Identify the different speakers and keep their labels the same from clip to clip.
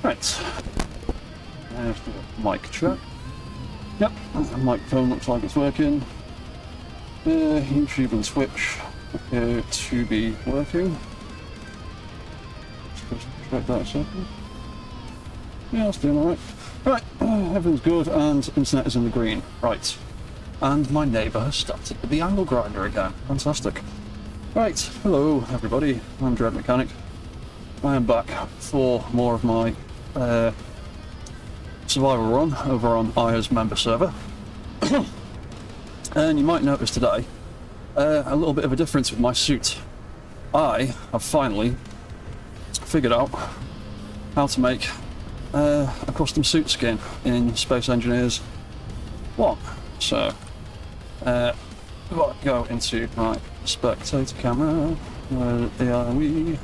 Speaker 1: Right. There's the mic check. Yep, the microphone looks like it's working. YouTube and Twitch appear to be working. Just check that a second. Yeah, it's doing alright. Right, everything's good and internet is in the green. Right. And my neighbour has started with the angle grinder again. Fantastic. Right, hello everybody, I'm Dread Mechanic. I am back for more of my survival run over on Aegirs member server. And you might notice today a little bit of a difference with my suit. I have finally figured out how to make a custom suit skin in Space Engineers 1. So, go into my spectator camera. Where are we?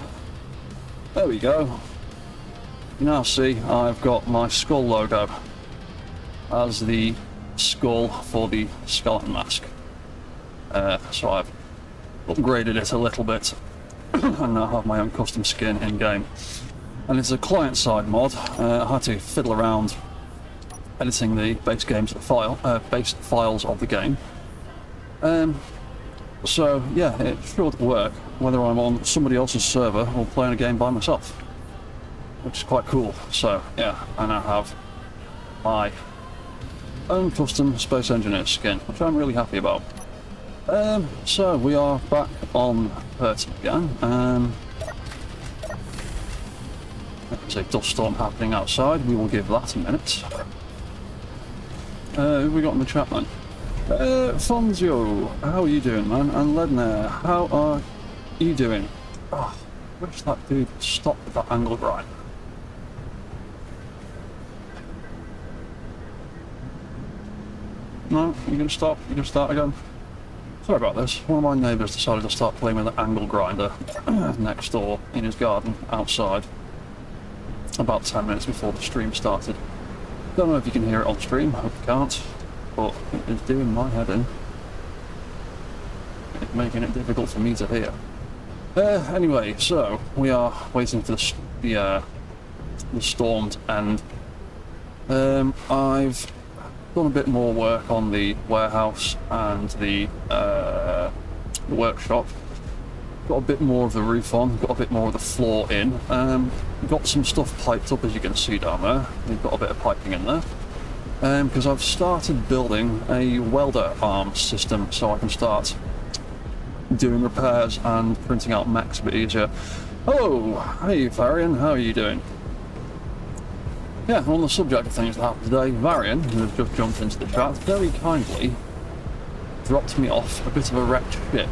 Speaker 1: There we go. You now see I've got my skull logo as the skull for the skeleton mask. So I've upgraded it a little bit and now have my own custom skin in game. And it's a client-side mod. I had to fiddle around editing the base files of the game. So yeah, it should work whether I'm on somebody else's server or playing a game by myself, which is quite cool. So yeah, I now have my own custom Space Engineer skin, which I'm really happy about. So we are back on Earth again. There's a dust storm happening outside. We will give that a minute. Who have we got in the chat, man? Fonzio, how are you doing, man? And Ledner, how are you doing? Oh, I wish that dude would stop with that angle grind. No, you're gonna stop? You're gonna start again? Sorry about this. One of my neighbours decided to start playing with an angle grinder next door in his garden outside about 10 minutes before the stream started. Don't know if you can hear it on stream, hope you can't, but it is doing my head in. It's making it difficult for me to hear. Anyway, so we are waiting for the storm to end. I've done a bit more work on the warehouse and the workshop. Got a bit more of the roof on, got a bit more of the floor in. Got some stuff piped up, as you can see down there. We've got a bit of piping in there. Because I've started building a welder arm system so I can start doing repairs and printing out mechs a bit easier. Hello! Hey Varian, how are you doing? Yeah, on the subject of things that happened today, Varian, who has just jumped into the chat, very kindly dropped me off a bit of a wrecked ship.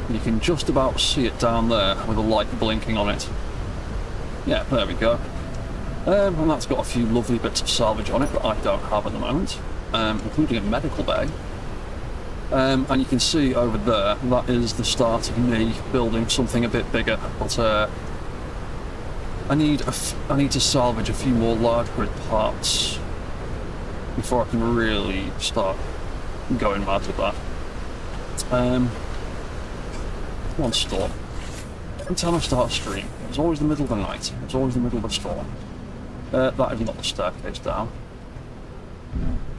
Speaker 1: You can just about see it down there with a light blinking on it. Yeah, there we go. And that's got a few lovely bits of salvage on it that I don't have at the moment, including a medical bay. And you can see over there, that is the start of me building something a bit bigger, but I need to salvage a few more large grid parts before I can really start going mad with that. One storm. Every time I start a stream, it's always the middle of the night. It's always the middle of a storm. That is not the staircase down.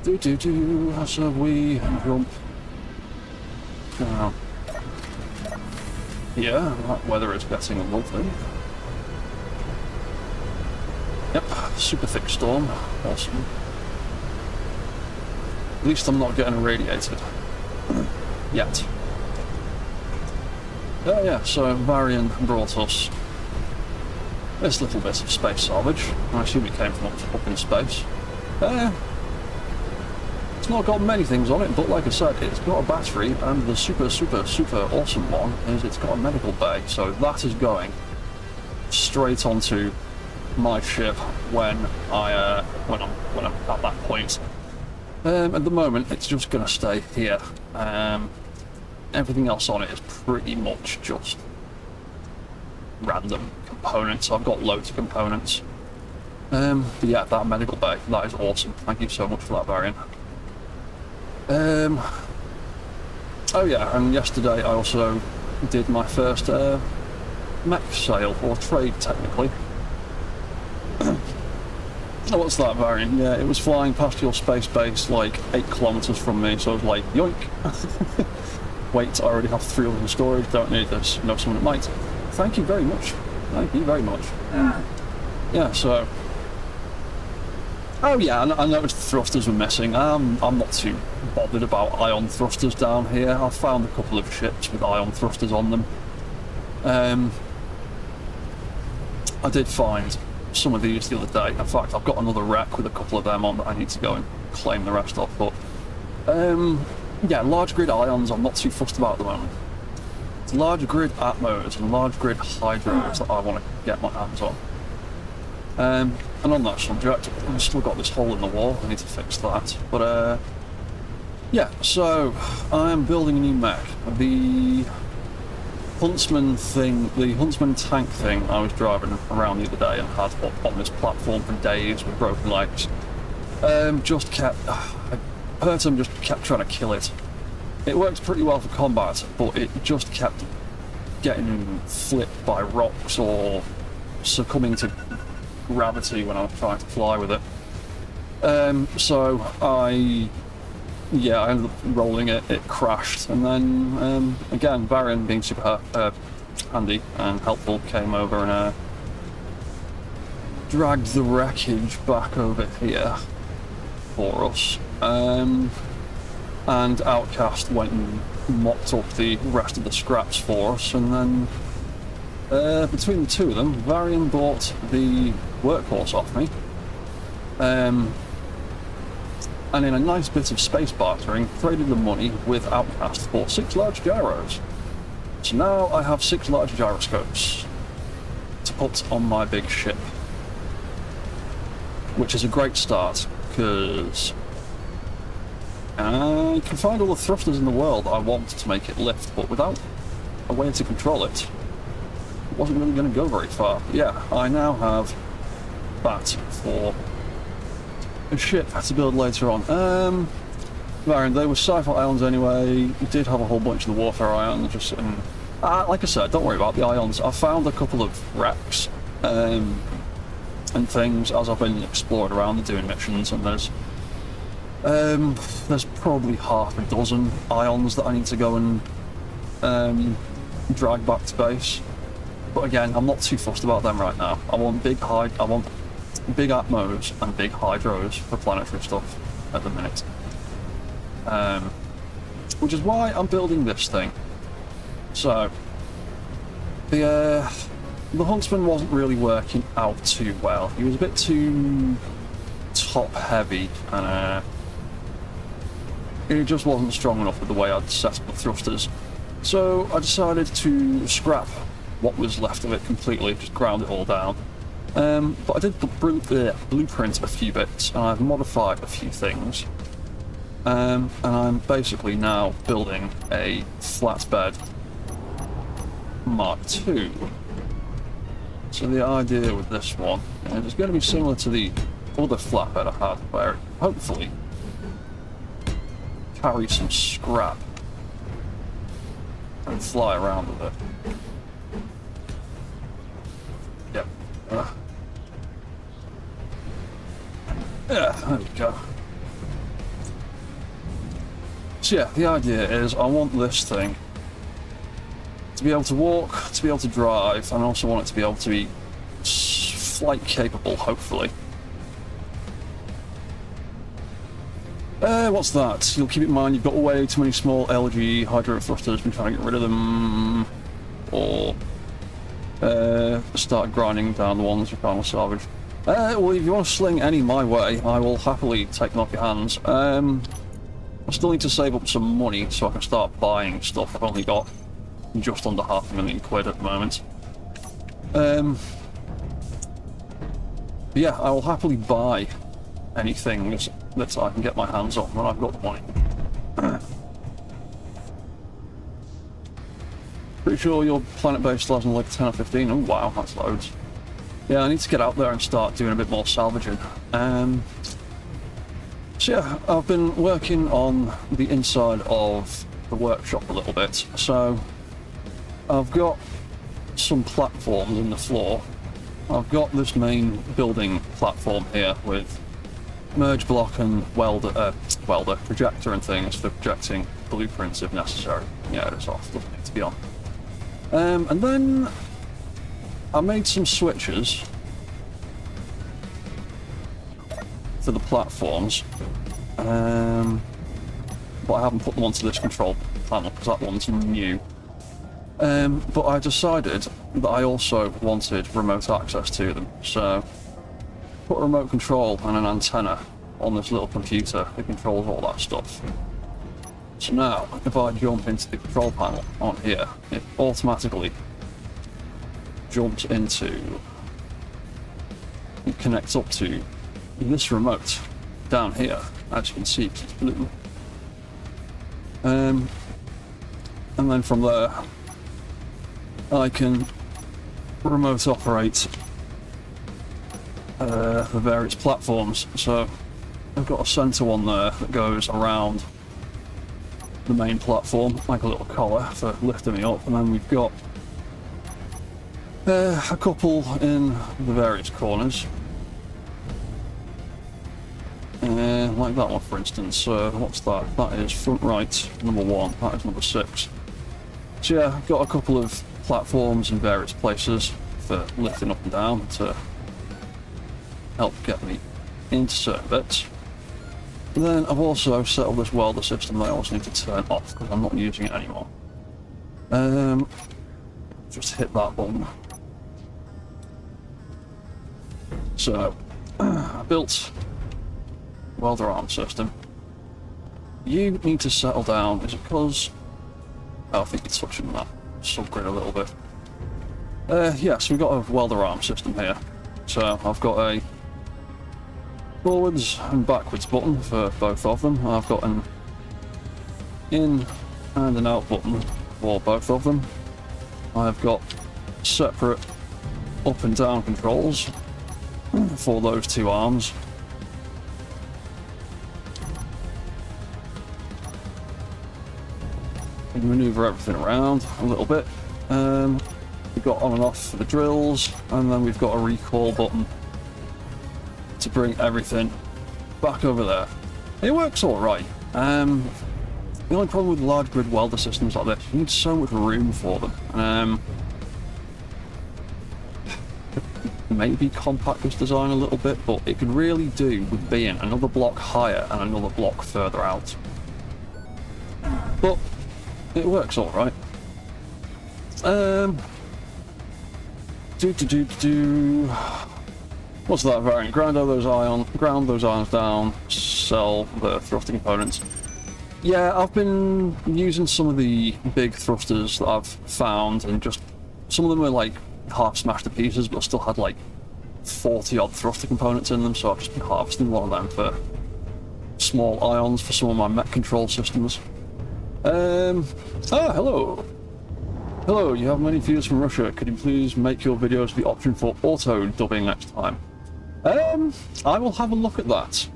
Speaker 1: So we jump down. Yeah, that weather is getting lovely. Yep, super thick storm. Awesome. At least I'm not getting irradiated. Yet. Yeah, so Varian brought us this little bit of space salvage. I assume it came from up in space. It's not got many things on it, but like I said, it's got a battery, and the super awesome one is it's got a medical bay, so that is going straight onto my ship when I'm at that point. At the moment, it's just going to stay here. Everything else on it is pretty much just random components. I've got loads of components. But yeah, that medical bay, that is awesome. Thank you so much for that, Varian. Oh yeah, and yesterday I also did my first mech sale, or trade technically. Oh, what's that, Varian? Yeah, it was flying past your space base like 8 kilometers from me, so I was like, yoink. Wait, I already have 3 of them in storage, don't need this. You know someone that might. Thank you very much. Thank you very much. Yeah, so... Oh yeah, I noticed the thrusters were missing. I'm not too bothered about ion thrusters down here. I found a couple of ships with ion thrusters on them. I did find some of these the other day. In fact, I've got another wreck with a couple of them on that I need to go and claim the rest of. But yeah, large grid ions I'm not too fussed about at the moment. It's large grid Atmos and large grid hydros that I want to get my hands on. And on that subject, I've still got this hole in the wall. I need to fix that. But yeah, so I am building a new mech. The Huntsman thing, the Huntsman tank thing I was driving around the other day and had up on this platform for days with broken legs, just kept, Pertum just kept trying to kill it. It worked pretty well for combat, but it just kept getting flipped by rocks or succumbing to gravity when I was trying to fly with it. So I ended up rolling it, it crashed, and then again, Varian, being super handy and helpful, came over and dragged the wreckage back over here for us. And Outcast went and mopped up the rest of the scraps for us, and then between the two of them, Varian bought the workhorse off me. And in a nice bit of space bartering, traded the money with Outcast for 6 large gyros. So now I have 6 large gyroscopes to put on my big ship. Which is a great start, because I can find all the thrusters in the world I want to make it lift, but without a way to control it, it wasn't really going to go very far. But yeah, I now have that for a ship to build later on. Varian, they were sci-fi ions anyway. We did have a whole bunch of the warfare ions just sitting. Like I said, don't worry about the ions. I found a couple of wrecks and things as I've been exploring around and doing missions, and there's probably half a dozen ions that I need to go and drag back to base. But again, I'm not too fussed about them right now. I want big Atmos and big hydros for planetary stuff at the minute. Which is why I'm building this thing. So the Huntsman wasn't really working out too well. He was a bit too top heavy, and it just wasn't strong enough with the way I'd set up the thrusters. So I decided to scrap what was left of it completely, just ground it all down. But I did blueprint a few bits, and I've modified a few things. And I'm basically now building a flatbed Mark II. So the idea with this one is going to be similar to the other flatbed I had, where it hopefully carry some scrap and fly around with it. Yep. Yeah, there we go. So yeah, the idea is I want this thing to be able to walk, to be able to drive, and I also want it to be able to be flight capable, hopefully. What's that? You'll keep in mind you've got way too many small LG hydro thrusters, been trying to get rid of them, or start grinding down the ones you found with Salvage. Well, if you want to sling any my way, I will happily take them off your hands. I still need to save up some money so I can start buying stuff. I've only got just under £500,000 at the moment. But yeah, I will happily buy anything that I can get my hands on when I've got the money. Pretty sure your planet base still has like 10 or 15. Oh wow, that's loads. Yeah, I need to get out there and start doing a bit more salvaging. So yeah, I've been working on the inside of the workshop a little bit. So I've got some platforms in the floor I've got this main building platform here with merge block and welder, projector and things for projecting blueprints if necessary. Yeah, it's off, doesn't need to be on. And then I made some switches for the platforms, but I haven't put them onto this control panel because that one's new. But I decided that I also wanted remote access to them, so put a remote control and an antenna on this little computer that controls all that stuff. So now, if I jump into the control panel on here, it automatically jumps into and connects up to this remote down here, as you can see, because it's blue. And then from there, I can remote operate the various platforms. So I've got a center one there that goes around the main platform, like a little collar for lifting me up, and then we've got a couple in the various corners. Like that one, for instance. What's that? That is front right, number 1. That is number 6. So yeah, I've got a couple of platforms in various places for lifting up and down to help get me into certain bits. And then I've also set up this welder system that I also need to turn off because I'm not using it anymore. Just hit that button. So, I built a welder arm system. You need to settle down. Is it because... Oh, I think you're touching that subgrid a little bit. Yes, we've got a welder arm system here. So I've got a forwards and backwards button for both of them. I've got an in and an out button for both of them. I've got separate up and down controls for those two arms. And maneuver everything around a little bit. We've got on and off for the drills, and then we've got a recall button to bring everything back over there. It works alright. The only problem with large grid welder systems like this, you need so much room for them. Maybe compact this design a little bit, but it could really do with being another block higher and another block further out. But it works alright. What's that variant? Ground those ions down, sell the thruster components. Yeah, I've been using some of the big thrusters that I've found, and just some of them were like half smashed to pieces, but still had like 40 odd thruster components in them, so I've just been harvesting one of them for small ions for some of my mech control systems. Hello. Hello, you have many viewers from Russia. Could you please make your videos the option for auto dubbing next time? I will have a look at that.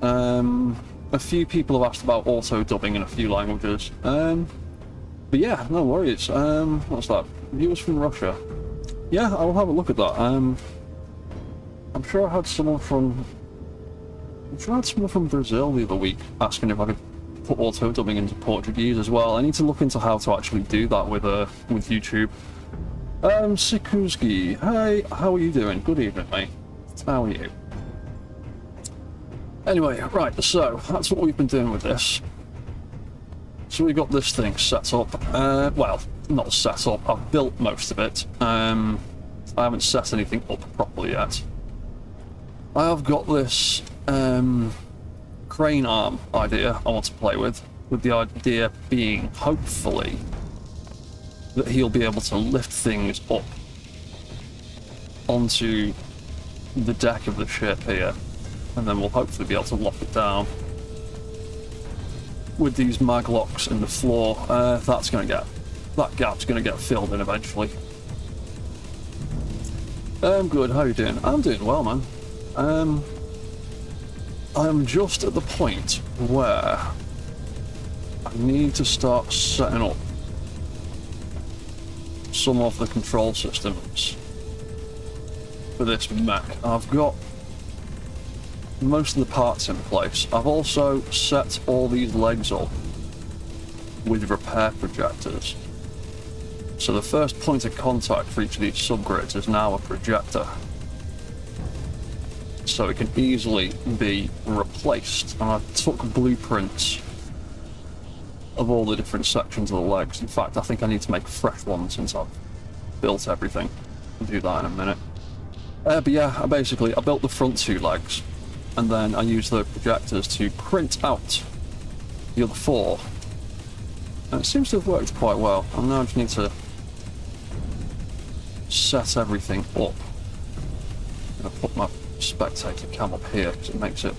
Speaker 1: A few people have asked about auto dubbing in a few languages. But yeah, no worries. What's that? Viewers from Russia. Yeah, I will have a look at that. I'm sure I had someone from Brazil the other week asking if I could put auto dubbing into Portuguese as well. I need to look into how to actually do that with YouTube. Sikuski, hey, how are you doing? Good evening, mate. How are you? Anyway, right, so that's what we've been doing with this. So we got this thing set up. Well, not set up. I've built most of it. I haven't set anything up properly yet. I have got this crane arm idea I want to play with the idea being, hopefully, that he'll be able to lift things up onto the deck of the ship here, and then we'll hopefully be able to lock it down with these mag locks in the floor. That gap's going to get filled in eventually. Good, how are you doing? I'm doing well, man. I'm just at the point where I need to start setting up some of the control systems for this mech. I've got most of the parts in place. I've also set all these legs up with repair projectors. So the first point of contact for each of these subgrids is now a projector. So it can easily be replaced. And I took blueprints of all the different sections of the legs. In fact, I think I need to make fresh ones since I've built everything. I'll do that in a minute. But yeah, I built the front two legs, and then I used the projectors to print out the other four. And it seems to have worked quite well. And now I just need to set everything up. I'm going to put my spectator cam up here because it makes it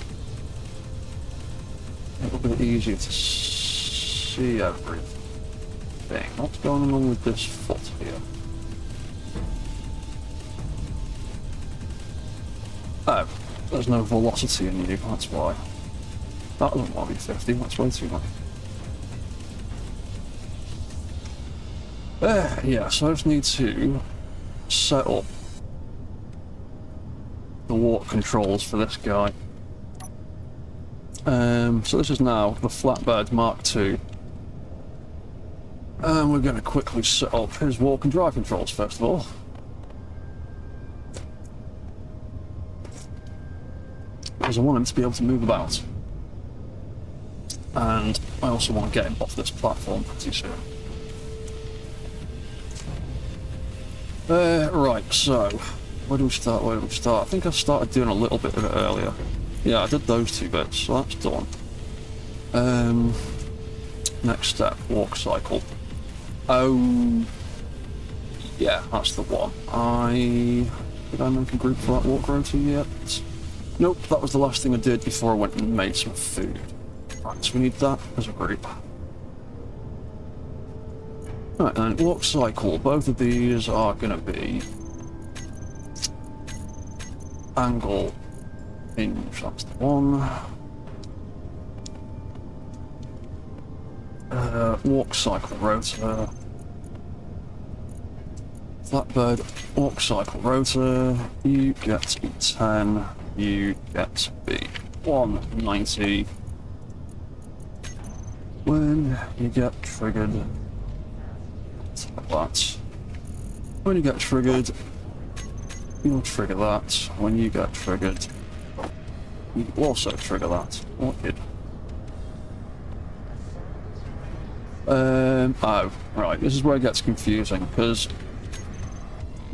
Speaker 1: a little bit easier to see everything. What's going on with this foot here? Oh, there's no velocity in you, that's why. That doesn't want to be 50, that's way too much. Yeah, so I just need to set up the warp controls for this guy. So this is now the Flatbed Mark II. And we're going to quickly set up his warp and drive controls first of all. Because I want him to be able to move about. And I also want to get him off this platform pretty soon. Right, so where do we start? I think I started doing a little bit of it earlier. Yeah, I did those two bits, so that's done. Next step, walk cycle. Oh, yeah, that's the one. Did I make a group for that walk rotor yet? Nope, that was the last thing I did before I went and made some food. Right, so we need that as a group. Right, then, walk cycle. Both of these are going to be angle hinge, that's the one. Walk cycle rotor. Flatbed, walk cycle rotor. You get to be 10, you get to be 190. When you get triggered, like that. When you get triggered, you'll trigger that. When you get triggered, you also trigger that. Wicked. Oh, right, this is where it gets confusing, because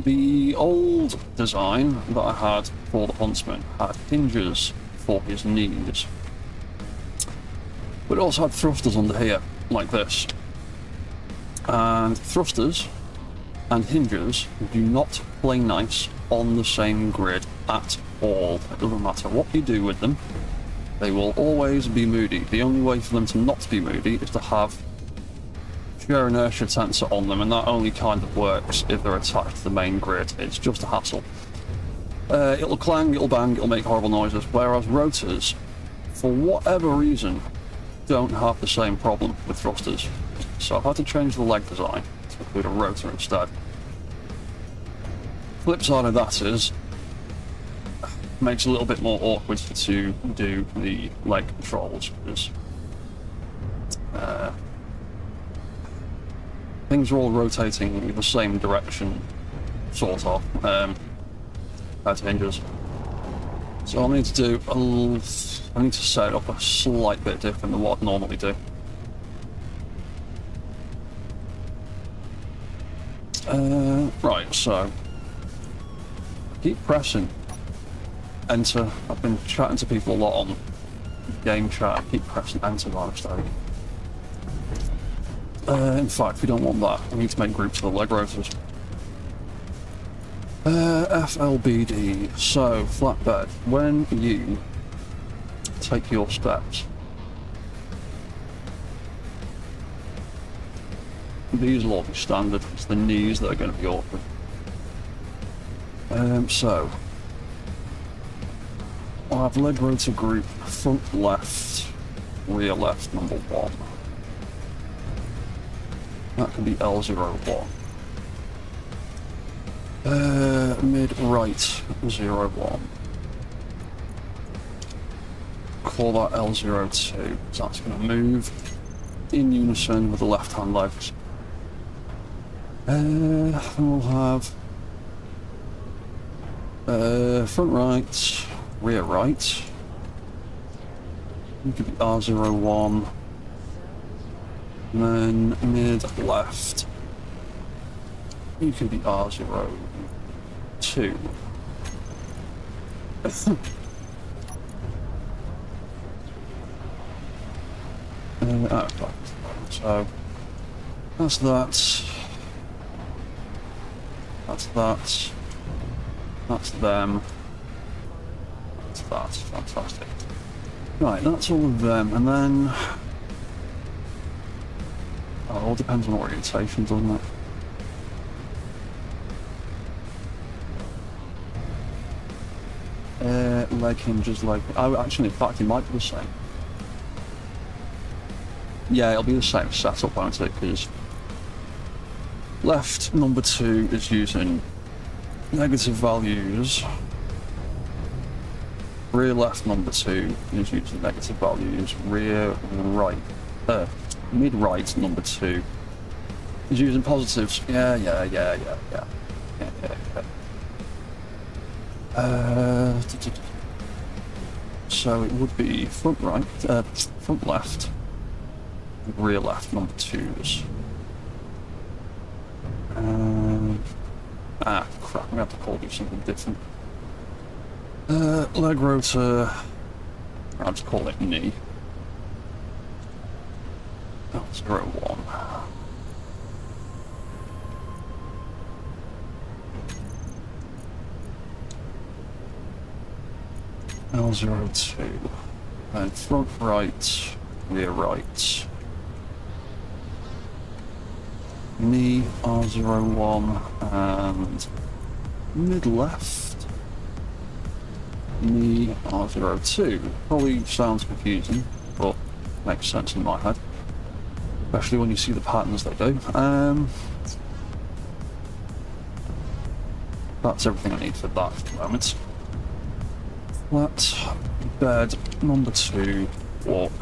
Speaker 1: the old design that I had for the Huntsman had hinges for his knees. But it also had thrusters under here, like this. And thrusters and hinges do not play nice on the same grid at all. It doesn't matter what you do with them, they will always be moody. The only way for them to not be moody is to have shear inertia tensor on them, and that only kind of works if they're attached to the main grid. It's just a hassle. It'll clang, it'll bang, it'll make horrible noises, whereas rotors, for whatever reason, don't have the same problem with thrusters. So I've had to change the leg design to include a rotor instead. Flip side of that is, makes it a little bit more awkward to do the leg controls, because things are all rotating in the same direction, sort of, compared to hinges. So I'll need to do I need to set it up a slight bit different than what I'd normally do. Right, so keep pressing enter. I've been chatting to people a lot on game chat. I keep pressing enter by mistake. In fact, we don't want that. We need to make groups of the leg rotors. FLBD. So, flatbed. When you take your steps, these will all be standard. It's the knees that are going to be awkward. So, I'll have leg rotor group front left, rear left, number 1. That can be L01. Mid right 01. Call that L02. So that's going to move in unison with the left hand legs. And we'll have front right, rear right. You could be R01. And then mid left. You can be R02. Oh, so that's that. That's that. That's them. That's that. Fantastic. Right, that's all of them, and then oh, it all depends on orientation, doesn't it? Leg hinges, leg. Oh, actually, in fact, it might be the same. Yeah, it'll be the same setup, won't it? Because left number 2 is using negative values. Rear left number 2 is using negative values. Rear right, mid right number 2 is using positives. Yeah. So it would be front right, front left, rear left number 2s. Crap, I'm gonna have to call it something different. Leg rotor, I'll just call it knee. L01. L02. And front right, rear right. Knee R01 and mid left. Knee R02. Probably sounds confusing, but makes sense in my head. Especially when you see the patterns they do. That's everything I need for that for the moment. Flat bed number 2, walk.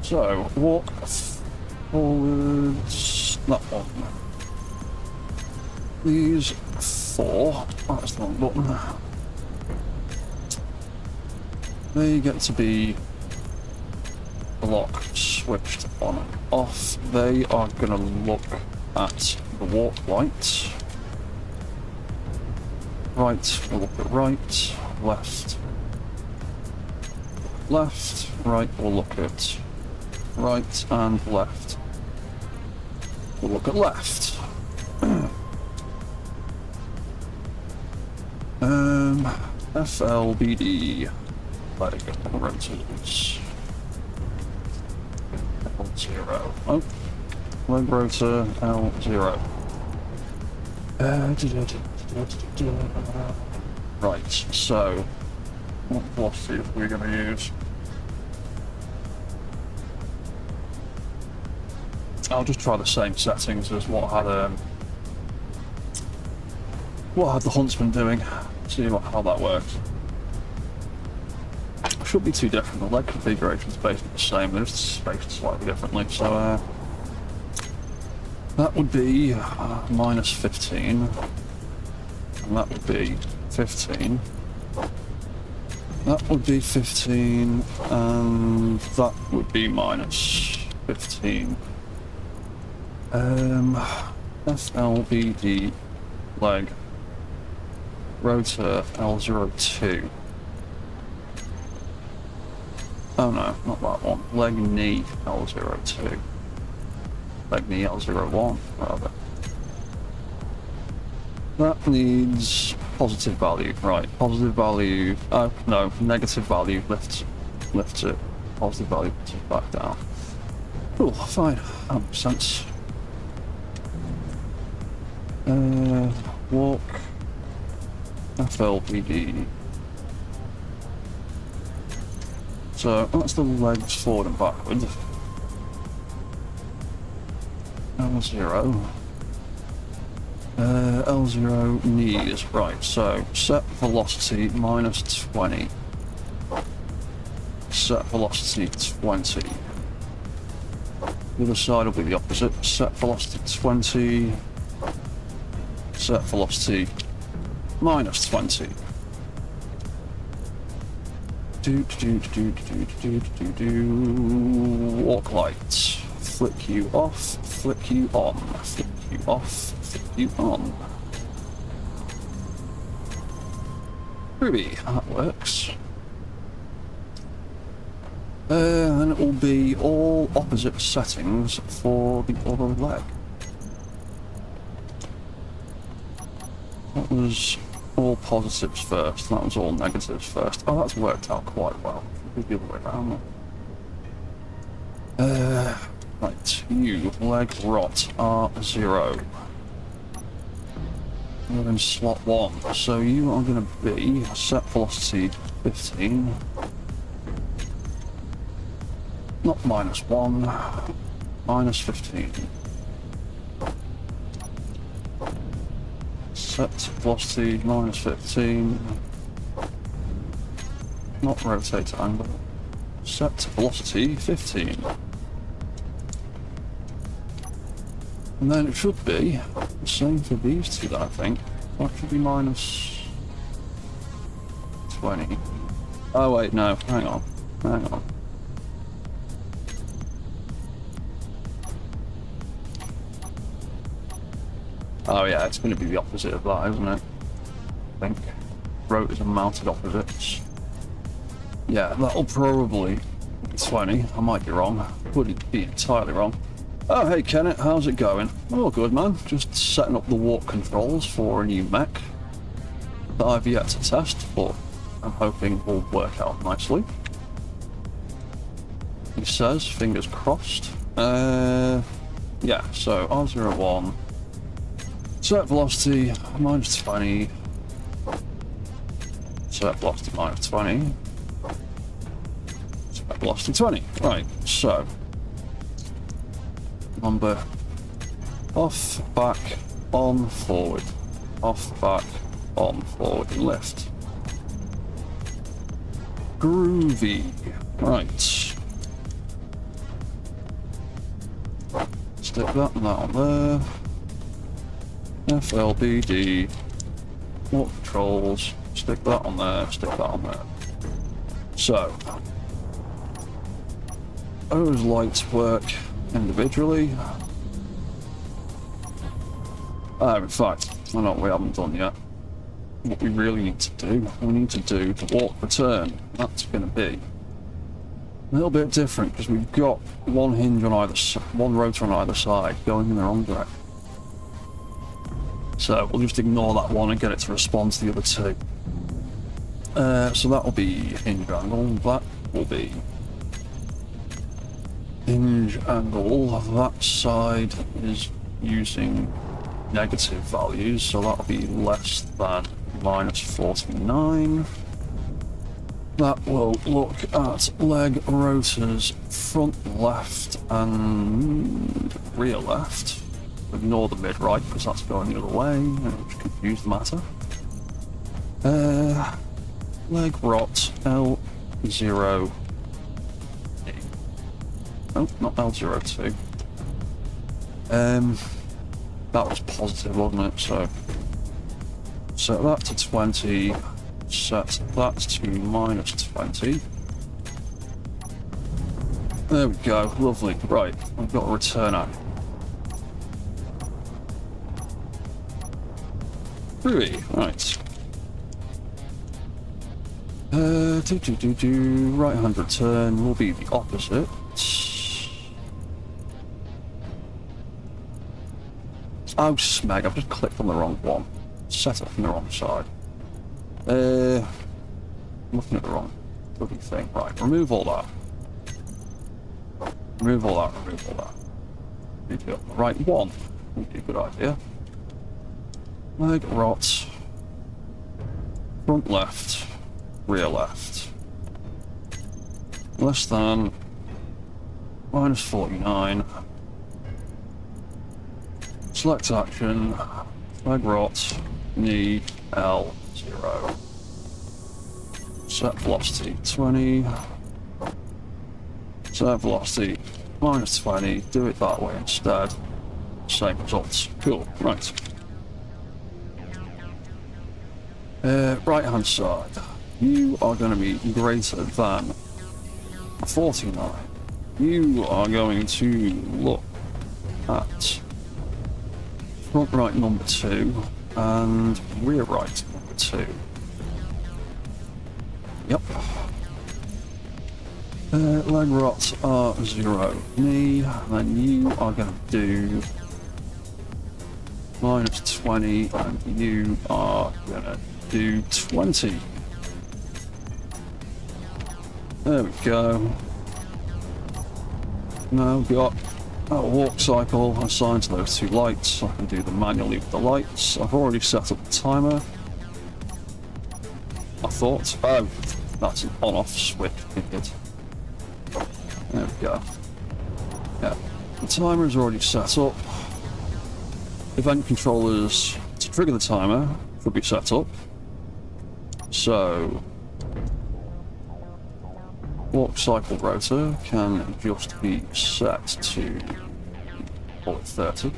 Speaker 1: So, walk forwards, that one. These 4, that's the wrong button. They get to be lock switched on and off. They are going to look at the walk light. Right, we'll look at right, left, left, right, we'll look at right and left. We'll look at left. FLBD, letting go, rotors. L0. Oh, leg rotor, L0. Right, so what velocity are we going to use? I'll just try the same settings as what had the Huntsman doing. See how that works. Shouldn't be too different. The leg configuration is basically the same. They're just spaced slightly differently. So that would be minus 15. And that would be 15. That would be 15, and that would be minus 15. FLBD leg rotor L02. Oh no, not that one. Leg knee L02. Leg knee L01, rather. That needs positive value, right? Positive value. Oh no, negative value lifts it. Positive value puts it back down. Cool, fine. That makes sense. Walk. FLBD. So that's the legs forward and backward. L0. L0 knees. Right, so set velocity minus 20. Set velocity 20. The other side will be the opposite. Set velocity 20. Set velocity minus 20. Walk light. Flick you off, flick you on, flick you off, flick you on. Ruby, that works. And it will be all opposite settings for the other leg. That was all positives first, that was all negatives first. Oh, that's worked out quite well. Should be the other way around. Right, you, leg rot, R0. You're in slot 1, so you are going to be set velocity 15. Not minus 1, minus 15. Set velocity minus 15. Not rotate angle. Set velocity 15. And then it should be the same for these two, I think. That should be minus 20. Oh wait, no, hang on. Hang on. Oh yeah, it's going to be the opposite of that, isn't it? I think. Rotors are mounted opposites. Yeah, that'll probably be 20. I might be wrong. Wouldn't be entirely wrong. Oh, hey Kenneth, how's it going? Oh, good man. Just setting up the warp controls for a new mech that I've yet to test, but I'm hoping will work out nicely. He says, fingers crossed. Yeah, so R01. Set velocity minus 20. Set velocity minus 20. Set velocity 20. Right, so. Number off, back, on, forward. Off, back, on, forward, lift. Groovy. Right. Stick that and that on there. FLBD. Warp controls. Stick that on there, stick that on there. So. Those lights work individually. In fact, I know what we haven't done yet. What we really need to do, we need to do the warp return. That's going to be a little bit different because we've got one hinge on either one rotor on either side going in the wrong direction. So we'll just ignore that one and get it to respond to the other two. So that will be hinge angle. That will be hinge angle. That side is using negative values, so that'll be less than minus 49. That will look at leg rotors front left and rear left. Ignore the mid right because that's going the other way, which confuse the matter. Leg rot L0. Oh, not L02. That was positive, wasn't it? So set that to 20. Set that to minus 20. There we go. Lovely. Right, we've got a return out. Really? Right. Right hand return will be the opposite. Oh, smeg, I've just clicked on the wrong one. Set up on the wrong side. I'm looking at the wrong bloody thing. Right, remove all that. Remove all that, remove all that. Need to be on the right one. Would be a good idea. Leg rot. Front left. Rear left. Less than minus 49. Select action. leg rot, knee, L0. Set velocity 20. Set velocity minus 20. Do it that way instead. Same results. Cool. Right. Right hand side. You are going to be greater than 49. You are going to look at front right number 2 and rear right number 2. Yep. Leg rot are 0. Knee, and then you are going to do minus 20, and you are going to do 20. There we go. Now we've got a walk cycle assigned to those 2 lights. I can do them manually with the lights. I've already set up the timer. I thought, oh, that's an on-off switch, idiot. There we go. Yeah, the timer is already set up. Event controllers to trigger the timer should be set up. So, walk cycle rotor can just be set to, call it 30.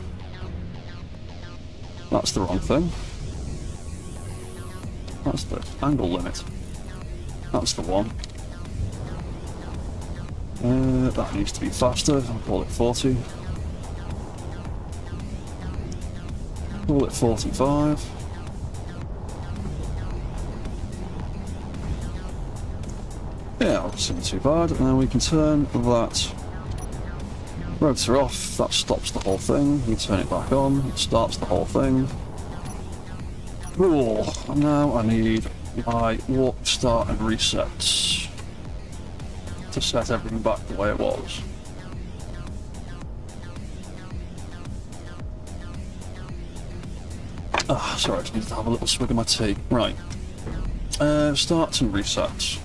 Speaker 1: That's the wrong thing. That's the angle limit. That's the one. That needs to be faster. I'll call it 40. Call it 45. Yeah, that doesn't seem too bad. And then we can turn that rotor off. That stops the whole thing. We turn it back on. It starts the whole thing. Cool. And now I need my walk, start, and resets to set everything back the way it was. Ah, sorry, I just need to have a little swig of my tea. Right. Starts and resets.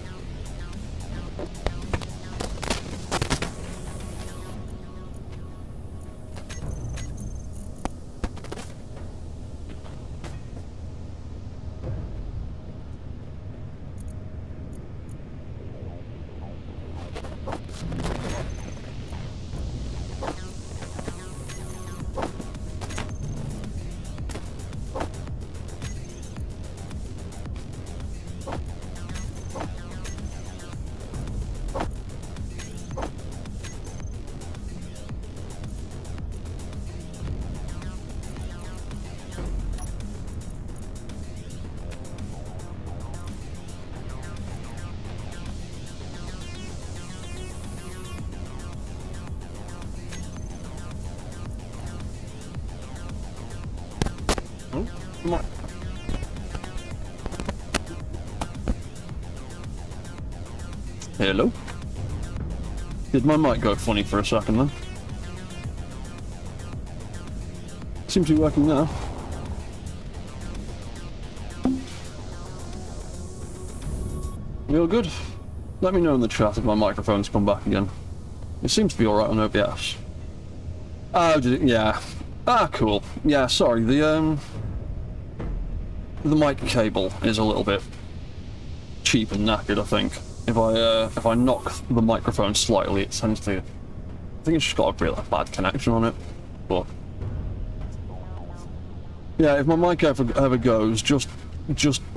Speaker 1: Oh, come on. Hello? Did my mic go funny for a second then? Seems to be working now. We all good? Let me know in the chat if my microphone's come back again. It seems to be alright on OBS. Oh, did it? Yeah. Ah, cool. Yeah, sorry, the mic cable is a little bit cheap and knackered, I think. If I knock the microphone slightly, it tends to... I think it's just got a really bad connection on it, but... Yeah, if my mic ever goes, just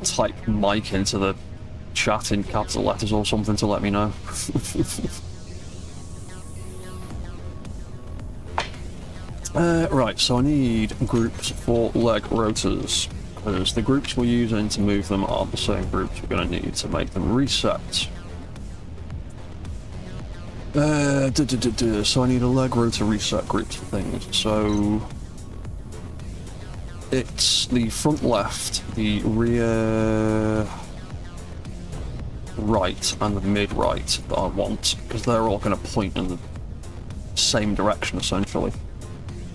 Speaker 1: type mic into the chat in capital letters or something to let me know. Right, so I need groups for leg rotors, because the groups we're using to move them are the same groups we're going to need to make them reset. So I need a leg rotor reset group for things. So it's the front left, the rear right, and the mid right that I want, because they're all going to point in the same direction essentially.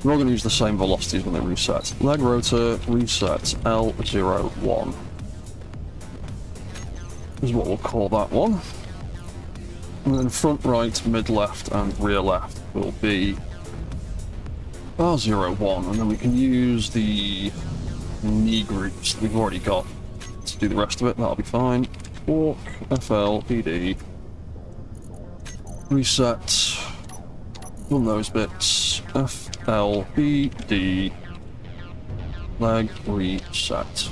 Speaker 1: We're all going to use the same velocities when they reset. Leg rotor reset L01 is what we'll call that one. And then front right, mid left, and rear left will be R01, and then we can use the knee groups that we've already got to do the rest of it. That'll be fine. Walk, FL, BD. Reset. Done those bits. FL, BD. Leg, reset.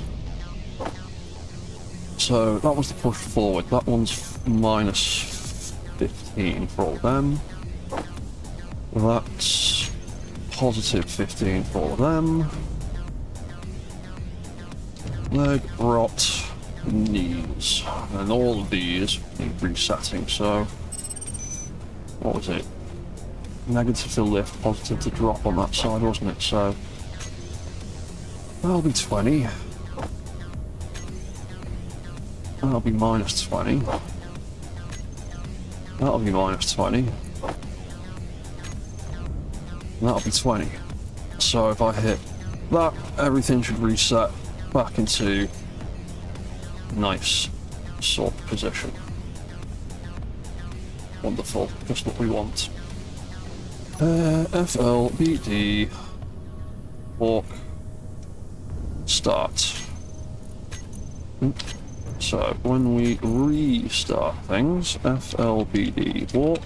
Speaker 1: So that was the push forward. That one's minus 15 for all of them. That's positive 15 for all of them. Leg, rot, knees. And all of these need resetting, so... What was it? Negative to lift, positive to drop on that side, wasn't it? So... That'll be 20. That'll be minus 20. That'll be minus 20. And that'll be 20. So if I hit that, everything should reset back into nice sort of position. Wonderful, just what we want. FL, BD, walk, start. So when we restart things, FLBD walk,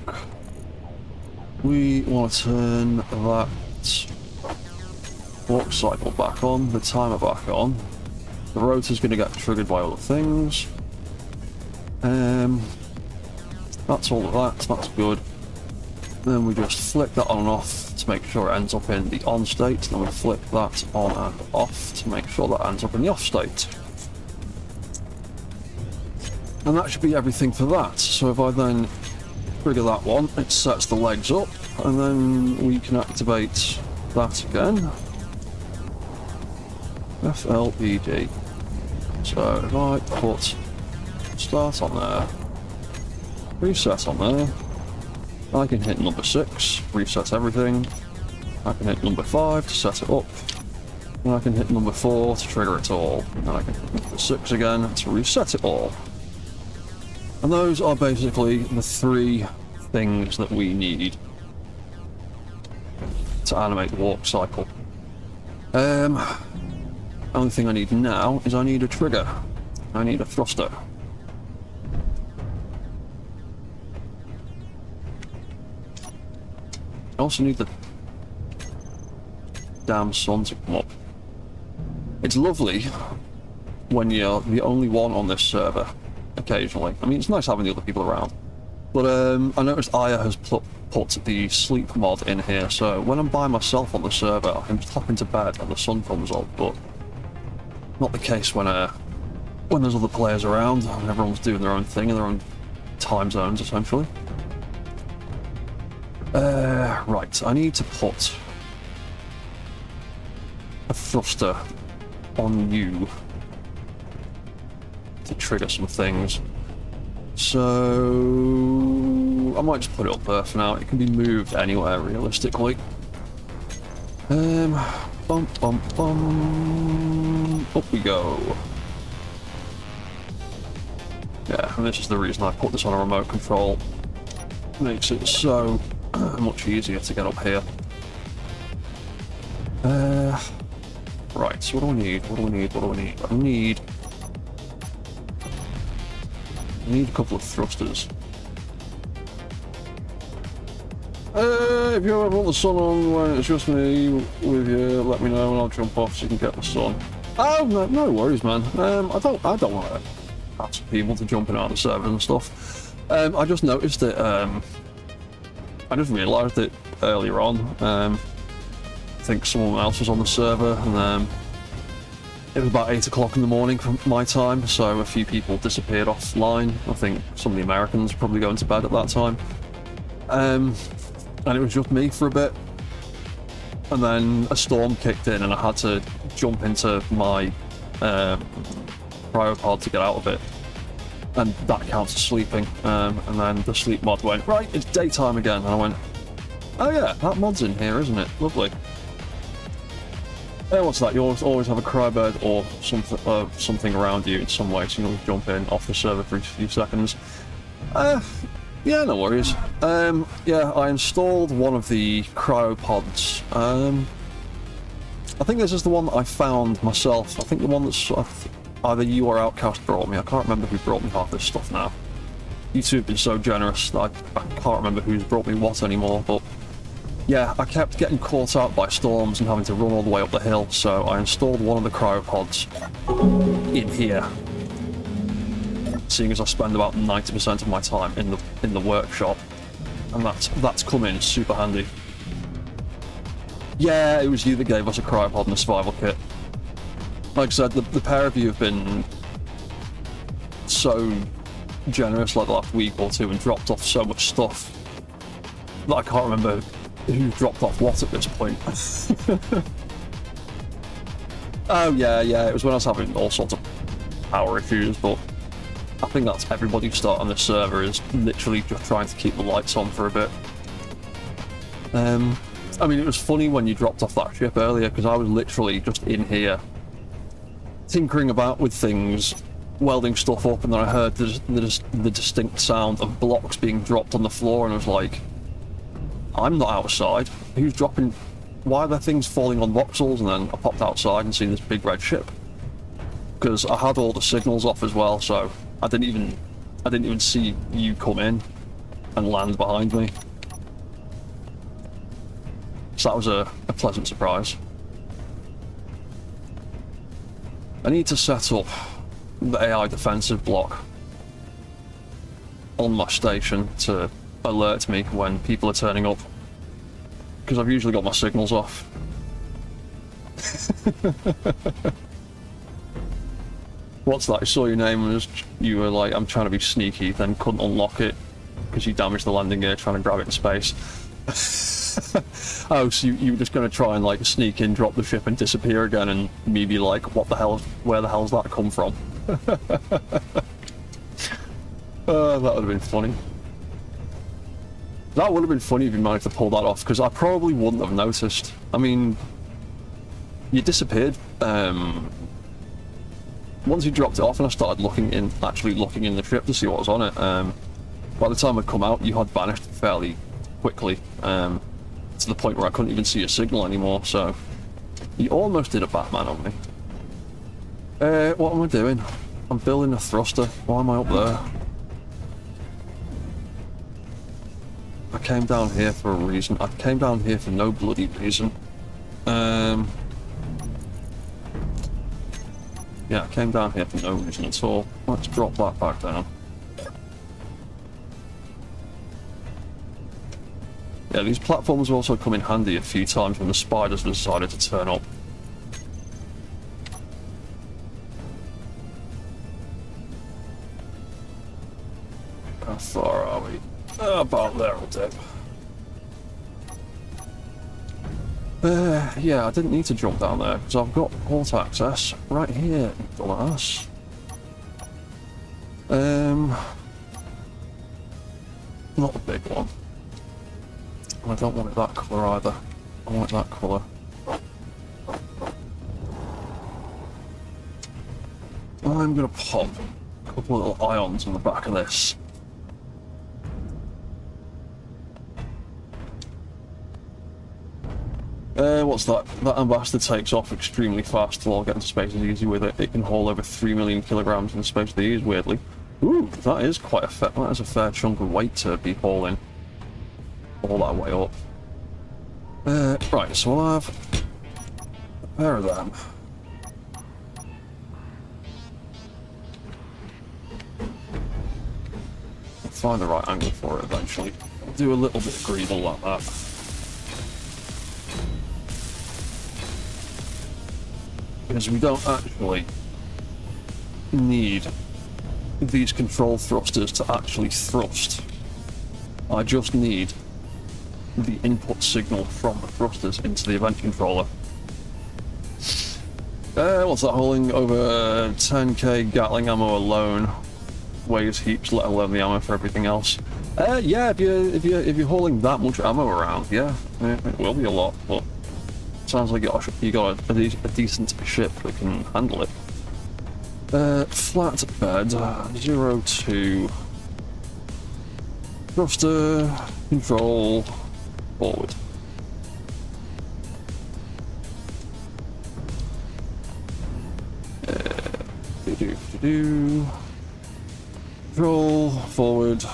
Speaker 1: we want to turn that walk cycle back on, the timer back on. The rotor's going to get triggered by other things. That's all of that, that's good. Then we just flick that on and off to make sure it ends up in the on state. Then we flick that on and off to make sure that ends up in the off state. And that should be everything for that. So if I then trigger that one, it sets the legs up, and then we can activate that again. FLBD. So if I put start on there, reset on there, I can hit number 6, reset everything. I can hit number 5 to set it up. And I can hit number 4 to trigger it all. And I can hit number 6 again to reset it all. And those are basically the 3 things that we need to animate the walk cycle. Only thing I need now is I need a trigger. I need a thruster. I also need the damn sun to come up. It's lovely when you're the only one on this server, occasionally. I mean, it's nice having the other people around. But I noticed Aya has put the sleep mod in here, so when I'm by myself on the server, I can just hop into bed and the sun comes up, but not the case when there's other players around and everyone's doing their own thing in their own time zones, essentially. Right, I need to put a thruster on you to trigger some things. So I might just put it up there for now. It can be moved anywhere realistically. Bum bum bum. Up we go. Yeah, and this is the reason I put this on a remote control. Makes it so much easier to get up here. Right, so what do I need? What do I need? What do I need? I need a couple of thrusters. If you ever want the sun on when it's just me with you, let me know and I'll jump off so you can get the sun. Oh, no worries, man. I don't want to ask people to jump in out of the server and stuff. I just noticed it. I just realised it earlier on. I think someone else was on the server, and it was about 8 o'clock in the morning from my time, so a few people disappeared offline. I think some of the Americans were probably going to bed at that time. And it was just me for a bit. And then a storm kicked in and I had to jump into my cryopod to get out of it. And that counts as sleeping. And then the sleep mod went, right, it's daytime again. And I went, oh yeah, that mod's in here, isn't it? Lovely. What's that? You always have a crybird or something around you in some way, so you can jump in off the server for a few seconds. Yeah, no worries. Yeah, I installed one of the cryopods. I think this is the one that I found myself. I think the one that's either you or Outcast brought me. I can't remember who brought me half this stuff now. You two have been so generous that I can't remember who's brought me what anymore, but yeah, I kept getting caught out by storms and having to run all the way up the hill, so I installed one of the cryopods in here. Seeing as I spend about 90% of my time in the workshop, and that's come in super handy. Yeah, it was you that gave us a cryopod and a survival kit. Like I said, the pair of you have been so generous like the last week or two and dropped off so much stuff that I can't remember who dropped off what at this point. Oh yeah, it was when I was having all sorts of power issues, but I think that's everybody's start on this server, is literally just trying to keep the lights on for a bit. I mean, it was funny when you dropped off that ship earlier, because I was literally just in here tinkering about with things, welding stuff up, and then I heard the distinct sound of blocks being dropped on the floor, and I was like, I'm not outside. Who's dropping? Why are there things falling on voxels? And then I popped outside and seen this big red ship, because I had all the signals off as well, so I didn't even see you come in and land behind me. So that was a pleasant surprise. I need to set up the AI defensive block on my station to alert me when people are turning up, because I've usually got my signals off. What's that? I saw your name and you were like, I'm trying to be sneaky, then couldn't unlock it because you damaged the landing gear trying to grab it in space. Oh, so you were just going to try and like sneak in, drop the ship and disappear again, and me be like, what the hell, where the hell's that come from? That would have been funny. That would have been funny if you managed to pull that off, because I probably wouldn't have noticed. I mean, you disappeared. Once you dropped it off and I started actually looking in the ship to see what was on it, by the time I'd come out, you had vanished fairly quickly, to the point where I couldn't even see a signal anymore, so you almost did a Batman on me. What am I doing? I'm building a thruster. Why am I up there? I came down here for a reason. I came down here for no bloody reason. Yeah, I came down here for no reason at all. Let's drop that back down. Yeah, these platforms also come in handy a few times when the spiders decided to turn up. How far are we? About there, will do. Yeah, I didn't need to jump down there because I've got port access right here, dumbass. Not a big one. I don't want it that colour either. I want it that colour. I'm gonna pop a couple of little ions on the back of this. What's that? That ambassador takes off extremely fast till I'll get into space as easy with it. It can haul over 3 million kilograms in the space of the Aegirs, weirdly. Ooh, that is quite that is a fair chunk of weight to be hauling all that way up. Right, so we'll have a pair of them. I'll find the right angle for it eventually. I'll do a little bit of greedle like that. Because we don't actually need these control thrusters to actually thrust. I just need the input signal from the thrusters into the event controller. What's that hauling? Over 10k Gatling ammo alone. Weighs heaps, let alone the ammo for everything else. Yeah, if you're hauling that much ammo around, yeah, it will be a lot, but sounds like you got a decent ship that can handle it. Flat bed, 02. Thruster, control, forward. Control, forward.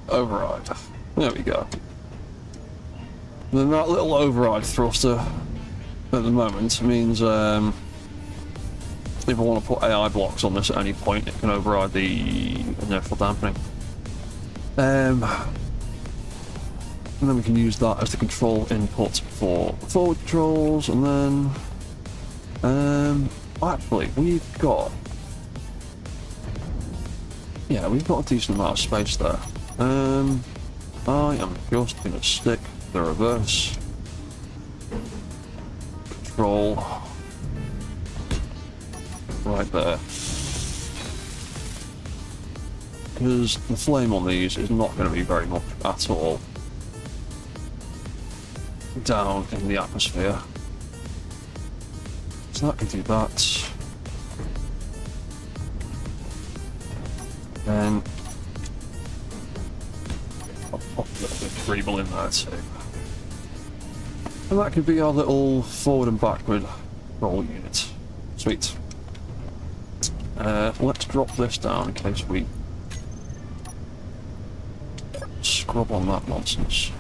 Speaker 1: Override. There we go. Then that little override thruster at the moment means if I want to put AI blocks on this at any point, it can override the inertial dampening. And then we can use that as the control input for forward controls, and then actually we've got a decent amount of space there. I am just going to stick the reverse control right there, because the flame on these is not going to be very much at all down in the atmosphere, so that can do that. Then I'll pop a little bit of Dremel in there too. And that could be our little forward and backward roll unit. Sweet. Let's drop this down in case we scrub on that nonsense.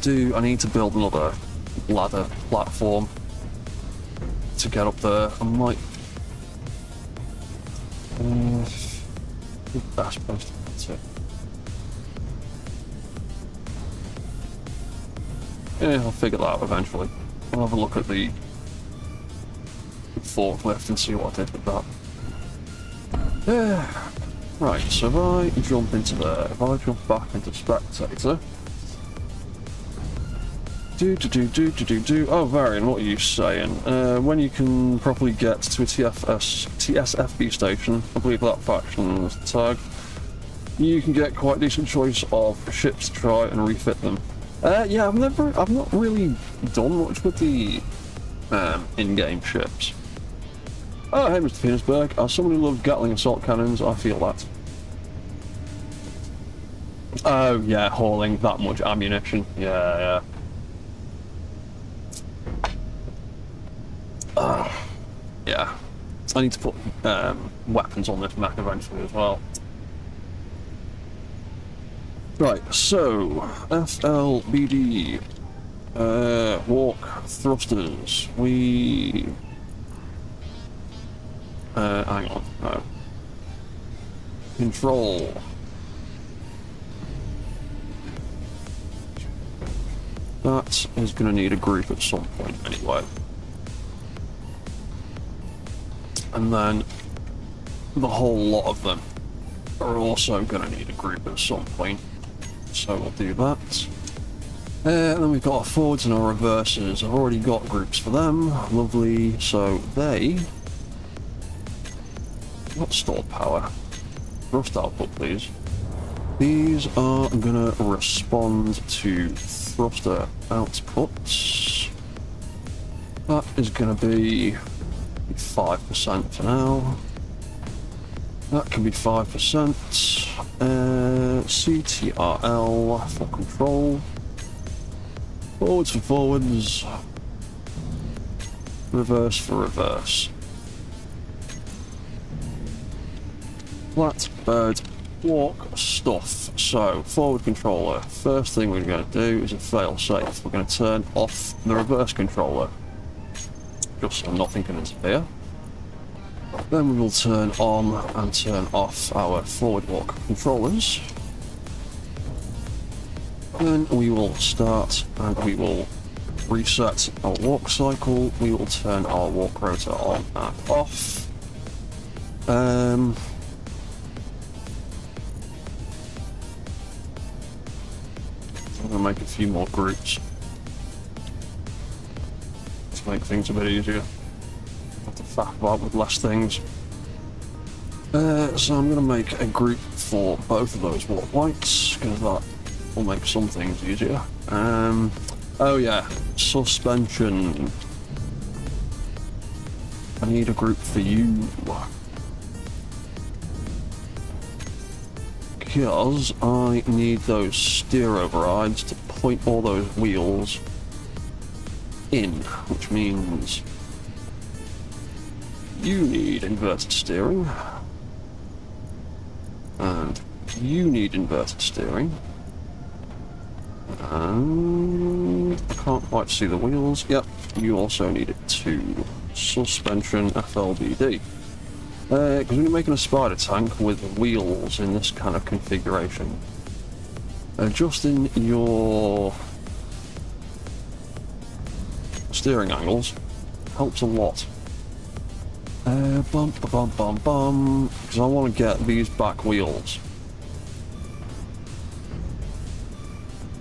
Speaker 1: I need to build another ladder platform to get up there. I might... that's supposed to be it. Yeah, I'll figure that out eventually. I'll have a look at the forklift and see what I did with that. Yeah. Right, so if I jump into there, if I jump back into spectator. Oh, Varian, what are you saying? When you can properly get to a TSFB station, I believe that faction is the tag, you can get quite a decent choice of ships to try and refit them. Yeah, I've not really done much with the in-game ships. Oh, hey, Mr. Petersburg. As someone who loves Gatling assault cannons, I feel that. Oh, yeah, hauling that much ammunition. Yeah. Yeah. I need to put weapons on this mech eventually as well. Right, so FLBD walk thrusters. We hang on, no. Control. That is going to need a group at some point anyway. And then the whole lot of them are also going to need a group at some point. So we'll do that. And then we've got our forwards and our reverses. I've already got groups for them. Lovely. So they... Not stored power. Thrust output, please. These are going to respond to thruster outputs. That is going to be 5% for now. That can be 5%. CTRL for control. Forwards for forwards. Reverse for reverse. Flatbird walk stuff. So, forward controller. First thing we're going to do is a fail safe. We're going to turn off the reverse controller, just so nothing can interfere. Then we will turn on and turn off our forward walk controllers. Then we will start and we will reset our walk cycle. We will turn our walk rotor on and off. I'm going to make a few more groups to make things a bit easier. Have to faff about with less things. So I'm going to make a group for both of those walk lights, because that will make some things easier. Oh yeah, suspension. I need a group for you. because I need those steer overrides to point all those wheels in, which means you need inverted steering, and you need inverted steering, and I can't quite see the wheels. Yep, you also need it too. Suspension FLBD. Because when you're making a spider tank with wheels in this kind of configuration, adjusting your steering angles helps a lot. Because I want to get these back wheels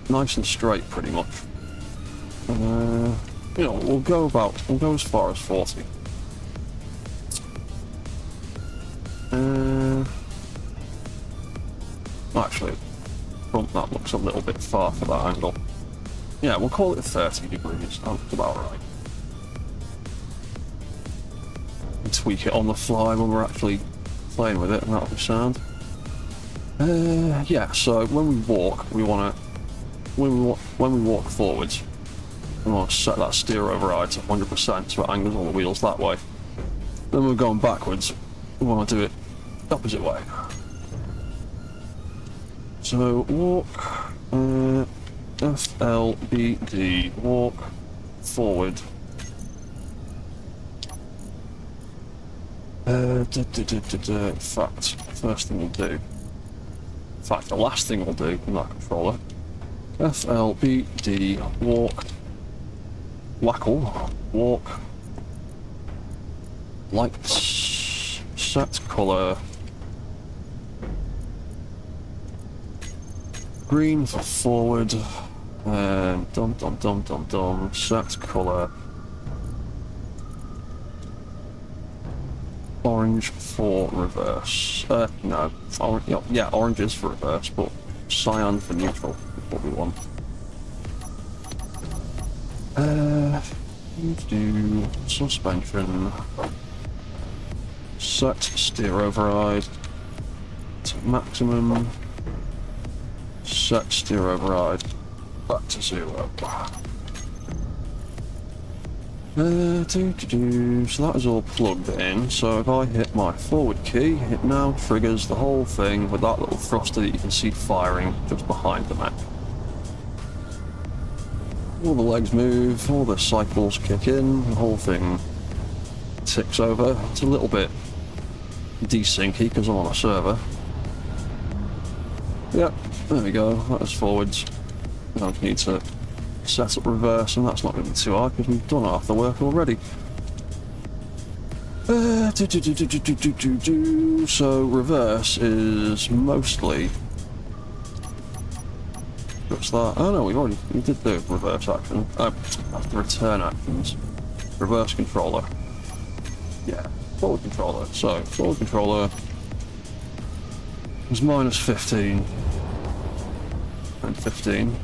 Speaker 1: nice and straight, pretty much. You know, we'll go as far as 40. Actually, front that looks a little bit far for that angle. Yeah, we'll call it 30 degrees. That's about right. And tweak it on the fly when we're actually playing with it, and that'll be sound. Yeah. So when we walk, we want to when we walk forwards, we want to set that steer override to 100% so it angles all the wheels that way. Then when we're going backwards, we want to do it the opposite way. So walk, FLBD, walk forward. In fact, first thing we'll do, in fact the last thing we'll do in that controller, FLBD, walk, wackle, walk, lights, set colour, green for forward, set colour, orange for reverse. No, yeah, orange is for reverse, but cyan for neutral is what we want. Do suspension, set steer override to maximum, set steer override back to 0. So that is all plugged in, so if I hit my forward key, it now triggers the whole thing with that little thruster that you can see firing just behind the mech. All the legs move, all the cycles kick in, the whole thing ticks over. It's a little bit desyncy because I'm on a server. Yep, there we go, that is forwards. Now I need to set up reverse, and that's not going to be too hard because we've done half the work already. So reverse is mostly just that. Oh no, we did the reverse action. That's the return actions. Reverse controller. Yeah, forward controller. So forward controller was minus 15 and 15.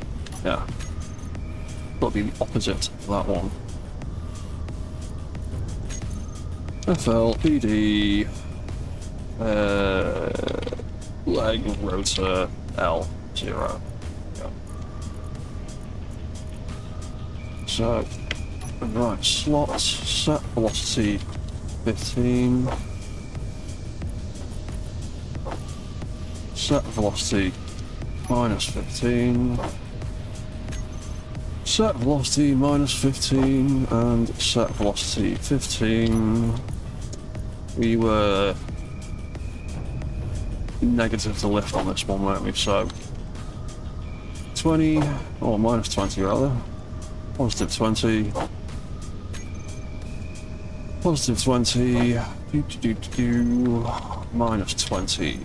Speaker 1: Yeah. That'll be the opposite of that one. FL, PD, leg, rotor, L, 0. Yeah. So, right, slots, set velocity 15, set velocity minus 15, set velocity minus 15, and set velocity 15. We were negative to lift on this one, weren't we? So 20, or minus 20 rather, positive 20, positive 20, minus 20.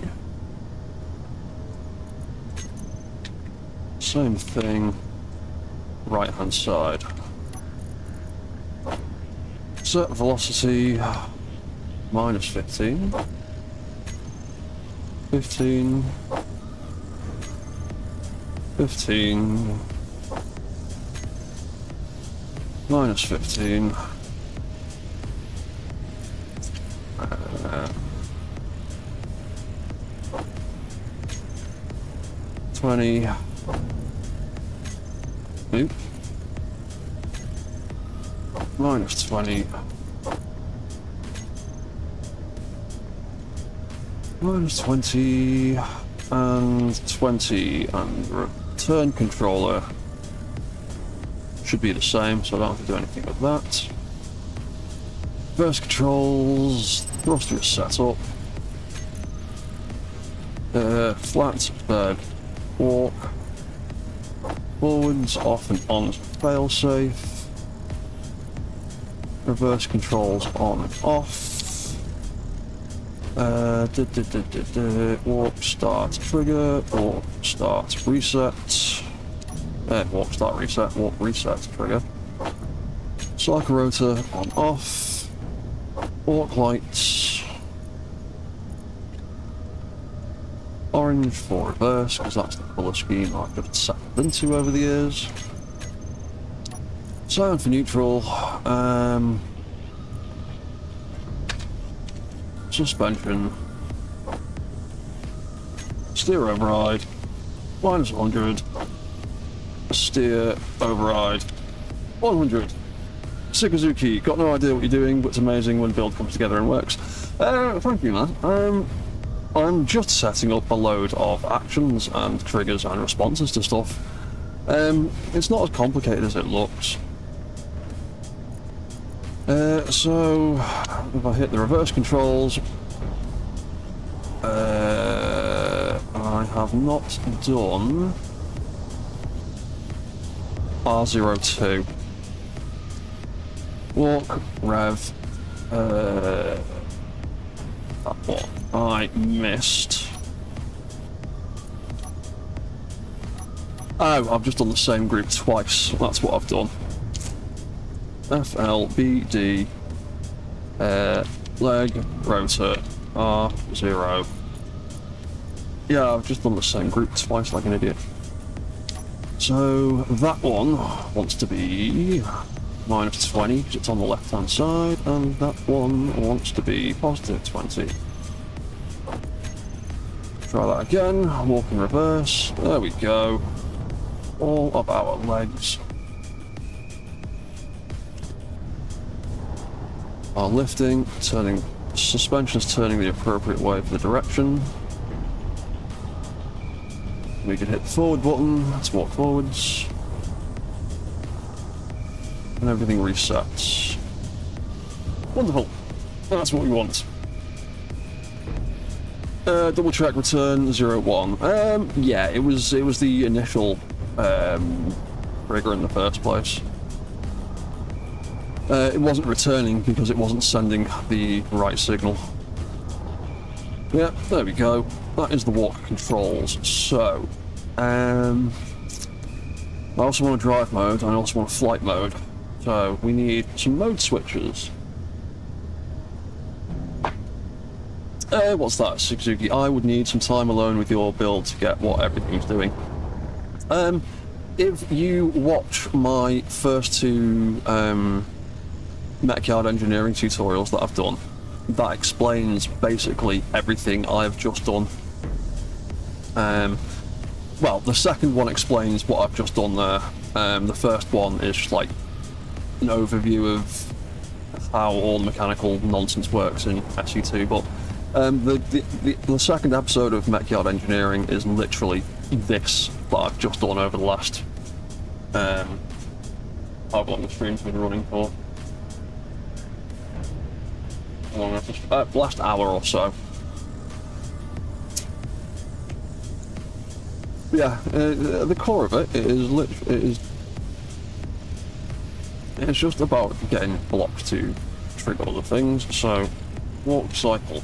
Speaker 1: Same thing. Right hand side. Set velocity minus 15, 15, 15, minus 15, 20. Oop. Minus 20. Minus 20 and 20, and return controller should be the same, so I don't have to do anything with that. Burst controls, thruster is set up. Flat bed, walk. Forwards off and on failsafe. Reverse controls on and off. Walk, start, trigger, walk, start, reset. Walk, start, reset, walk, reset, trigger. Cycle rotor on, off. Walk lights. Orange for reverse, because that's the colour scheme I've just settled into over the years. Sound for neutral. Suspension. Steer override. Minus 100. Steer override. 100. Sikazuki, got no idea what you're doing, but it's amazing when build comes together and works. Thank you, man. I'm just setting up a load of actions and triggers and responses to stuff. It's not as complicated as it looks. So, if I hit the reverse controls, I have not done R02. Walk, rev, that one I missed. Oh, I've just done the same group twice, that's what I've done. FLBD, leg, rotor, R0. Yeah, I've just done the same group twice like an idiot. So that one wants to be minus 20 because it's on the left hand side, and that one wants to be positive 20. Try that again, walk in reverse, there we go. All of our legs are lifting, turning, suspension's turning the appropriate way for the direction. We can hit the forward button, let's walk forwards. And everything resets. Wonderful. That's what we want. Double check return 01. Yeah, it was the initial trigger in the first place. It wasn't returning because it wasn't sending the right signal. Yeah, there we go. That is the walk controls. So, I also want a drive mode, and I also want a flight mode. So, we need some mode switches. What's that, Suzuki? I would need some time alone with your build to get what everything's doing. If you watch my first two Mechyard engineering tutorials that I've done, that explains basically everything I've just done. Well, the second one explains what I've just done there. The first one is just like an overview of how all the mechanical nonsense works in SE2, but the second episode of Mechyard engineering is literally this that I've just done over the last how long the stream's been running for. Last hour or so. Yeah, the core of it's just about getting blocks to trigger other things. So, walk, cycle.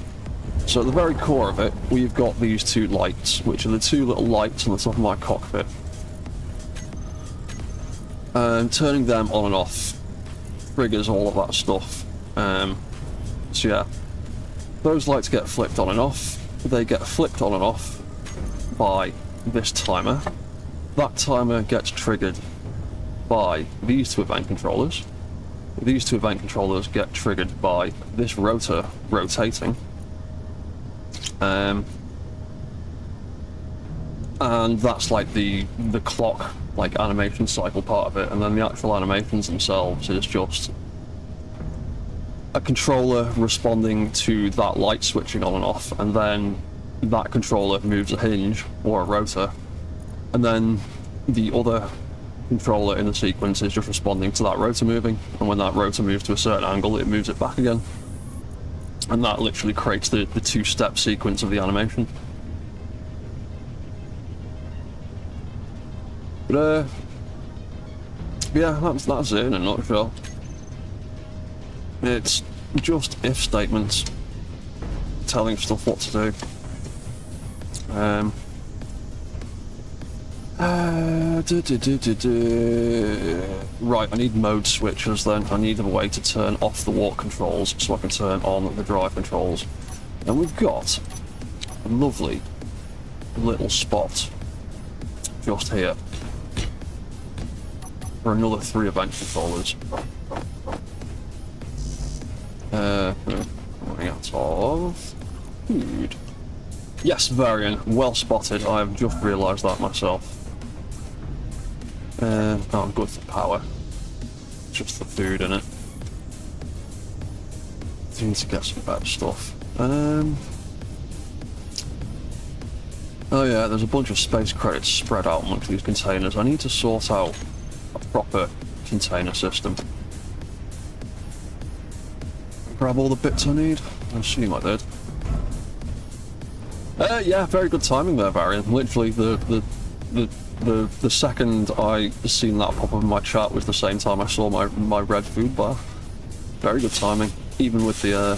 Speaker 1: So at the very core of it, we've got these two lights, which are the two little lights on the top of my cockpit. Turning them on and off triggers all of that stuff. So yeah, those lights get flicked on and off. They get flicked on and off by this timer. That timer gets triggered by these two event controllers. These two event controllers get triggered by this rotor rotating. And and that's like the clock, like animation cycle part of it, and then the actual animations themselves is just a controller responding to that light switching on and off, and then that controller moves a hinge or a rotor, and then the other controller in the sequence is just responding to that rotor moving, and when that rotor moves to a certain angle, it moves it back again, and that literally creates the two-step sequence of the animation. But yeah, that's it in a nutshell. It's just if statements telling stuff what to do. Right, I need mode switches then. I need a way to turn off the warp controls so I can turn on the drive controls. And we've got a lovely little spot just here for another 3 event controllers. Running out of food. Yes, Varian, well spotted. I have just realised that myself. Oh, I'm good for power. Just the food in it. I need to get some better stuff. Oh yeah, there's a bunch of space credits spread out amongst these containers. I need to sort out a proper container system. Grab all the bits I need. I assume I did. Yeah, very good timing there, Varian. Literally, the second I seen that pop up in my chat was the same time I saw my red food bar. Very good timing, even with the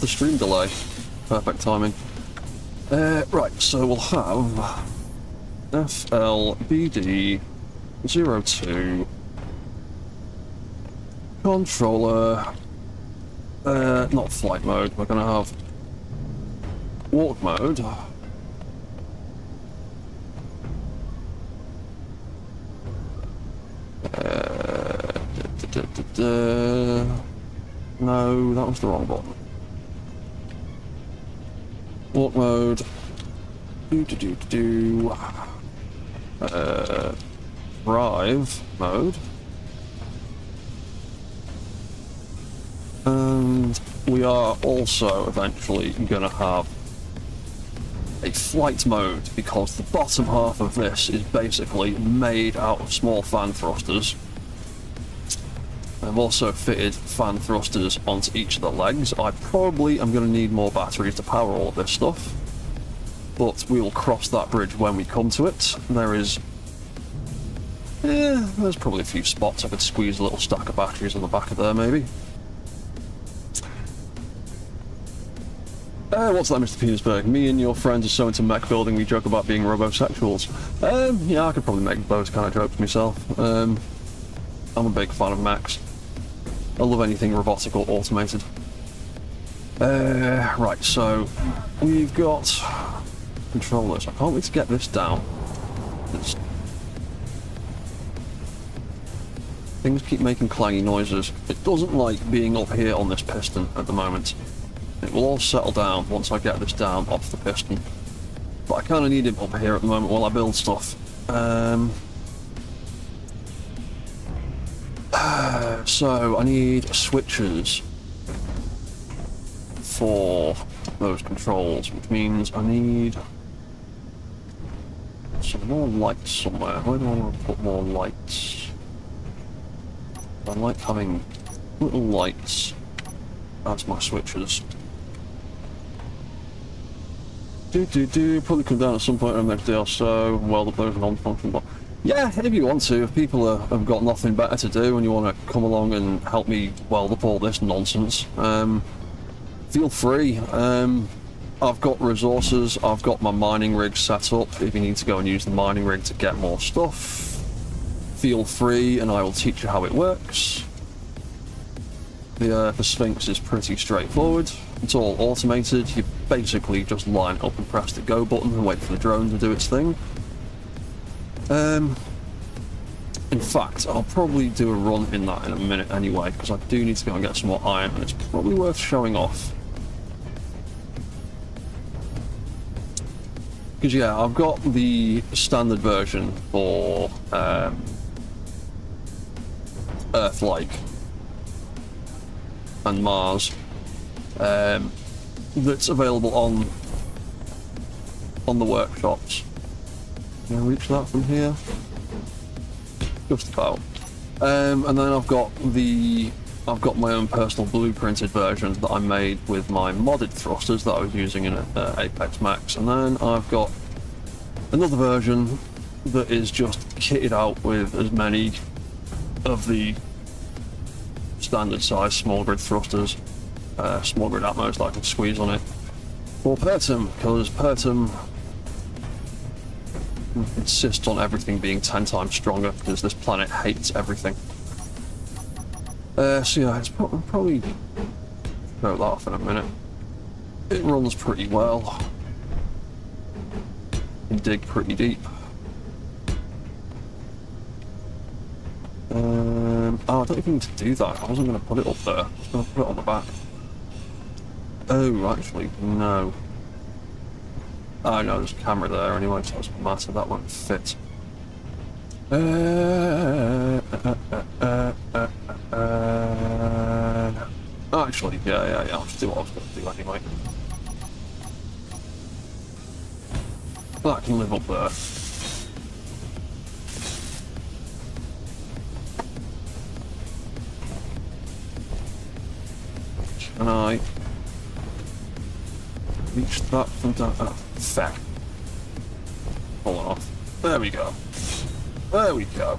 Speaker 1: stream delay. Perfect timing. Right, so we'll have FLBD02 controller. Not flight mode. We're gonna have walk mode. No, that was the wrong button. Walk mode. Drive mode. And we are also eventually going to have a flight mode, because the bottom half of this is basically made out of small fan thrusters. I've also fitted fan thrusters onto each of the legs. I probably am going to need more batteries to power all of this stuff, but we will cross that bridge when we come to it. There's probably a few spots I could squeeze a little stack of batteries on the back of there, maybe. What's that, Mr. Petersburg? Me and your friends are so into mech building, we joke about being robosexuals. Yeah, I could probably make those kind of jokes myself. I'm a big fan of mechs. I love anything robotic or automated. Right, so we've got controllers. I can't wait to get this down. Things keep making clangy noises. It doesn't like being up here on this piston at the moment. It will all settle down once I get this down off the piston. But I kind of need it up here at the moment while I build stuff. So I need switches for those controls, which means I need some more lights somewhere. Where do I want to put more lights? I like having little lights as my switches. Probably come down at some point in the next day or so, weld up those non-function blocks. Yeah, if you want to, if people have got nothing better to do and you want to come along and help me weld up all this nonsense, feel free. I've got resources, I've got my mining rig set up. If you need to go and use the mining rig to get more stuff, feel free and I will teach you how it works. The Sphinx is pretty straightforward. It's all automated. You basically just line up and press the go button and wait for the drone to do its thing. In fact, I'll probably do a run in that in a minute anyway, because I do need to go and get some more iron, and it's probably worth showing off. Because yeah, I've got the standard version for Earth-like and Mars that's available on the workshops. Can I reach that from here? Just about. And then I've got my own personal blueprinted version that I made with my modded thrusters that I was using in Apex Max, and then I've got another version that is just kitted out with as many of the standard size small grid thrusters, small grid atmos that I can squeeze on it for Pertum, because Pertum insists on everything being 10 times stronger because this planet hates everything. So yeah, it's probably show that off in a minute. It runs pretty well. You can dig pretty deep. Oh, I don't even need to do that. I wasn't going to put it up there. I was going to put it on the back. Oh, actually, no. Oh no, there's a camera there anyway, so it doesn't matter. That won't fit. Actually, yeah, I'll just do what I was going to do anyway. That can live up there. Can I reach that from down? Oh, fuck. Pull it off. There we go. There we go.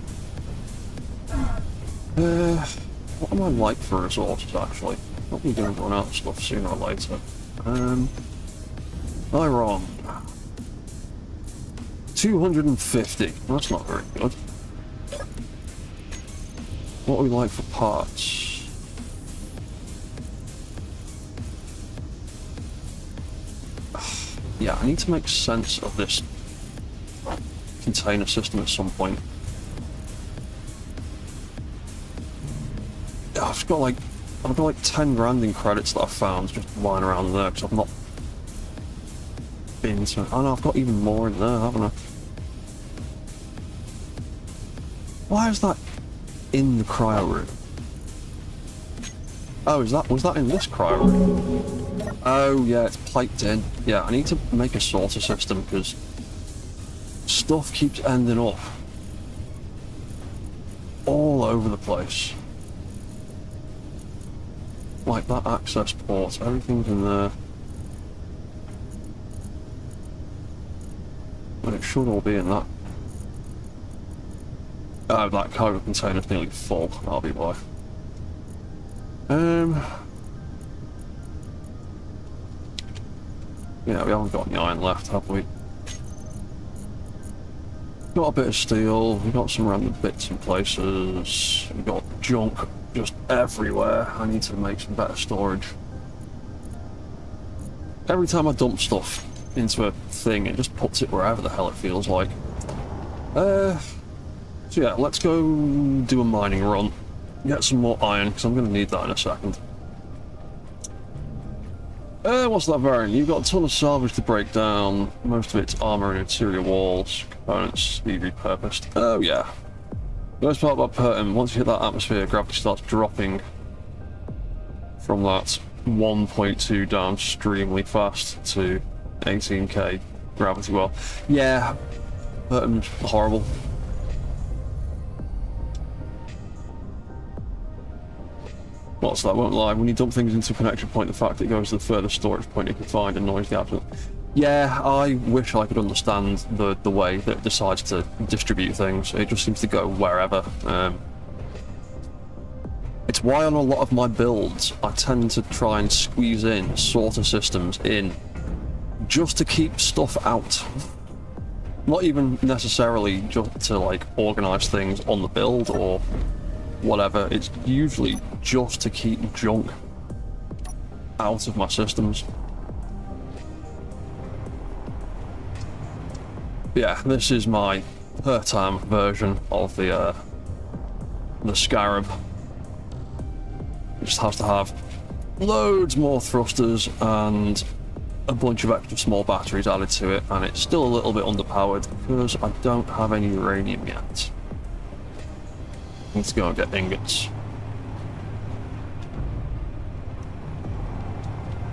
Speaker 1: What am I like for resources, actually? Probably going to run out of stuff sooner or later. Am I wrong? 250. That's not very good. What are we like for parts? Yeah, I need to make sense of this container system at some point. I've got like 10 grand in credits that I've found just lying around there because I've not been to. Oh no, I've got even more in there, haven't I? Why is that in the cryo room? Oh, was that in this cryo room? Oh yeah, it's piped in. Yeah, I need to make a sorter system because stuff keeps ending up all over the place. Like that access port, everything's in there. But it should all be in that. Oh, that cargo container's nearly full, that'll be why. Yeah, we haven't got any iron left, have we? Got a bit of steel, we've got some random bits in places, we've got junk just everywhere. I need to make some better storage. Every time I dump stuff into a thing, it just puts it wherever the hell it feels like. So yeah, let's go do a mining run. Get some more iron, because I'm going to need that in a second. What's that variant? You've got a ton of salvage to break down. Most of it's armor and interior walls. Components be repurposed. Oh yeah. The most part about Pertum, once you hit that atmosphere, gravity starts dropping from that 1.2 down extremely fast to 18k gravity. Well, yeah, Pertum's horrible. What's that? Won't lie. When you dump things into a connection point, the fact that it goes to the furthest storage point you can find annoys the absolute. Yeah, I wish I could understand the way that it decides to distribute things. It just seems to go wherever. It's why on a lot of my builds, I tend to try and squeeze in sorter systems in just to keep stuff out. Not even necessarily just to like organize things on the build or whatever, it's usually just to keep junk out of my systems. Yeah, this is my Pertum version of the Scarab. It just has to have loads more thrusters and a bunch of extra small batteries added to it, and it's still a little bit underpowered because I don't have any uranium yet. Let's go and get ingots.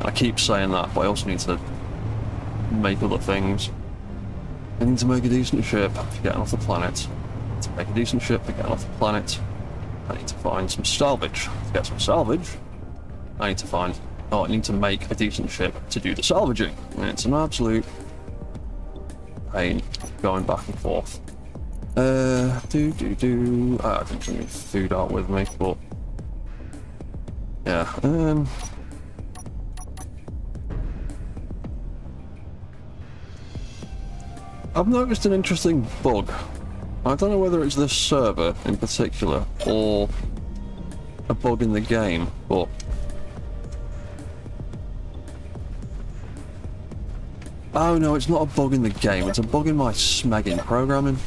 Speaker 1: I keep saying that, but I also need to make other things. I need to make a decent ship for getting off the planet. To make a decent ship for getting off the planet, I need to find some salvage. To get some salvage, I need to find... Oh, I need to make a decent ship to do the salvaging. And it's an absolute pain going back and forth. I didn't bring any food out with me, but... Yeah, I've noticed an interesting bug. I don't know whether it's this server in particular, or a bug in the game, but... Oh no, it's not a bug in the game, it's a bug in my smegging programming.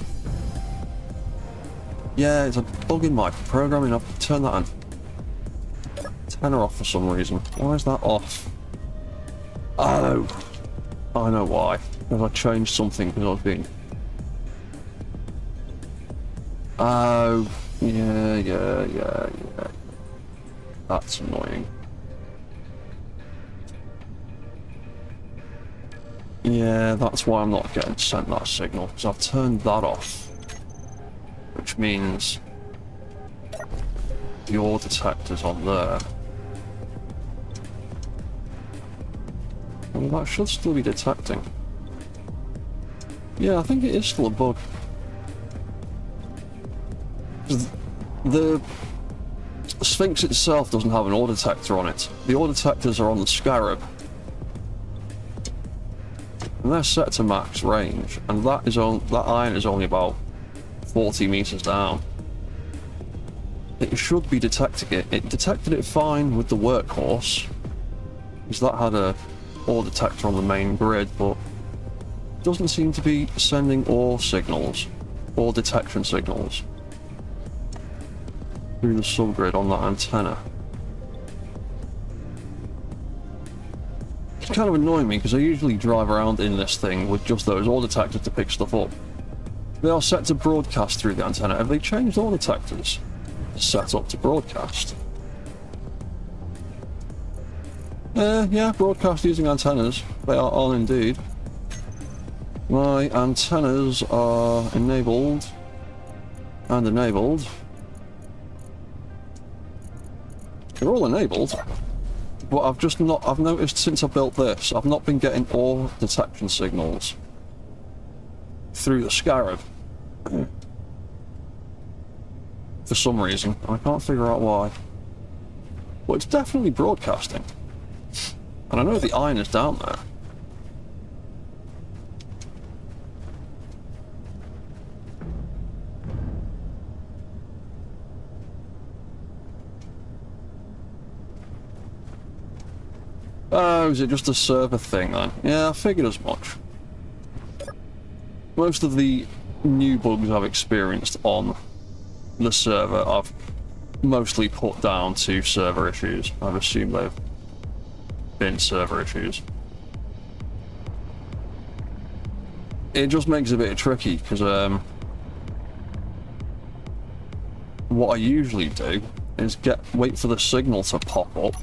Speaker 1: Yeah, it's a bug in my programming. I've turned that on. Tenor off for some reason. Why is that off? Oh! I know why. Because I changed something because I was being... Oh, yeah. That's annoying. Yeah, that's why I'm not getting sent that signal, because I've turned that off. Which means the ore detector's on there. Well, that should still be detecting. Yeah, I think it is still a bug. The Sphinx itself doesn't have an ore detector on it. The ore detectors are on the Scarab. And they're set to max range, and that iron is only about 40 meters down. It should be detecting it. It detected it fine with the workhorse, because that had a ore detector on the main grid, but doesn't seem to be sending ore signals, ore detection signals, through the subgrid on that antenna. It's kind of annoying me because I usually drive around in this thing with just those ore detectors to pick stuff up. They are set to broadcast through the antenna. Have they changed ore detectors? Set up to broadcast. Yeah, broadcast using antennas. They are on indeed. My antennas are enabled and enabled. They're all enabled. But I've noticed since I built this, I've not been getting ore detection signals through the Scarab. For some reason. I can't figure out why. But it's definitely broadcasting. And I know the iron is down there. Oh, is it just a server thing then? Yeah, I figured as much. Most of the new bugs I've experienced on the server I've mostly put down to server issues. I've assumed they've been server issues. It just makes it a bit tricky because what I usually do is wait for the signal to pop up,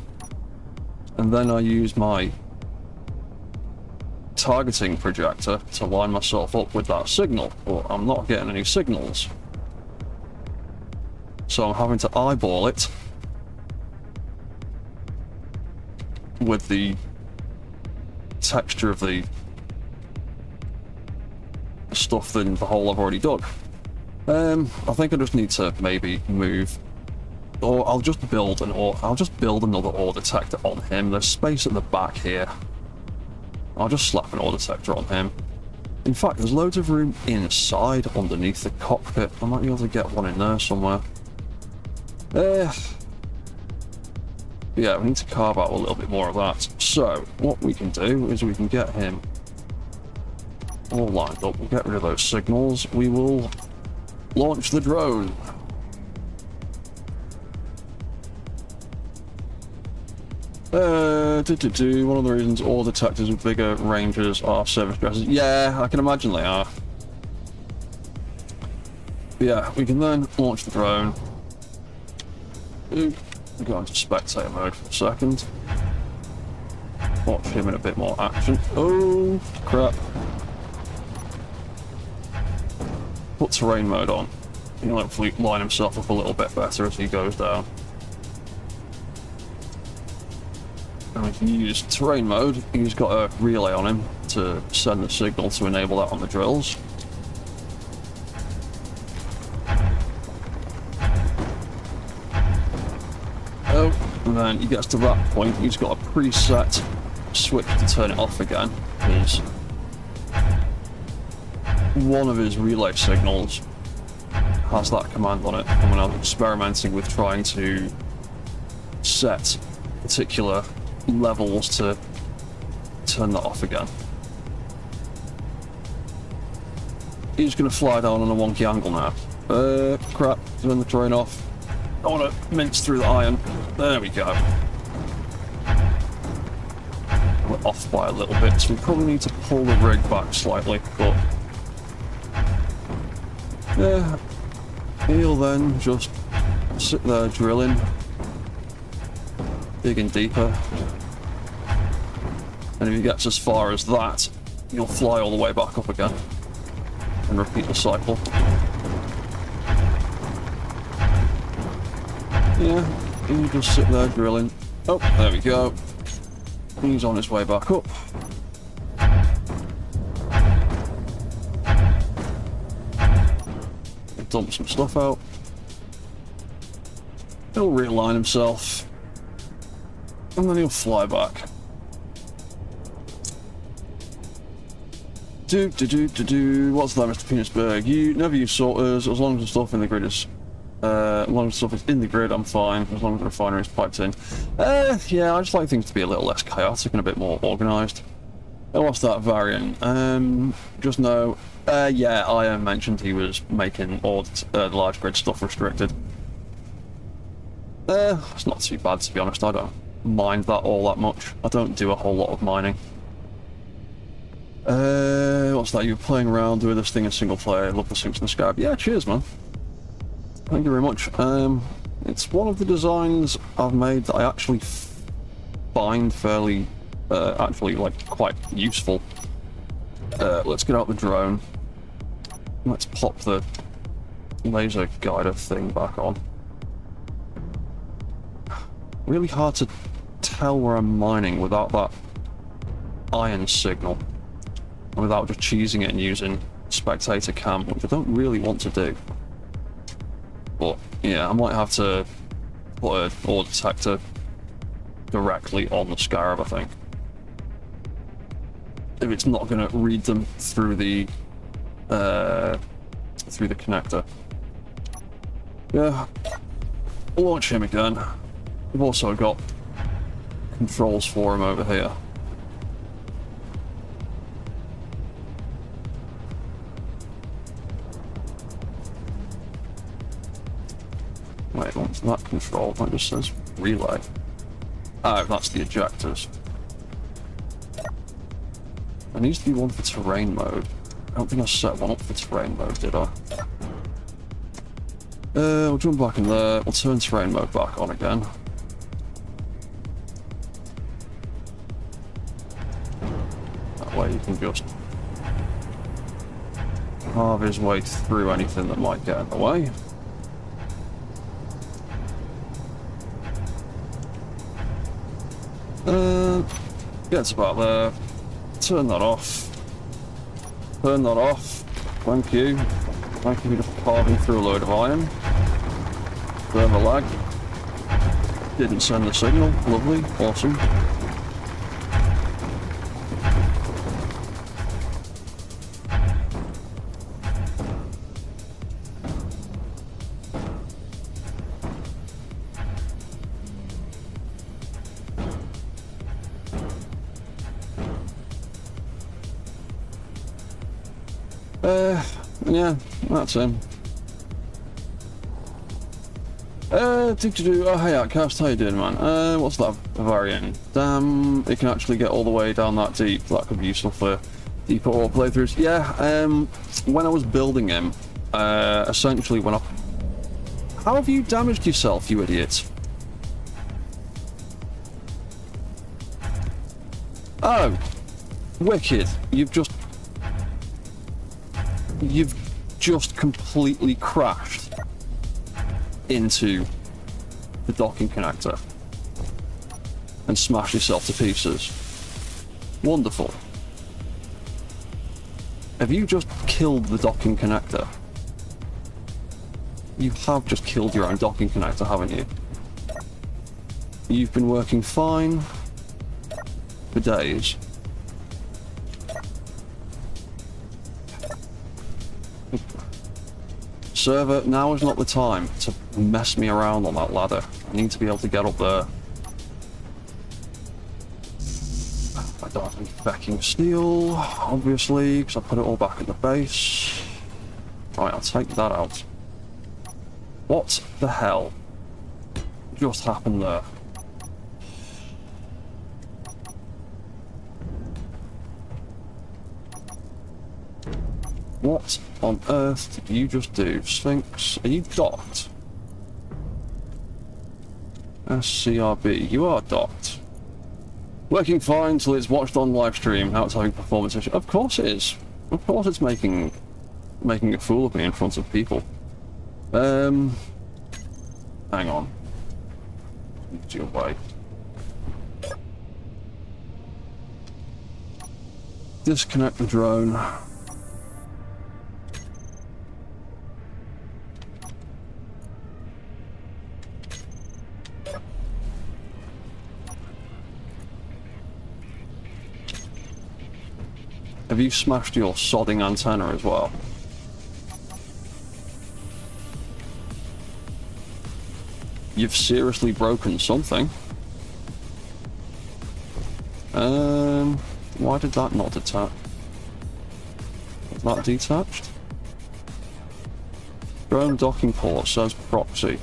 Speaker 1: and then I use my targeting projector to line myself up with that signal, but I'm not getting any signals. So I'm having to eyeball it with the texture of the stuff in the hole I've already dug. I think I just need to maybe move, or I'll just build another ore detector on him. There's space at the back here. I'll just slap an ore detector on him. In fact, there's loads of room inside underneath the cockpit. I might be able to get one in there somewhere. Yeah, we need to carve out a little bit more of that. So, what we can do is we can get him all lined up. We'll get rid of those signals. We will launch the drone. One of the reasons all detectors with bigger ranges are service addresses. Yeah, I can imagine they are. But yeah, we can then launch the drone. Go into spectator mode for a second. Watch him in a bit more action. Oh, crap. Put terrain mode on. He'll hopefully line himself up a little bit better as he goes down. And we can use terrain mode. He's got a relay on him to send the signal to enable that on the drills. Oh, and then he gets to that point, he's got a preset switch to turn it off again. Because one of his relay signals has that command on it. And when I was experimenting with trying to set particular levels to turn that off again. He's going to fly down on a wonky angle now. Crap, turn the terrain off. I want to mince through the iron. There we go. We're off by a little bit, so we probably need to pull the rig back slightly, but yeah, he'll then just sit there drilling, digging deeper, and if he gets as far as that, he'll fly all the way back up again and repeat the cycle. Yeah, he'll just sit there drilling. Oh, there we go. He's on his way back up. He'll dump some stuff out. He'll realign himself. And then he'll fly back. What's that, Mr. Penisberg? You never use sorters as long as the stuff in the grid is as long as the stuff is in the grid, I'm fine. As long as the refinery is piped in. Yeah, I just like things to be a little less chaotic and a bit more organised. What's that variant? Just know, yeah, I mentioned he was making all the large grid stuff restricted. It's not too bad, to be honest. I don't mind that all that much. I don't do a whole lot of mining. What's that? You were playing around with this thing in single player. Love the Sinks in the Sky. Yeah, cheers, man. Thank you very much. It's one of the designs I've made that I actually find fairly, actually, like, quite useful. Let's get out the drone. Let's pop the laser guider thing back on. Really hard to tell where I'm mining without that iron signal. Without just cheesing it and using spectator cam, which I don't really want to do. But yeah, I might have to put an ore detector directly on the scarab, I think. If it's not going to read them through the connector. Yeah, launch him again. We've also got controls for him over here. Wait, what's that control? That just says relay. Oh, that's the ejectors. There needs to be one for terrain mode. I don't think I set one up for terrain mode, did I? We'll jump back in there. We'll turn terrain mode back on again. That way you can just carve his way through anything that might get in the way. Gets about there. Turn that off. Turn that off. Thank you. Thank you for just carving through a load of iron. Further lag. Didn't send the signal. Lovely. Awesome. Yeah, that's him. Oh, hey, Outcast, how you doing, man? What's that variant? Damn, it can actually get all the way down that deep. That could be useful for deeper ore playthroughs. Yeah, when I was building him, essentially when I... How have you damaged yourself, you idiot? Oh, wicked. You've just completely crashed into the docking connector and smashed yourself to pieces. Wonderful. Have you just killed the docking connector? You have just killed your own docking connector, haven't you? You've been working fine for days. Server, now is not the time to mess me around on that ladder. I need to be able to get up there. I don't have any backing steel, obviously, because I put it all back at the base. Right, I'll take that out. What the hell just happened there? What on earth did you just do? Sphinx, are you docked? SCRB, you are docked. Working fine till it's watched on live stream. Now it's having performance issues. Of course it is. Of course it's making a fool of me in front of people. Hang on. Get you away. Disconnect the drone. Have you smashed your sodding antenna as well? You've seriously broken something. Why did that not detach? Was that detached? Drone docking port says proxy.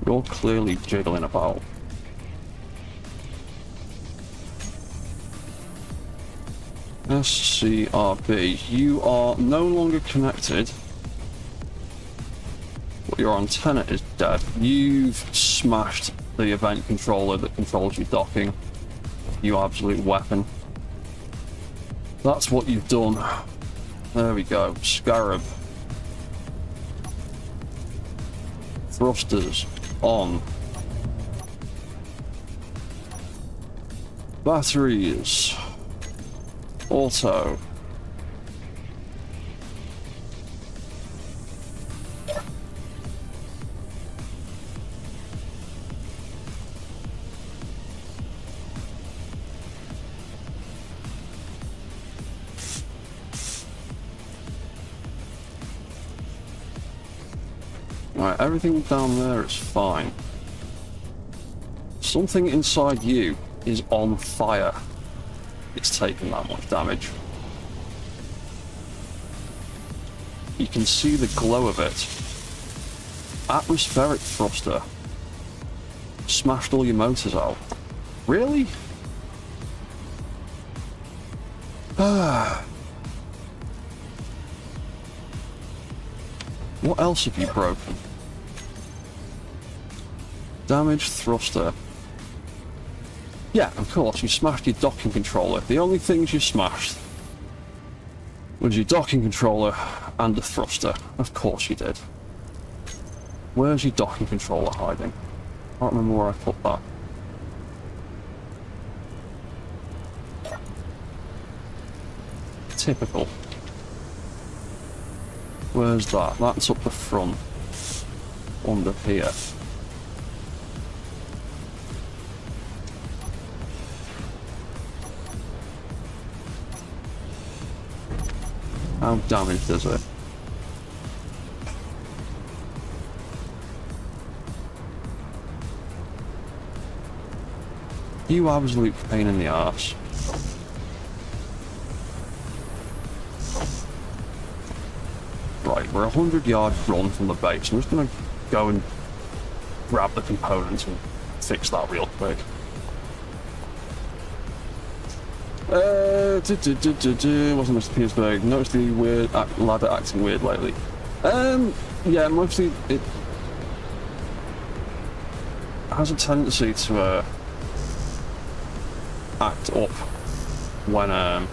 Speaker 1: You're clearly jiggling about. SCRB, you are no longer connected, but your antenna is dead. You've smashed the event controller that controls your docking, you absolute weapon. That's what you've done. There we go, Scarab. Thrusters on. Batteries. Auto. Right, everything down there is fine. Something inside you is on fire. It's taken that much damage. You can see the glow of it. Atmospheric thruster. Smashed all your motors out. Really? What else have you broken? Damaged thruster. Yeah, of course, you smashed your docking controller. The only things you smashed was your docking controller and the thruster. Of course you did. Where's your docking controller hiding? I can't remember where I put that. Typical. Where's that? That's up the front. Under here. How damaged is it? You absolute pain in the arse. we're 100-yard run from the base. I'm just going to go and grab the components and fix that real quick. Wasn't Mr. Petersburg. Noticed the weird ladder acting weird lately. Yeah, mostly it has a tendency to act up when it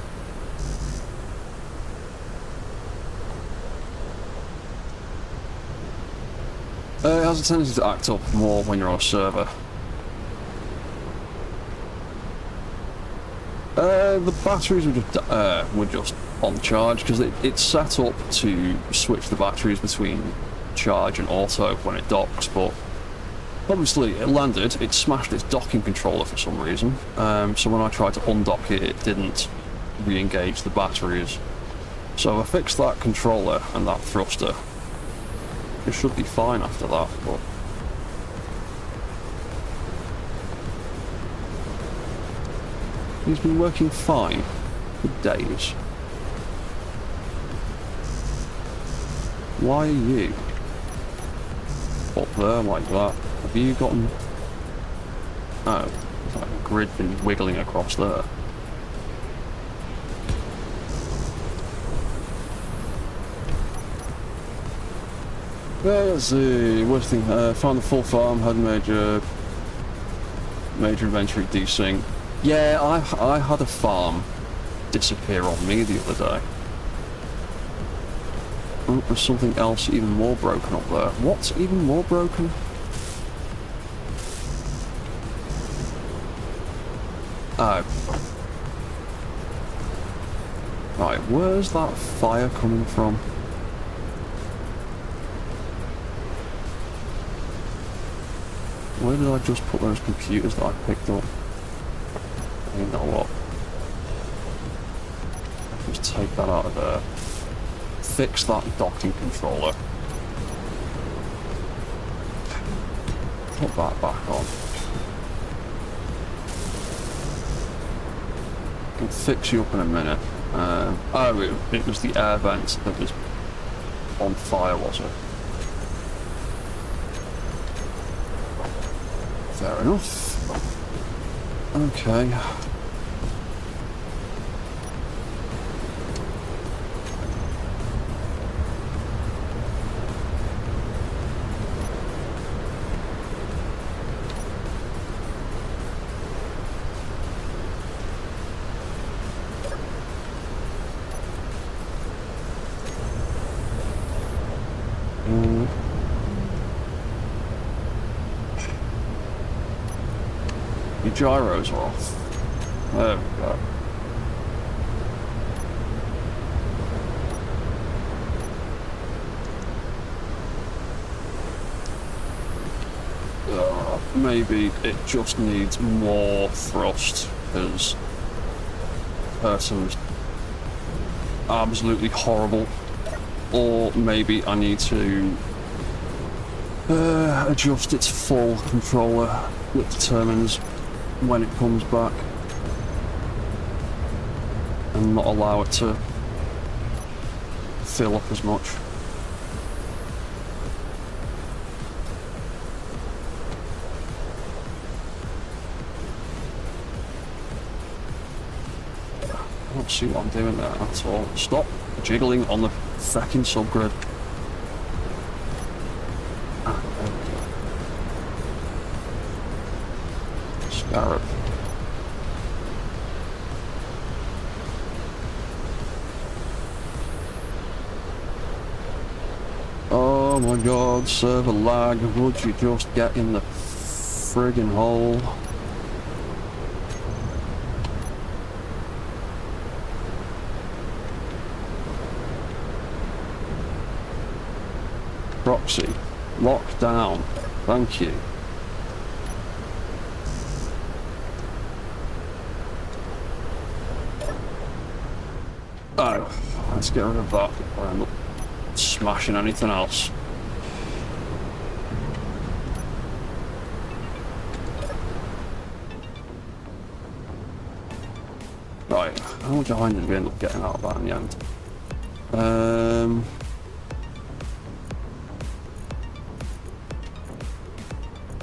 Speaker 1: has a tendency to act up more when you're on a server. The batteries were just on charge because it's set up to switch the batteries between charge and auto when it docks, but obviously it landed, it smashed its docking controller for some reason, so when I tried to undock it, it didn't re-engage the batteries. So I fixed that controller and that thruster. It should be fine after that, but he's been working fine for days. Why are you up there like that? Have you gotten... Oh, it's like a grid been wiggling across there. Let's see, worst thing, found the full farm, had major inventory desync. Yeah, I had a farm disappear on me the other day. Oh, there's something else even more broken up there. What's even more broken? Oh. Right, where's that fire coming from? Where did I just put those computers that I picked up? You know what? Just take that out of there. Fix that docking controller. Put that back on. I'll fix you up in a minute. Oh, it was the air vent that was on fire, was it? Fair enough. Okay. Gyros are off. There we go. Maybe it just needs more thrust because the person's absolutely horrible. Or maybe I need to adjust its full controller that determines when it comes back and not allow it to fill up as much. I don't see what I'm doing there at all. Stop jiggling on the second subgrid. Scarab. Oh my god, server lag, would you just get in the friggin' hole? Proxy, lock down, thank you. Oh, let's get rid of that before I end up smashing anything else. Right, how much behind did we end up getting out of that in the end?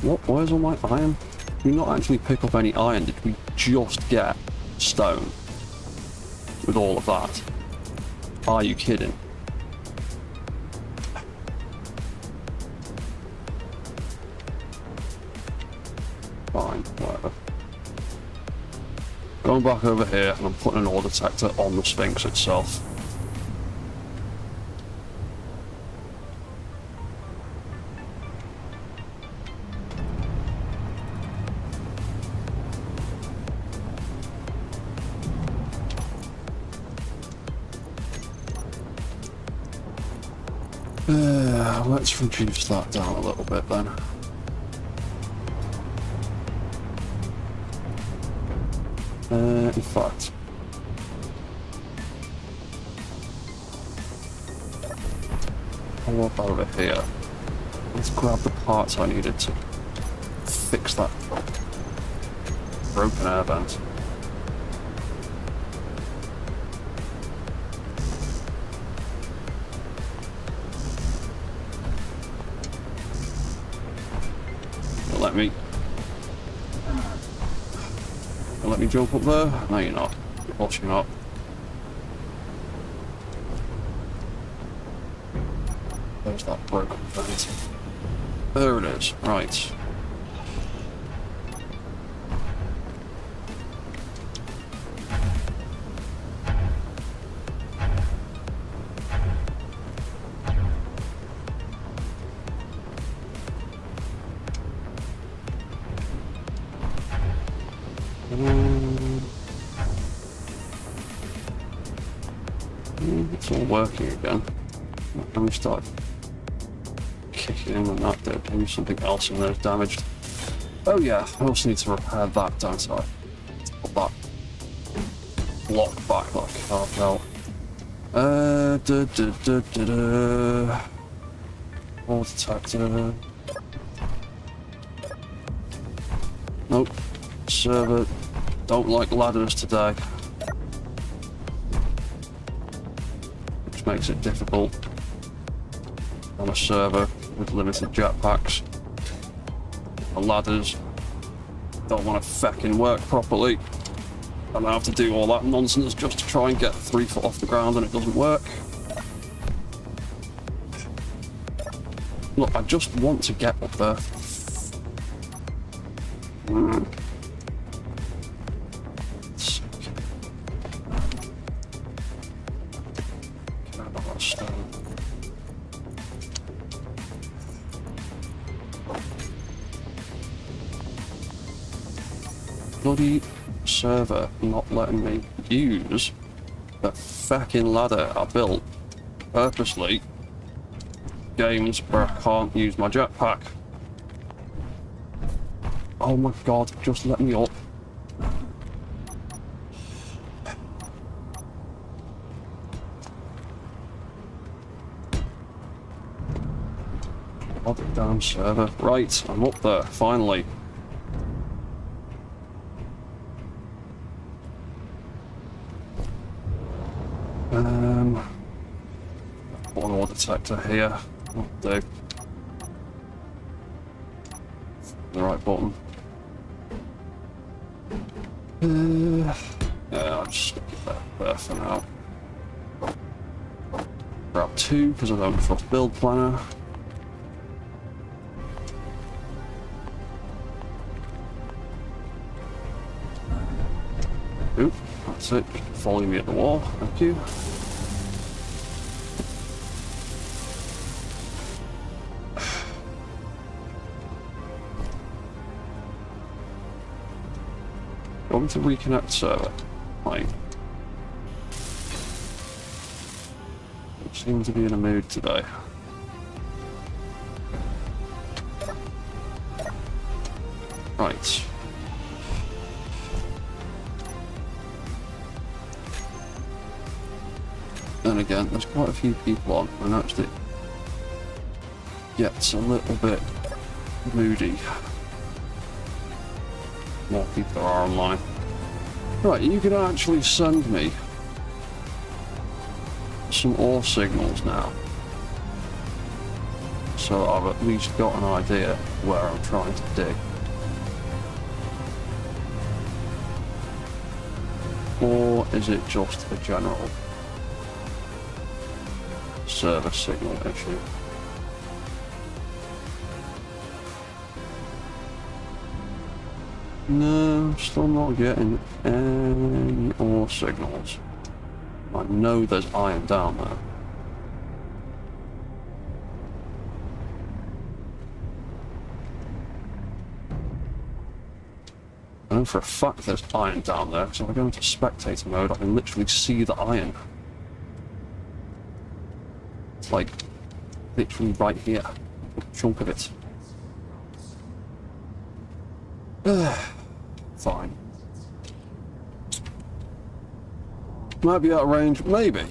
Speaker 1: What? Where's all my iron? Did we not actually pick up any iron? Did we just get stone with all of that? Are you kidding? Fine, whatever. Going back over here, and I'm putting an ore detector on the Sphinx itself. Let's reduce that down a little bit then. In fact, I'll walk over here. Let's grab the parts I needed to fix that broken air vent. Let me jump up there? No, you're not. Of course you're not. There's that broken vent. There it is. Right. It's all working again. Let me start kicking in when that did. Maybe something else in there is damaged. Oh yeah, I also need to repair that, don't I? Put that block back that I carved out. Ore detector. Nope. Server. Don't like ladders today. Which makes it difficult on a server with limited jetpacks. The ladders don't want to feckin' work properly. And I have to do all that nonsense just to try and get 3 foot off the ground and it doesn't work. Look, I just want to get up there. Bloody server not letting me use the fucking ladder I built purposely. Games where I can't use my jetpack. Oh my god, just let me up. Oh, the damn server. Right, I'm up there, finally. Put an ore detector here. That'll do. The right button. Yeah, I'll just stick it there for now. Grab 2 because I don't trust build planner. Oop, that's it. Follow me at the wall. Thank you. Want me to reconnect server? Right. Don't seem to be in a mood today. Right. Then again, there's quite a few people on. I noticed it gets a little bit moody. More people there are online. Right, you can actually send me some ore signals now. So so that I've at least got an idea where I'm trying to dig. Or is it just a general service signal issue? No, still not getting any ore signals. I know there's iron down there. I know for a fact there's iron down there, because if I go into spectator mode, I can literally see the iron. It's like, literally right here. A chunk of it. Fine. Might be out of range, maybe.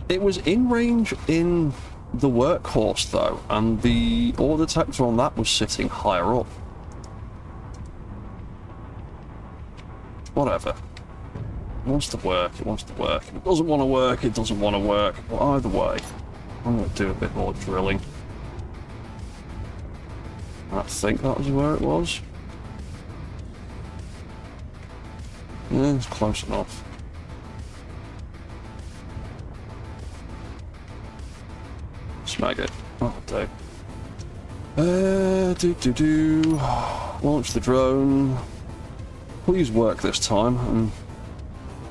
Speaker 1: It was in range in the workhorse though, and the ore detector on that was sitting higher up. Whatever. It wants to work, it wants to work. If it doesn't want to work, it doesn't want to work. But either way, I'm going to do a bit more drilling. I think that was where it was. Yeah, it's close enough. Smag it. Oh, do. Launch the drone. Please work this time and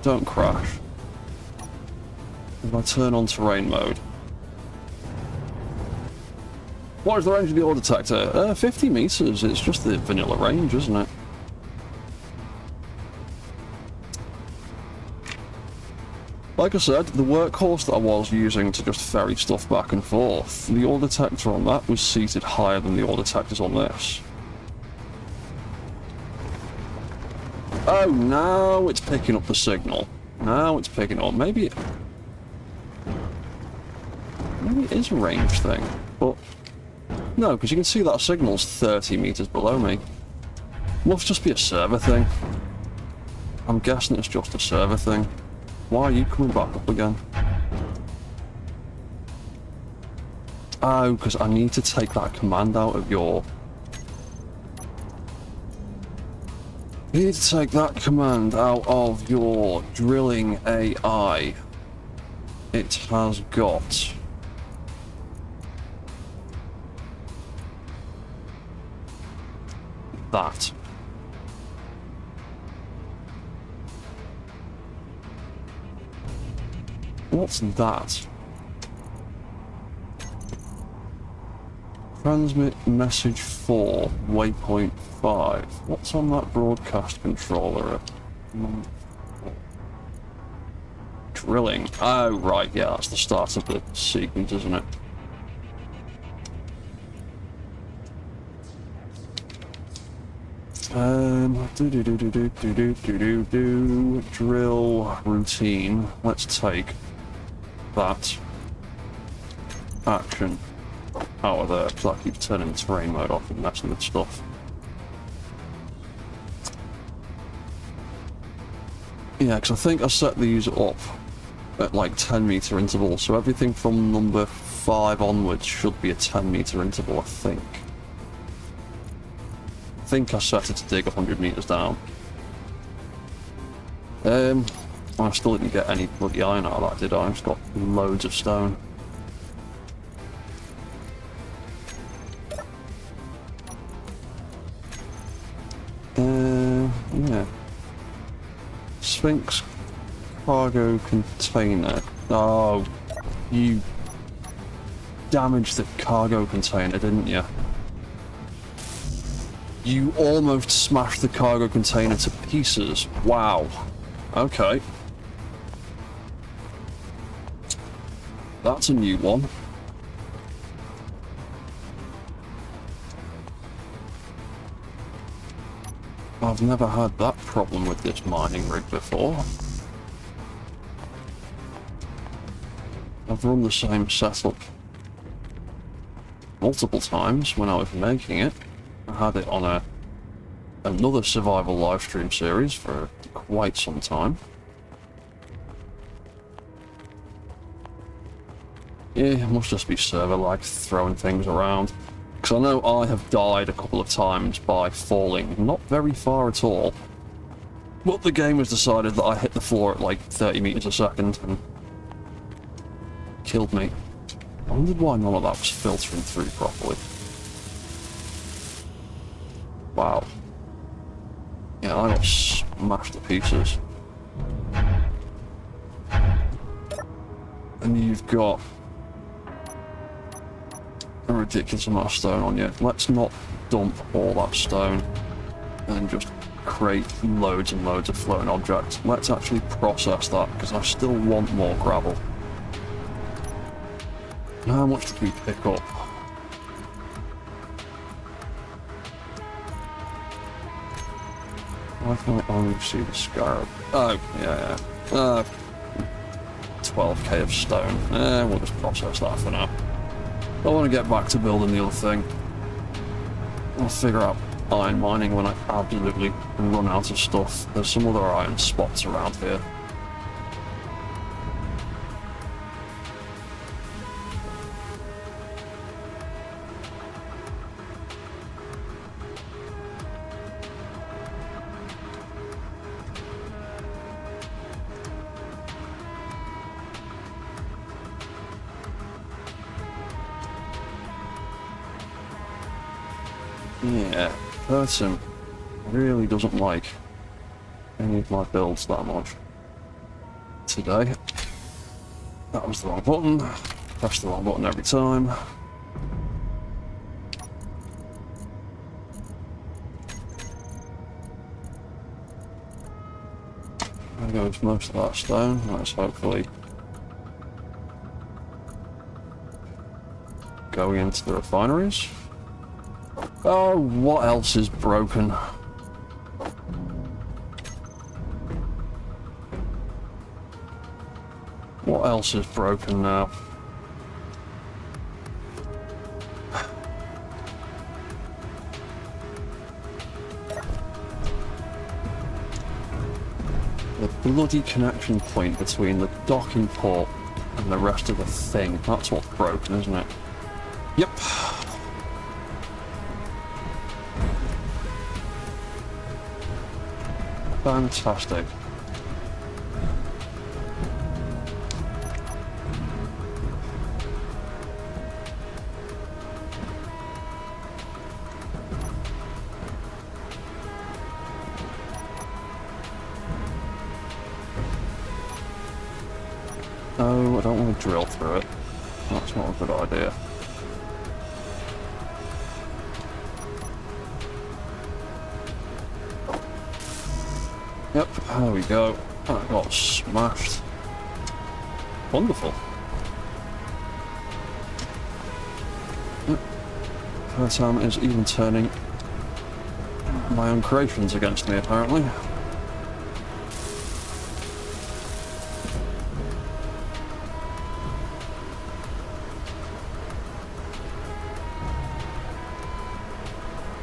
Speaker 1: don't crash. If I turn on terrain mode. What is the range of the ore detector? 50 meters. It's just the vanilla range, isn't it? Like I said, the workhorse that I was using to just ferry stuff back and forth, the ore detector on that was seated higher than the ore detectors on this. Oh, now it's picking up the signal. Now it's picking up. Maybe it is a range thing, but no, because you can see that signal's 30 meters below me. Must just be a server thing. I'm guessing it's just a server thing. Why are you coming back up again? Oh, because I need to take that command out of your... I need to take that command out of your drilling AI. It has got... that. What's that? Transmit message 4, waypoint 5. What's on that broadcast controller? Drilling. Oh, right, yeah, that's the start of the sequence, isn't it? Drill routine. Let's take that action out of there, because I keep turning the terrain mode off and messing with stuff. Yeah, because I think I set these up at like 10 meter intervals, so everything from number 5 onwards should be a 10 meter interval, I think. I think I set it to dig 100 meters down. I still didn't get any bloody iron out of that, did I? I just got loads of stone. Yeah. Sphinx cargo container. Oh, you damaged the cargo container, didn't you? You almost smashed the cargo container to pieces. Wow. Okay. That's a new one. I've never had that problem with this mining rig before. I've run the same setup multiple times when I was making it. I had it on another survival livestream series for quite some time. Yeah, it must just be server lag throwing things around. Because I know I have died a couple of times by falling not very far at all. But the game has decided that I hit the floor at like 30 meters a second and killed me. I wondered why none of that was filtering through properly. Wow. Yeah, I got smashed to pieces. And you've got a ridiculous amount of stone on you. Let's not dump all that stone and just create loads and loads of floating objects. Let's actually process that, because I still want more gravel. How much did we pick up? Why can't I only see the scarab? Oh, yeah. 12k of stone. We'll just process that for now. I want to get back to building the other thing. I'll figure out iron mining when I absolutely run out of stuff. There's some other iron spots around here. Yeah, person really doesn't like any of my builds that much today. That was the wrong button. Press the wrong button every time. There goes most of that stone. Let's hopefully go into the refineries. Oh, what else is broken? What else is broken now? The bloody connection point between the docking port and the rest of the thing. That's what's broken, isn't it? Yep. Fantastic. Oh, I don't want to drill through it. That's not a good idea. Yep, there we go. That got smashed. Wonderful. Yep. Pertam is even turning my own creations against me, apparently.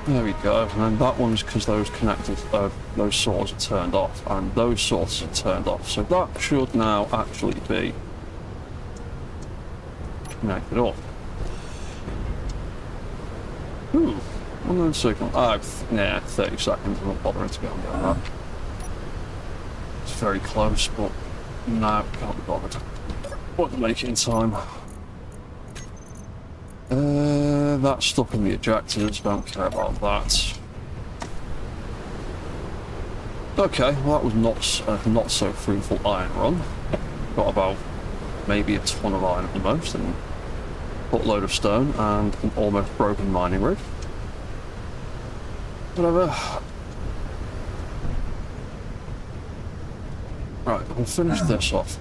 Speaker 1: There we go, and that one's because those connectors, those swords are turned off, and those swords are turned off, so that should now actually be connected up. Unknown signal. Oh, yeah, 30 seconds, I'm not bothering to go and get that. It's very close, but no, can't be bothered. Won't make it in time. That's stuck in the ejectors, don't care about that. Okay, well that was not so fruitful iron run. Got about maybe a ton of iron at the most, and a buttload of stone, and an almost broken mining rig. Whatever. Right, we'll finish this off.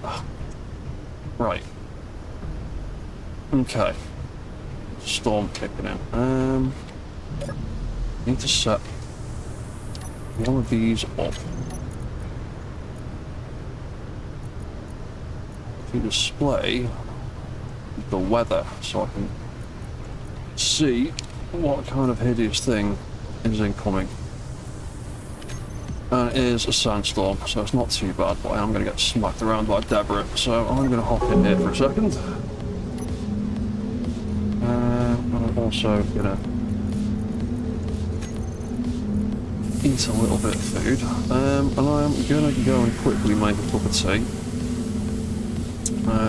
Speaker 1: Right. Okay. Storm kicking in. Need to set one of these up to display the weather, so I can see what kind of hideous thing is incoming. And it is a sandstorm, so it's not too bad, but I am going to get smacked around by Deborah, so I'm going to hop in here for a second. also gonna eat a little bit of food, and I'm gonna go and quickly make a cup of tea.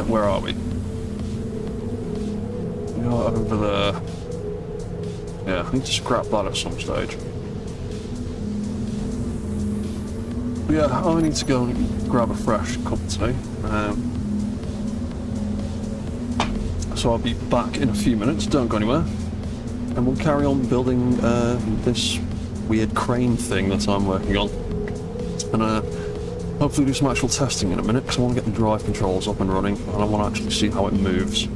Speaker 1: Where are we? We are over there. Yeah, I need to scrap that at some stage. But yeah, I need to go and grab a fresh cup of tea. So I'll be back in a few minutes, don't go anywhere. And we'll carry on building this weird crane thing that I'm working on. And hopefully do some actual testing in a minute, because I want to get the drive controls up and running, and I want to actually see how it moves.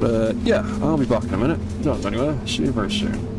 Speaker 1: But yeah, I'll be back in a minute. Don't go anywhere. See you very soon.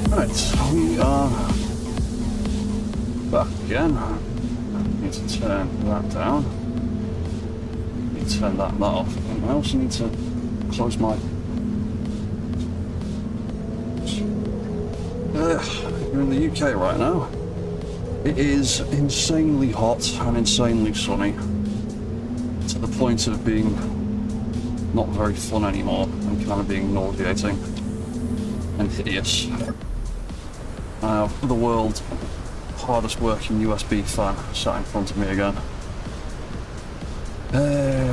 Speaker 1: Right, we are back again. Need to turn that down. Need to turn that off. And I also need to close my... We're in the UK right now. It is insanely hot and insanely sunny, to the point of being not very fun anymore and kind of being nauseating and hideous. I have the world's hardest working USB fan sat in front of me again.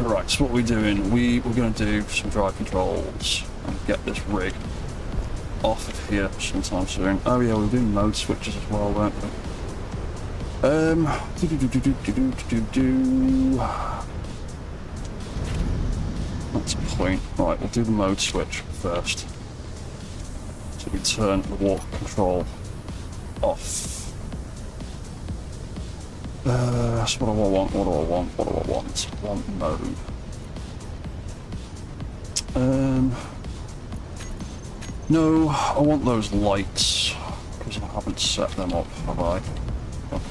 Speaker 1: Right, so what we're doing, we're going to do some drive controls and get this rig off of here sometime soon. Oh yeah, we're doing mode switches as well, weren't we? That's a point. Right, we'll do the mode switch first. So we turn the walk control off. That's what do I want? What do I want? What do I want? Want mode. No, I want those lights. because I haven't set them up, have I?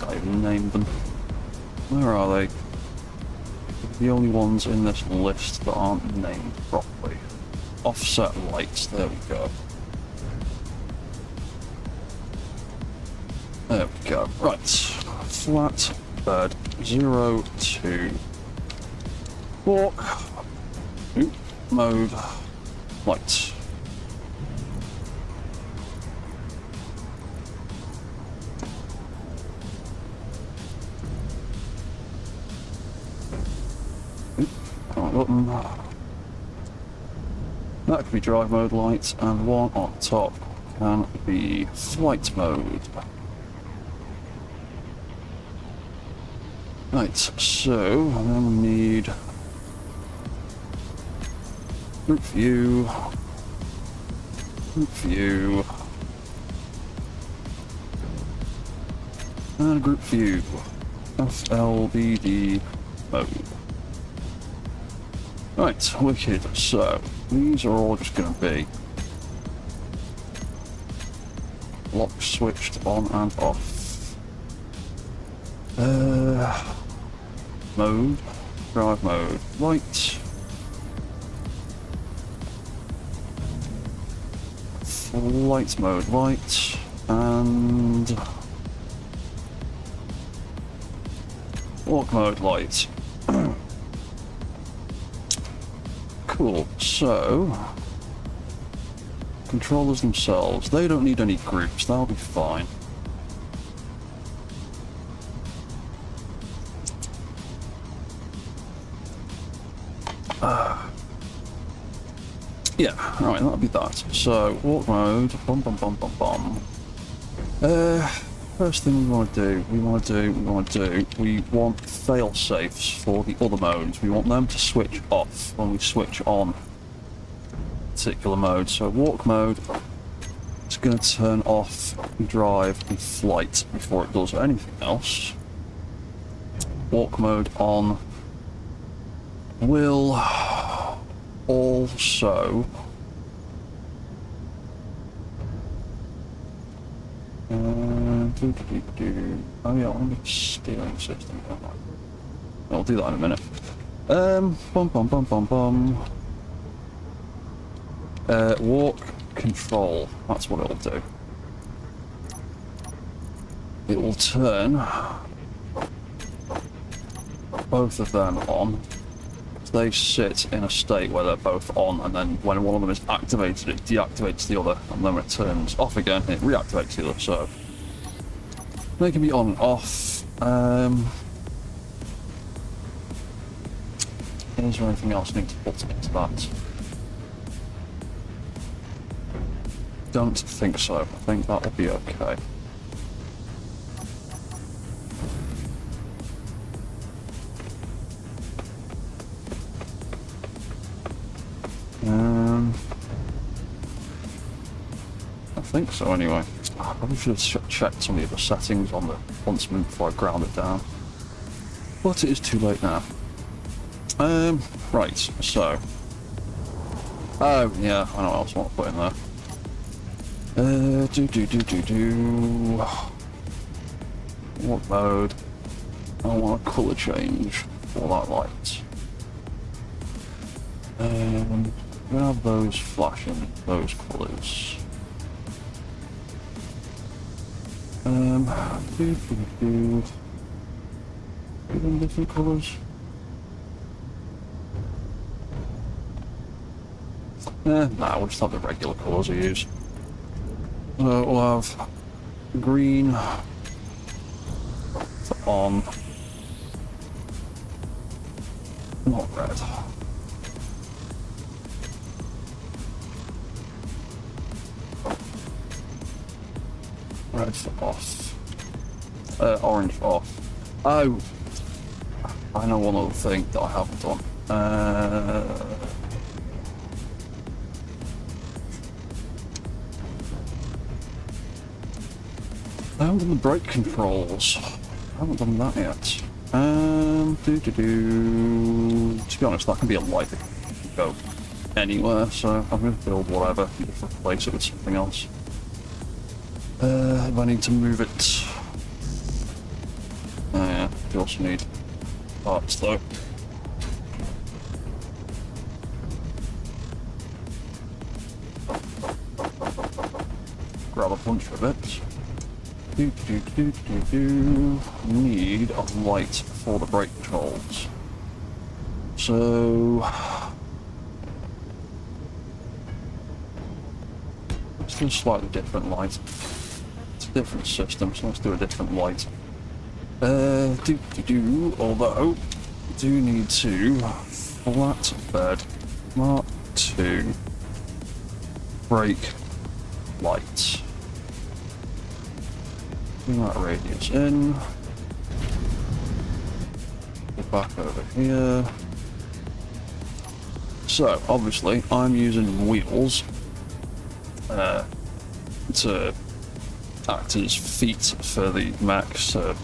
Speaker 1: I even named them. Where are they? The only ones in this list that aren't named properly. Offset lights, there we go. There we go. Right. Flat bed 0 2. Walk. Oop. Mode. Light. Oop. Right button. That could be drive mode light, and one on top can be flight mode. Right, so then we need group view, and group view, FLBD mode. Right, wicked. So these are all just going to be lock switched on and off. Mode, drive mode, light, flight mode, light, and walk mode, light. Cool, so controllers themselves, they don't need any groups, that'll be fine. Yeah, right, that'll be that. So, walk mode, first thing we want to do, we want fail safes for the other modes. We want them to switch off when we switch on a particular mode. So, walk mode, it's going to turn off drive and flight before it does anything else. Walk mode on will also oh yeah, I want a steering system. I'll do that in a minute. Walk control, that's what it'll do. It will turn both of them on. They sit in a state where they're both on, and then when one of them is activated, it deactivates the other, and then when it turns off again, it reactivates the other. So they can be on and off. Is there anything else I need to put into that? Don't think so. I think that'll be okay. I think so anyway. I probably should have checked some of the settings on the huntsman before I ground it down. But it is too late now. Right, so. Oh, yeah, I know what else I want to put in there. What mode? I want a colour change for that light. We have those flashing, those colours. Different colours. Nah, we'll just have the regular colours I use. So we'll have green for on, not red. Red for off. Orange for off. Oh! I know one other thing that I haven't done. I haven't done the brake controls. I haven't done that yet. To be honest, that can be a light that can go anywhere, so I'm going to build whatever, just replace it with something else. If I need to move it... Oh yeah, we also need parts though. Grab a bunch of it. Need a light for the brake controls. So... let's do a slightly different light. It's a different system, so let's do a different light. Although, we do need to flatbed Mark II brake light. Bring that radius in. Go back over here. So, obviously, I'm using wheels to act as feet for the mech, so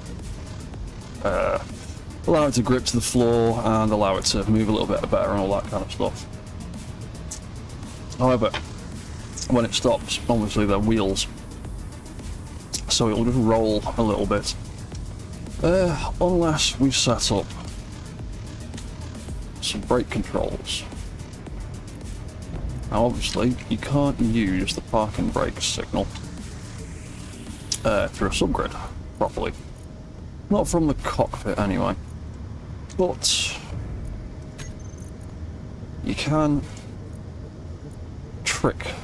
Speaker 1: allow it to grip to the floor and allow it to move a little bit better and all that kind of stuff. However, when it stops, obviously they're wheels, so it'll just roll a little bit. Unless we set up some brake controls. Now obviously, you can't use the parking brake signal through a subgrid properly. Not from the cockpit anyway. But you can trick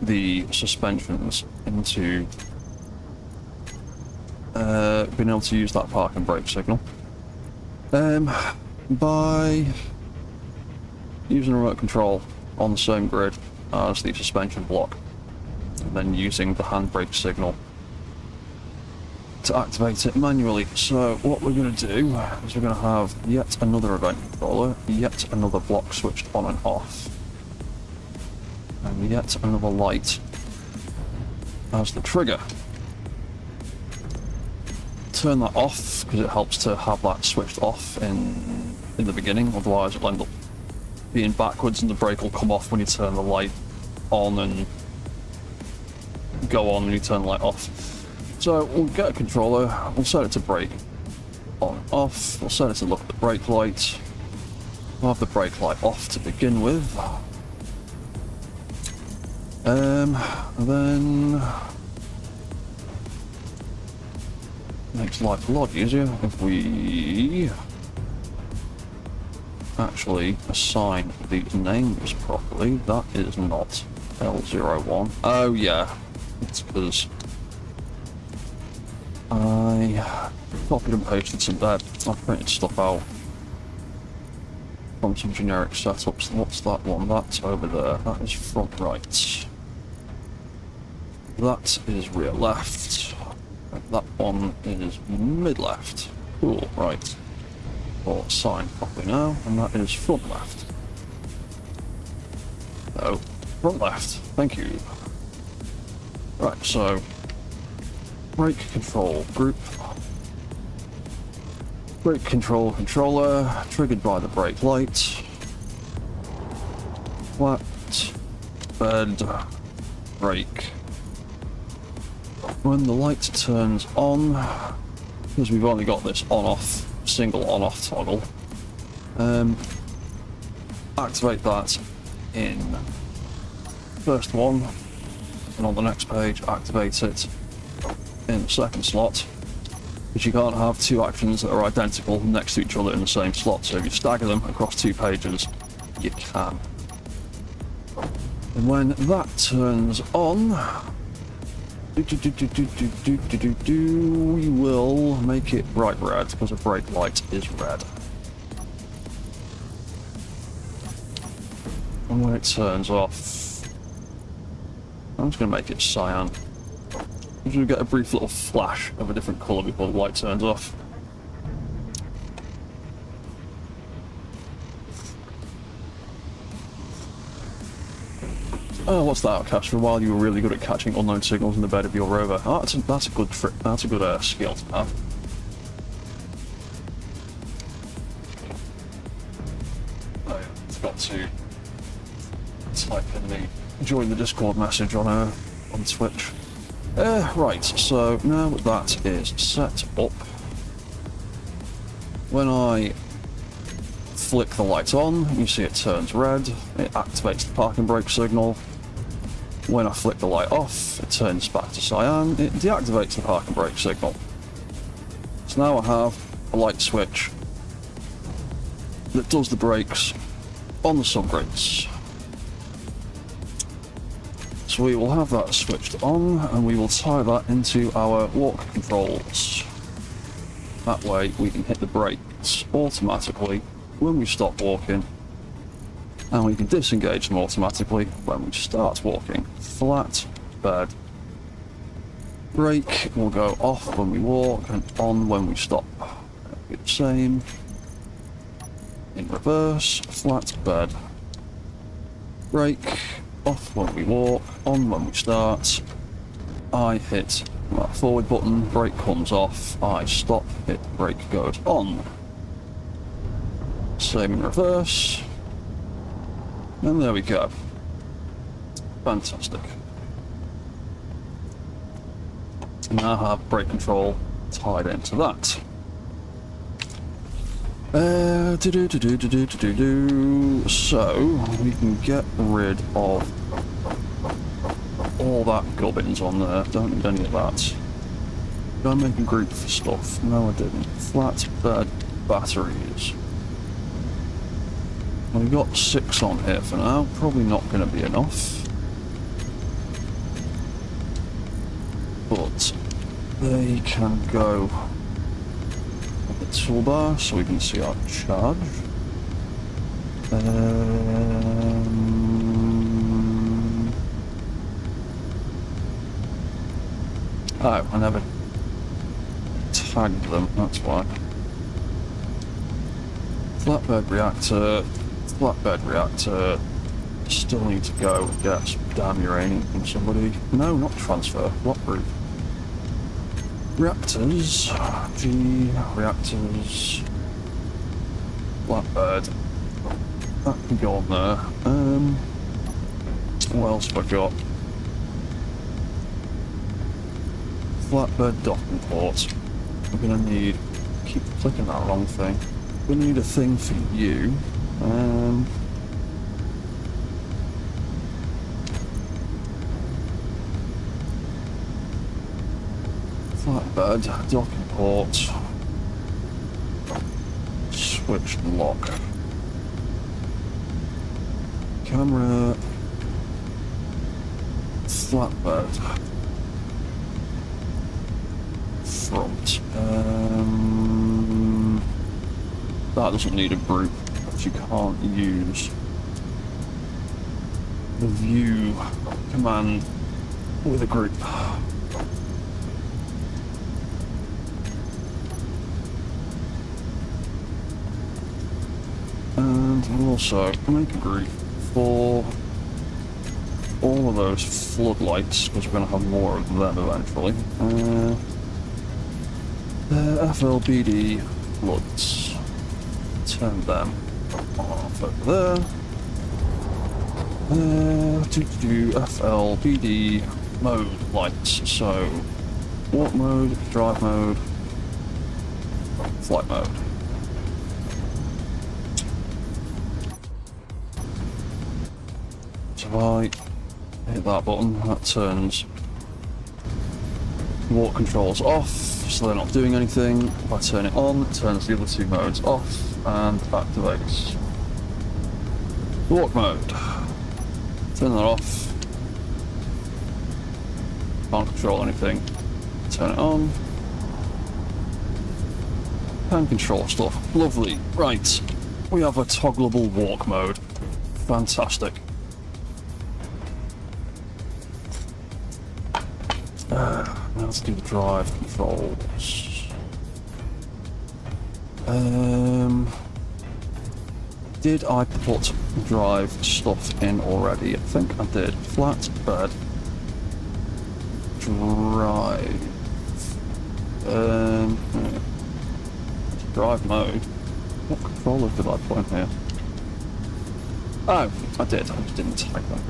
Speaker 1: the suspensions into being able to use that park and brake signal by using a remote control on the same grid as the suspension block, and then using the handbrake signal to activate it manually. So what we're going to do is we're going to have yet another event controller, yet another block switched on and off, and yet another light as the trigger. Turn that off because it helps to have that switched off in the beginning, otherwise it'll end up being backwards and the brake will come off when you turn the light on and go on when you turn the light off. So we'll get a controller, we'll set it to brake on and off, we'll set it to look at the brake light, we'll have the brake light off to begin with, and then makes life a lot easier if we actually assign the names properly. That is not L01. Oh yeah, it's because I copied and pasted some I printed stuff out from some generic setups. What's that one? That's over there. That is front right. That is rear left. That one is mid left. Cool, right. Or sign properly now, and that is front left. Oh, front left. Thank you. Right, so brake control group. Brake control controller triggered by the brake light. Flat bed brake. When the light turns on, because we've only got this on-off, single on-off toggle, activate that in first one, and on the next page activate it in the second slot, because you can't have two actions that are identical next to each other in the same slot, so if you stagger them across two pages, you can. And when that turns on, we will make it bright red because a brake light is red. And when it turns off, I'm just going to make it cyan. We're going to get a brief little flash of a different colour before the light turns off. Oh, what's that, Cash? For a while you were really good at catching unknown signals in the bed of your rover. Oh, that's a good trick. That's a good skill to have. Oh, I forgot to type in the join the Discord message on on Twitch. Right, so now that is set up, when I flick the light on, you see it turns red, it activates the parking brake signal. When I flick the light off, it turns back to cyan, it deactivates the parking brake signal. So now I have a light switch that does the brakes on the subgrids. So we will have that switched on and we will tie that into our walk controls. That way we can hit the brakes automatically when we stop walking, and we can disengage them automatically when we start walking. Flat bed. Brake will go off when we walk and on when we stop. It'll be the same. In reverse, flat bed. Brake, off when we walk, on when we start. I hit that forward button, brake comes off, I stop, hit brake goes on. Same in reverse. And there we go. Fantastic. Now I have brake control tied into that. So we can get rid of all that gubbins on there. Don't need any of that. Did I make a group for stuff? No, I didn't. Flatbed batteries. We've got 6 on here for now. Probably not going to be enough. But they can go on the toolbar so we can see our charge. Oh, I never tagged them, that's why. Flatbed reactor, still need to go get some damn uranium from somebody. No, not transfer, block route. Reactors, reactors, flatbed, that can go on there. What else have I got? Flatbed docking port. I'm gonna need, keep clicking that wrong thing. We need a thing for you. Flatbed, docking port, switch lock, camera, flatbed, front. That doesn't need a group, but you can't use the view command with a group. And we'll also make a group for all of those floodlights, because we're going to have more of them eventually. FLBD floods. Turn them off over there. FLBD mode lights. So, walk mode, drive mode, flight mode. So if I hit that button, that turns walk controls off, so they're not doing anything. If I turn it on, it turns the other 2 modes off and activates the walk mode. Turn that off. Can't control anything. Turn it on. Can control stuff. Lovely. Right. We have a toggleable walk mode. Fantastic. Now let's do the drive controls. Did I put drive stuff in already? I think I did. Flatbed. Drive. Drive mode. What controller did I put in here? Oh, I did. I just didn't type that.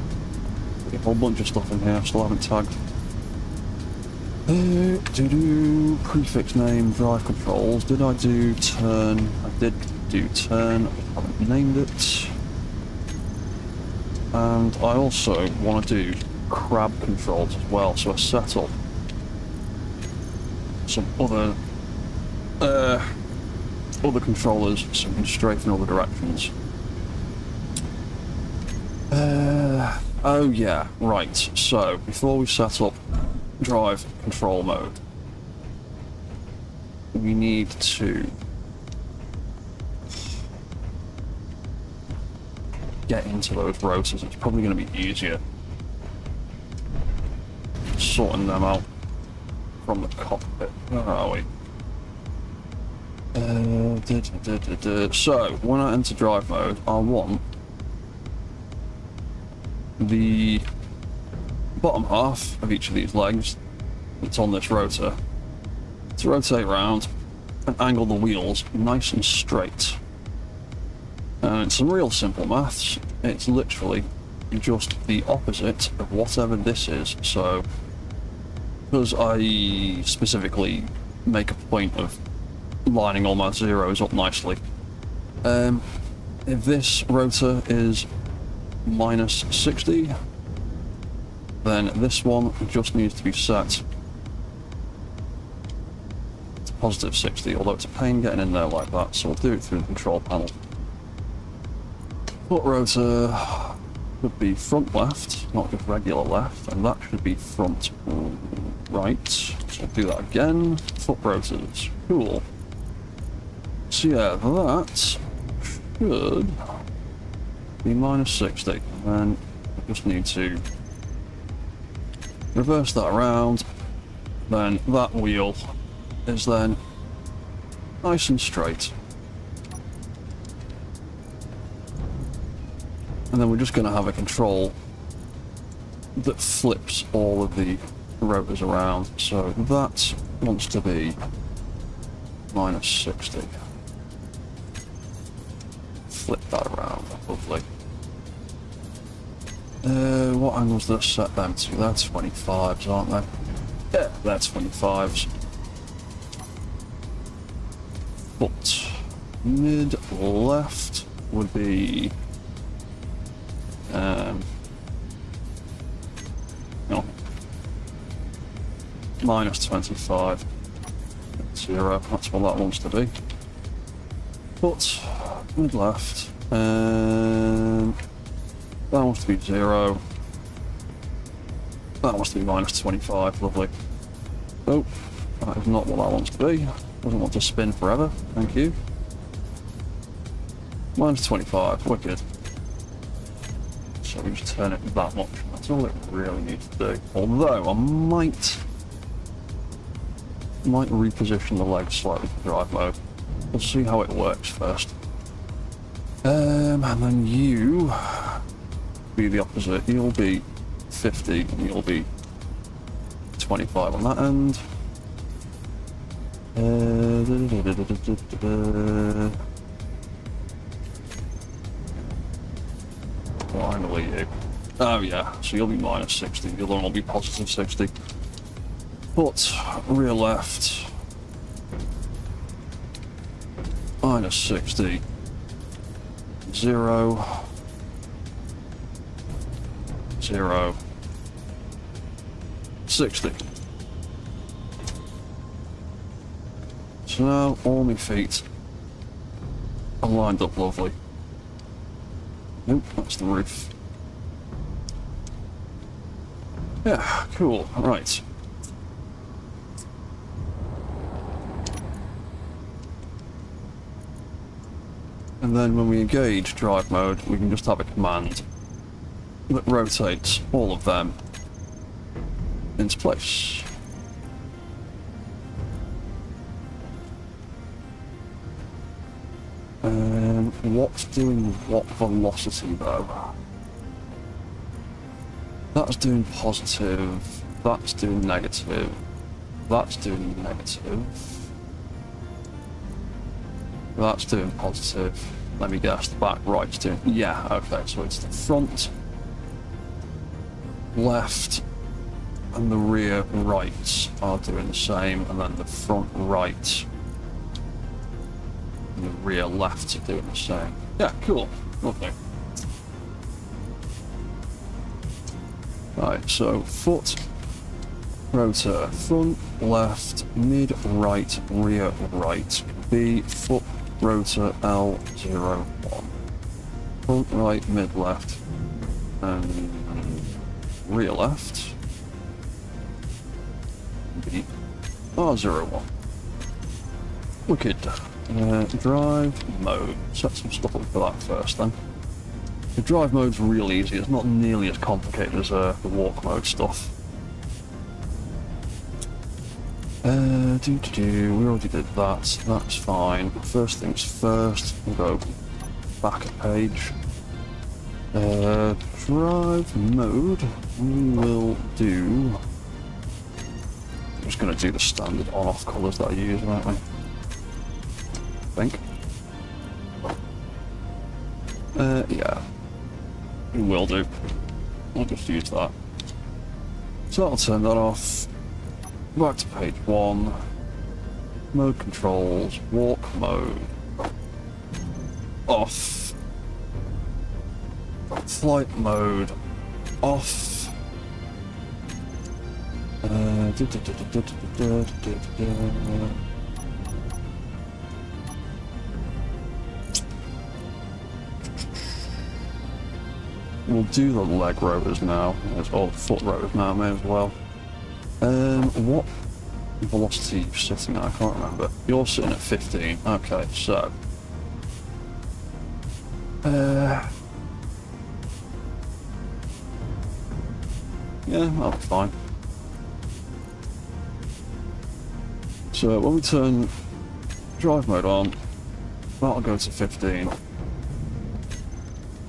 Speaker 1: A whole bunch of stuff in here I still haven't tagged. Prefix name, drive controls. Did I do turn? I did do turn. I haven't named it. And I also want to do crab controls as well, so I set up some other controllers so we can strafe in other directions. Oh yeah, right. So before we set up drive control mode, we need to get into those rotors. It's probably going to be easier sorting them out from the cockpit. Where are we? So when I enter drive mode, I want the bottom half of each of these legs that's on this rotor to rotate around and angle the wheels nice and straight. And it's some real simple maths. It's literally just the opposite of whatever this is. So, because I specifically make a point of lining all my zeros up nicely, if this rotor is minus 60, then this one just needs to be set to positive 60, although it's a pain getting in there like that, so we'll do it through the control panel. Foot rotor should be front left, not just regular left, and that should be front right. So we'll do that again. Foot rotors, cool. So yeah, that should be minus 60, and we just need to reverse that around, then that wheel is then nice and straight. And then we're just going to have a control that flips all of the rotors around. So that wants to be minus 60. Flip that around, lovely. What angles did I set them to? They're 25s, aren't they? Yeah, they're 25s. But mid left would be no, minus 25. 0, that's what that wants to be. But mid left, that wants to be 0. That wants to be minus 25, lovely. Oh, that is not what that wants to be. Doesn't want to spin forever, thank you. Minus 25, wicked. So we just turn it that much. That's all it really needs to do. Although I might reposition the legs slightly for drive mode. We'll see how it works first. And then you be the opposite. You'll be 50 and you'll be 25 on that end. Finally you. Oh yeah, so you'll be minus 60, the other one will be positive 60. But rear left, minus 60, 0, 0, 60. So now all my feet are lined up lovely. Nope, that's the roof. Yeah, cool, right. And then when we engage drive mode, we can just have a command that rotates all of them into place. What's doing what velocity though? That's doing positive, that's doing negative, that's doing negative, that's doing positive. Let me guess, the back right's doing, yeah, okay, so it's the front left and the rear right are doing the same, and then the front right and the rear left are doing the same. Yeah, cool. Lovely. Right, so foot, rotor, front, left, mid, right, rear, right. B, foot, rotor, L01. Front, right, mid, left, and rear left. B, R01. Wicked. Drive mode. Set some stuff up for that first then. The drive mode's real easy. It's not nearly as complicated as the walk mode stuff. We already did that. That's fine. First things first. We'll go back a page. Drive mode. We will do. I'm just going to do the standard on-off colours that I use, aren't we? I think. Yeah. We will do. I'll just use that. So I'll turn that off. Back to page 1. Mode controls. Walk mode. Off. Flight mode. Off. We'll do the leg rotors now, or the foot rotors now, may as well. What velocity are you sitting at? I can't remember. You're sitting at 15. Okay, so. Yeah, that'll be fine. So when we turn drive mode on, that'll go to 15.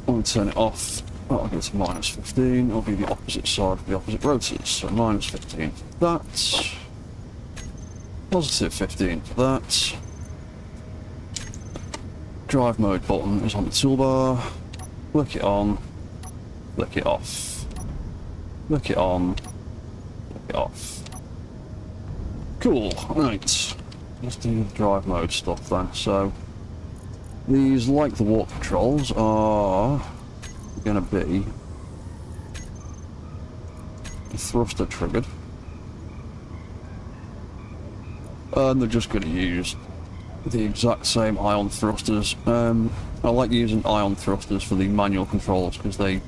Speaker 1: When we turn it off, that'll go to minus 15. It'll be the opposite side of the opposite rotors. So minus 15 for that. Positive 15 for that. Drive mode button is on the toolbar. Flick it on. Flick it off. Flick it on. Flick it off. Cool. Right. Let's do the drive mode stuff then. So these, like the walk controls, are going to be thruster triggered, and they're just going to use the exact same ion thrusters. I like using ion thrusters for the manual controls because they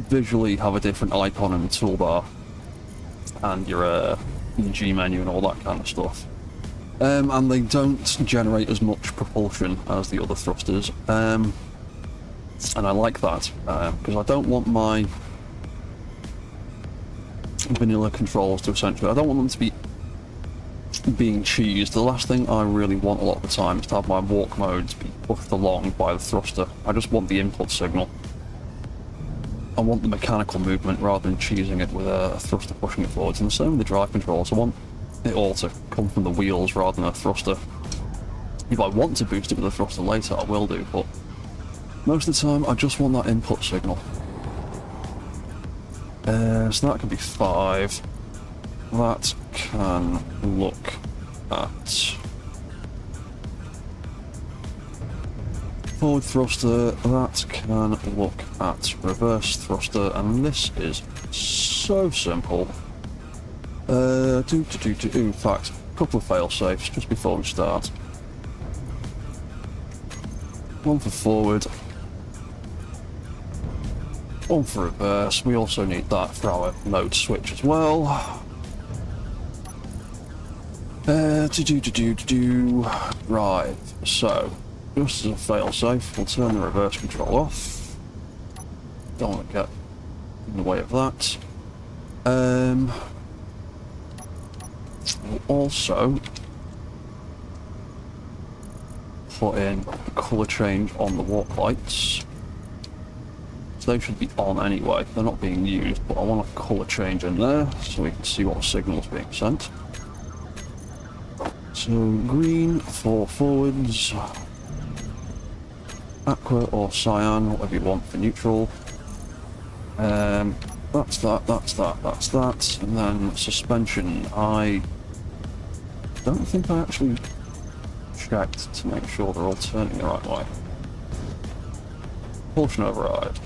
Speaker 1: visually have a different icon in the toolbar and your G menu and all that kind of stuff. And they don't generate as much propulsion as the other thrusters. And I like that, because I don't want my vanilla controls to essentially, I don't want them to be being cheesed. The last thing I really want a lot of the time is to have my walk modes be pushed along by the thruster. I just want the input signal. I want the mechanical movement rather than cheesing it with a thruster pushing it forwards. And the same with the drive controls. I want it all to come from the wheels rather than a thruster. If I want to boost it with a thruster later, I will do, but most of the time I just want that input signal. So that can be 5. That can look at forward thruster, that can look at reverse thruster, and this is so simple. In fact, a couple of fail safes just before we start. One for forward, one for reverse. We also need that for our mode switch as well. Right, so just as a fail safe, we'll turn the reverse control off. Don't want to get in the way of that. We'll also put in colour change on the walk lights. So they should be on anyway, they're not being used, but I want a colour change in there so we can see what signal is being sent. So green for forwards, aqua or cyan, whatever you want for neutral. That's that, that's that, that's that. And then suspension. I don't think I actually checked to make sure they're all turning the right way. Propulsion override.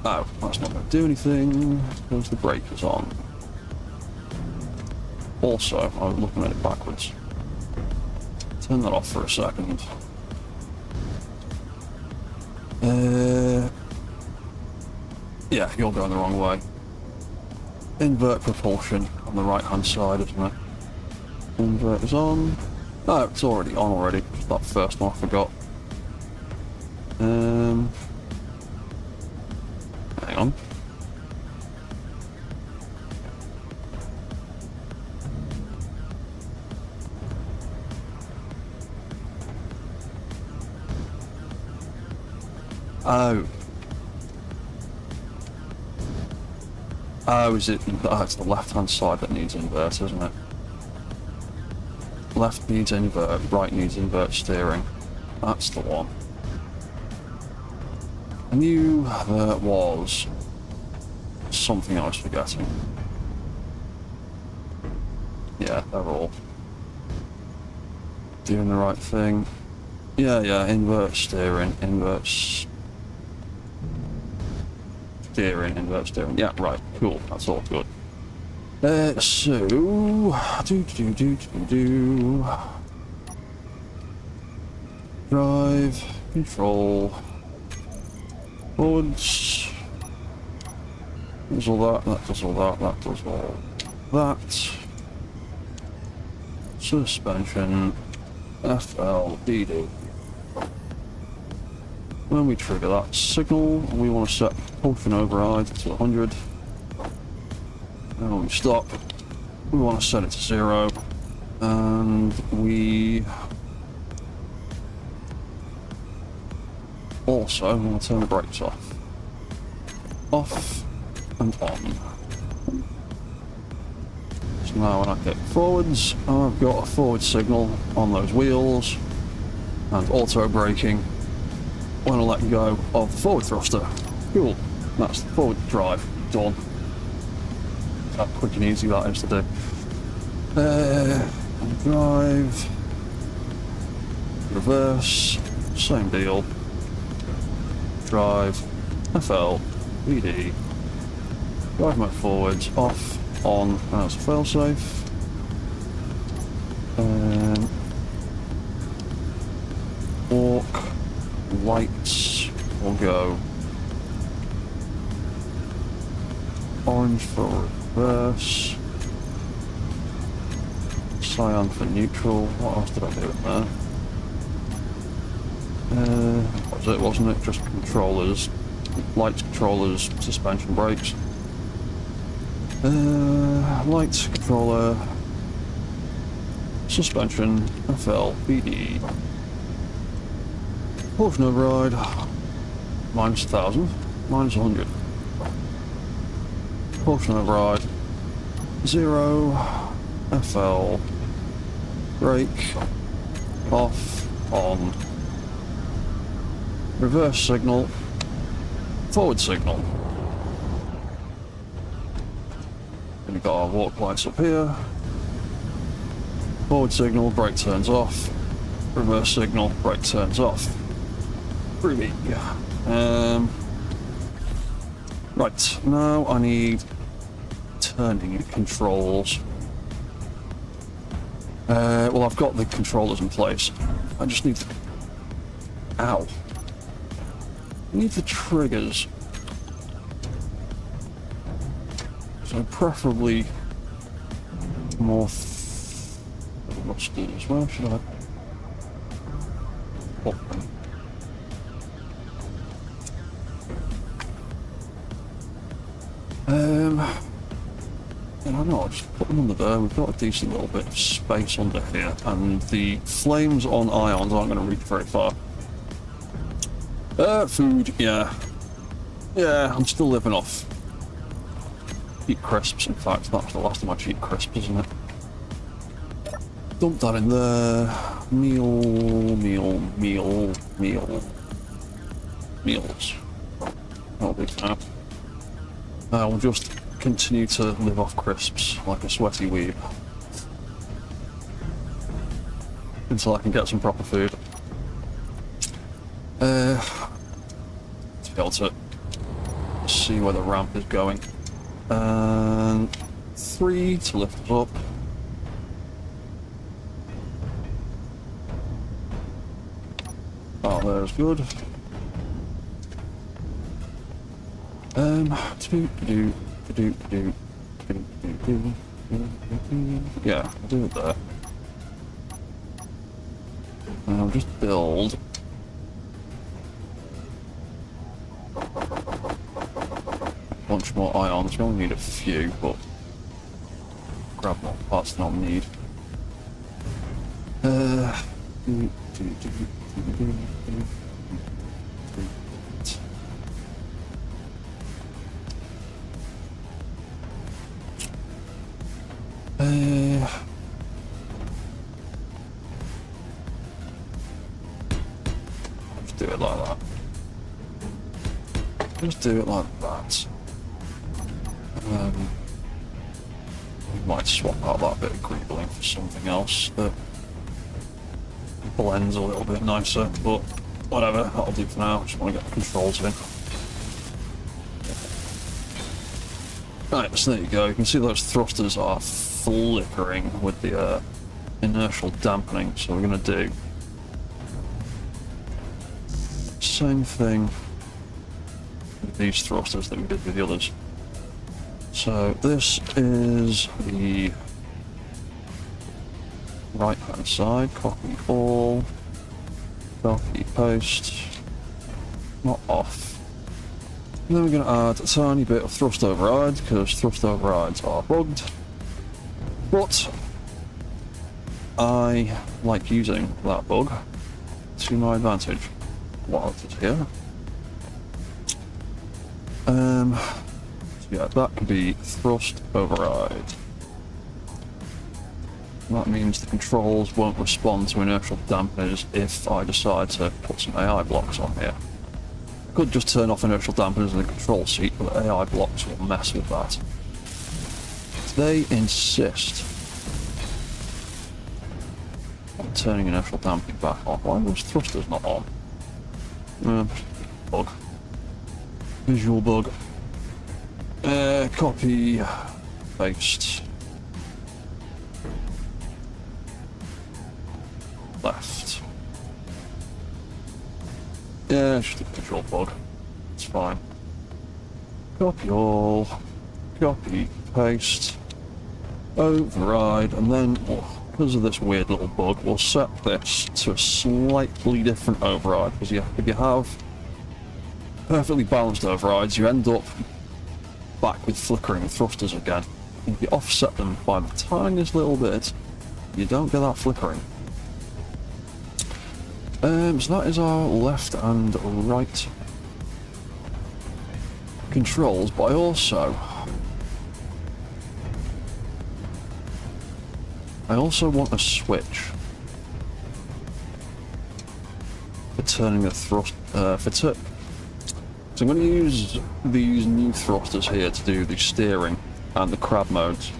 Speaker 1: Oh, that's not going to do anything because the brake is on. Also, I was looking at it backwards. Turn that off for a second. Yeah, you're going the wrong way. Invert propulsion on the right hand side, isn't it? Invert is on. Oh, it's already on already. That first one I forgot. Hang on. Oh. Oh, is it? Oh, it's the left-hand side that needs invert, isn't it? Left needs invert, right needs invert steering. That's the one. I knew there was something I was forgetting. Yeah, they're all doing the right thing. Yeah, invert steering, invert steering, invert steering. Yeah, right, cool, that's all good. So, drive, control, forwards, does all that, that does all that, that does all that. Suspension, FLDD. When we trigger that signal, we want to set propulsion override to 100. And when we stop, we want to set it to 0. And we also want to turn the brakes off. Off and on. So now when I get forwards, I've got a forward signal on those wheels and auto braking when I let go of the forward thruster. Cool, that's the forward drive done. How quick and easy that is to do. Drive, reverse, same deal. Drive, FL, VD, drive mode forwards, off, on, as a failsafe. Walk, lights will go orange for reverse, cyan for neutral. What else did I do in there? What was it, wasn't it? Just controllers, lights, controllers, suspension, brakes. Lights, controller, suspension, FL, BD. Propulsion override, minus 1000, minus 100. Propulsion override, 0, FL, brake, off, on, reverse signal, forward signal. We've got our walk lights up here. Forward signal, brake turns off. Reverse signal, brake turns off. Groovy. Right, now I need turning controls. Well, I've got the controllers in place. I just need the... Ow. I need the triggers. So preferably more thrusters. Where should I put them? I know, I'll just put them under there. We've got a decent little bit of space under here, and the flames on ions aren't going to reach very far. Food, yeah. Yeah, I'm still living off cheap crisps, in fact. That's the last of my cheap crisps, isn't it? Dump that in there. Meals. That'll be fab. I'll just continue to live off crisps like a sweaty weeb until I can get some proper food. To be able to see where the ramp is going. And 3 to lift us up. Oh, there's good. Yeah, I'll do it there. And I'll just build a bunch more ions. We only need a few, but grab more parts than I'll need. Just do it like that. Just do it like that. We might swap out that bit of greebling for something else that blends a little bit nicer, but whatever, that'll do for now. Just want to get the controls in. Right, so there you go. You can see those thrusters are flickering with the inertial dampening, so we're going to do same thing with these thrusters that we did with the others. So this is the right hand side, copy all, copy paste, not off. And then we're going to add a tiny bit of thrust override, because thrust overrides are bugged. But I like using that bug to my advantage while it is here. So yeah, that can be thrust override. That means the controls won't respond to inertial dampeners if I decide to put some AI blocks on here. I could just turn off inertial dampeners in the control seat, but AI blocks will mess with that. They insist on turning inertial dampening back on. Why are those thrusters not on? Bug. Visual bug. Copy, paste, left. Yeah, it's just a visual bug. It's fine. Copy all, copy, paste, override, and then, because of this weird little bug, we'll set this to a slightly different override, because if you have perfectly balanced overrides, you end up back with flickering thrusters again. If you offset them by the tiniest little bit, you don't get that flickering. So that is our left and right controls, but I also want a switch for turning the thrust, so I'm going to use these new thrusters here to do the steering and the crab modes.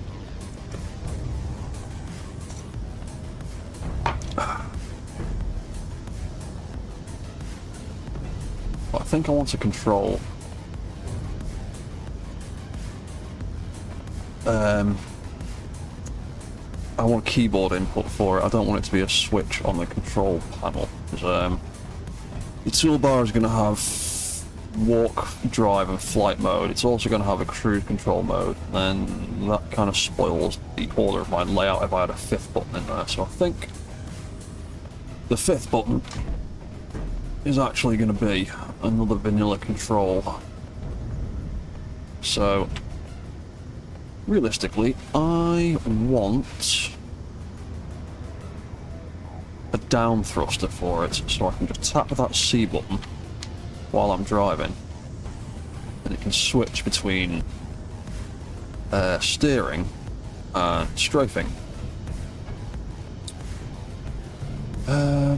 Speaker 1: I think I want to control I want keyboard input for it. I don't want it to be a switch on the control panel, because the toolbar is going to have walk, drive and flight mode. It's also going to have a cruise control mode, and that kind of spoils the order of my layout if I had a 5th button in there. So I think the 5th button is actually going to be another vanilla control. So realistically, I want a down thruster for it, so I can just tap that C button while I'm driving, and it can switch between steering and strafing.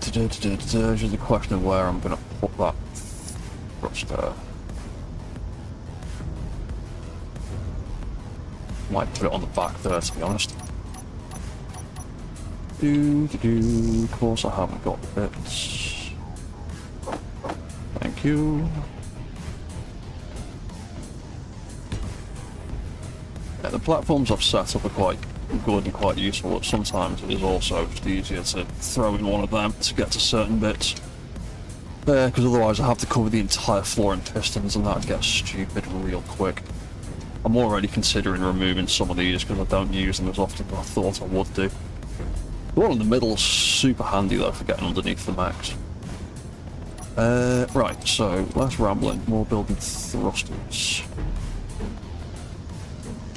Speaker 1: Just the question of where I'm going to put that thruster. Might put it on the back there, to be honest. Of course I haven't got the bits. Thank you. Yeah, the platforms I've set up are quite good and quite useful, but sometimes it is also just easier to throw in one of them to get to certain bits. Because otherwise I have to cover the entire floor in pistons and that gets stupid real quick. I'm already considering removing some of these because I don't use them as often as I thought I would do. The one in the middle is super handy though for getting underneath the mechs. Right, so less rambling, more building thrusters.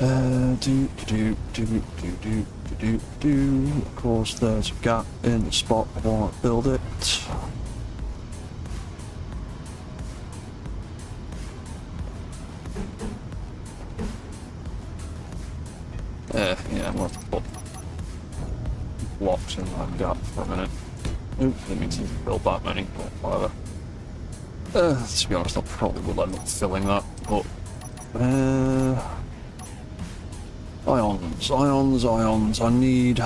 Speaker 1: Of course, there's a gap in the spot I want to build it. Yeah, I'm going to have to put blocks in that gap for a minute. Oops, didn't mean to build that many, but whatever. To be honest, I probably will end up filling that, but ions, I need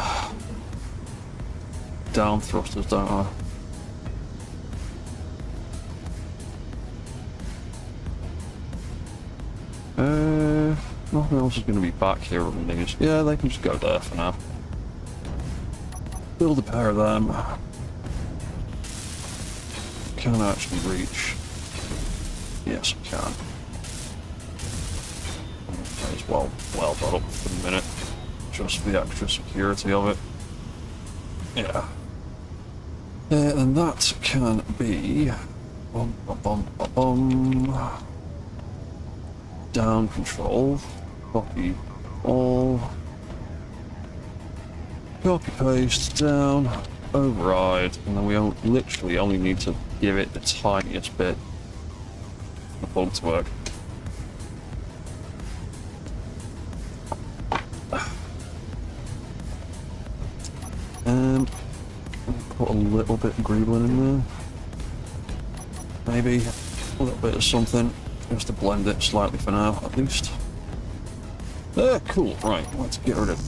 Speaker 1: down thrusters, don't I? Nothing else is going to be back here on these. Yeah, they can just go there for now. Build a pair of them. Can I actually reach? Yes, I can. May as well weld that up for the minute, just for the extra security of it. Yeah. And that can be down control, copy all, copy paste down, override, and then we literally only need to give it the tiniest bit for the bug to work. And put a little bit of greebling in there. Maybe a little bit of something, just to blend it slightly for now, at least. Cool, right, let's get rid of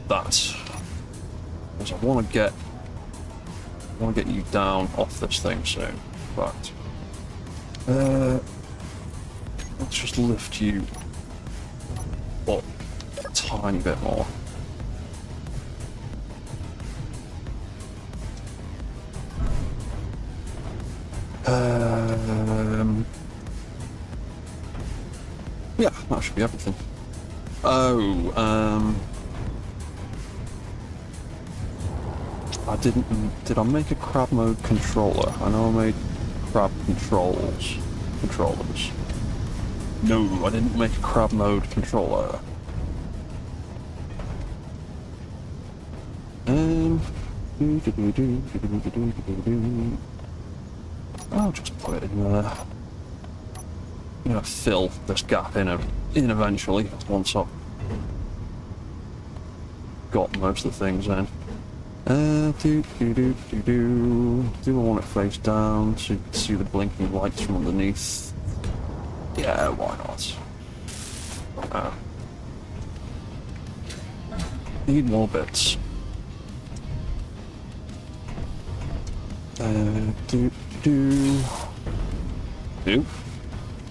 Speaker 1: that. Because I want to get you down off this thing soon. But let's just lift you up a tiny bit more. Yeah, that should be everything. Did I make a crab mode controller? I know I made crab controllers. No, I didn't make a crab mode controller. I'll just put it in there. I'm gonna fill this gap in eventually once I've got most of the things in. Do I want it face down so you can see the blinking lights from underneath? Yeah, why not? Need more bits.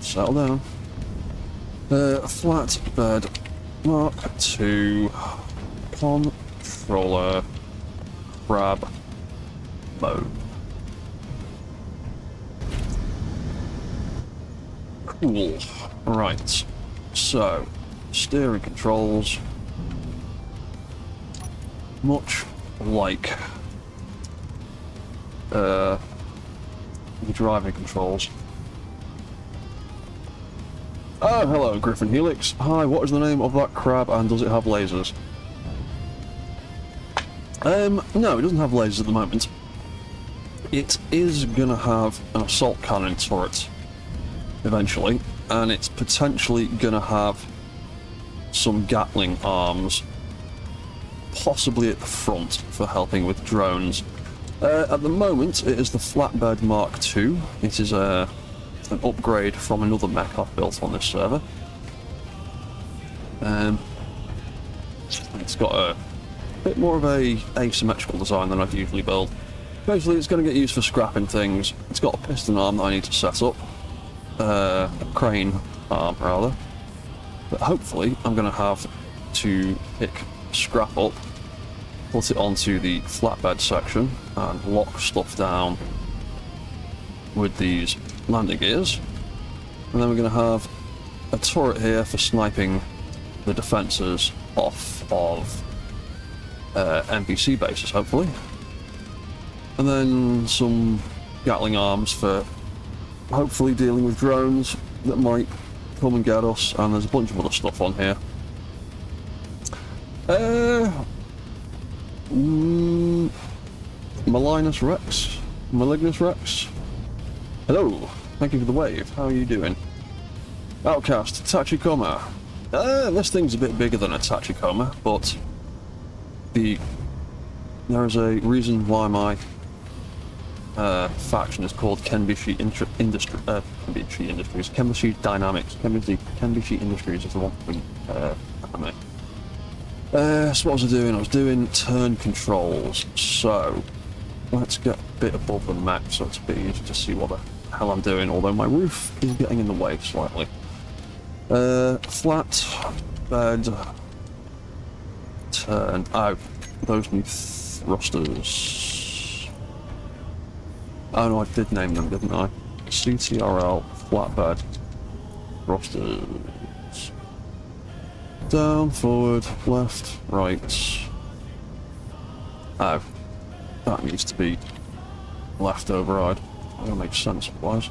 Speaker 1: Settle down. Flatbed Mark II controller crab mode. Cool. Right. So, steering controls, much like the driving controls. Oh, hello, Griffin Helix. Hi, what is the name of that crab and does it have lasers? No, it doesn't have lasers at the moment. It is gonna have an assault cannon turret eventually, and it's potentially gonna have some Gatling arms, possibly at the front for helping with drones. At the moment, it is the Flatbed Mark II. It is an upgrade from another mech I've built on this server. It's got a bit more of a asymmetrical design than I'd usually build. Basically, it's going to get used for scrapping things. It's got a piston arm that I need to set up. A crane arm, rather. But hopefully, I'm going to have to pick scrap up, put it onto the flatbed section, and lock stuff down with these landing gears. And then we're going to have a turret here for sniping the defences off of NPC bases, hopefully. And then some Gatling arms for hopefully dealing with drones that might come and get us, and there's a bunch of other stuff on here. Malignus Rex? Hello, thank you for the wave, how are you doing? Outcast, Tachikoma. This thing's a bit bigger than a Tachikoma, but there is a reason why my faction is called Kenbishi Industries. Kenbishi Dynamics. Kenbishi Industries is the one from anime. So what was I doing? I was doing turn controls. So let's get a bit above the mech so it's a bit easier to see what the hell I'm doing, although my roof is getting in the way slightly. Flat bed, turn out. Those need thrusters. Oh no, I did name them, didn't I? CTRL, flatbed, thrusters. Down, forward, left, right. Oh, that needs to be left override. That'll make sense otherwise.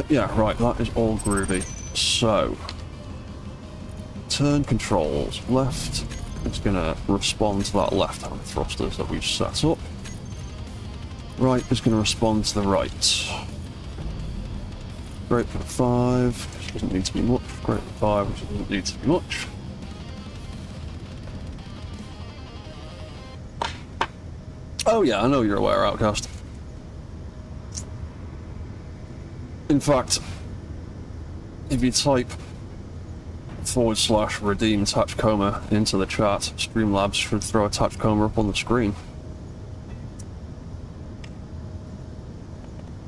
Speaker 1: Yeah, right, that is all groovy. So, turn controls. Left is going to respond to that left-hand thrusters that we've set up. Right is going to respond to the right. Great for 5, which doesn't need to be much. Great for 5, which doesn't need to be much. Oh yeah, I know you're aware, Outcast. In fact, if you type /redeem Tachikoma into the chat, Streamlabs should throw a Tachikoma up on the screen.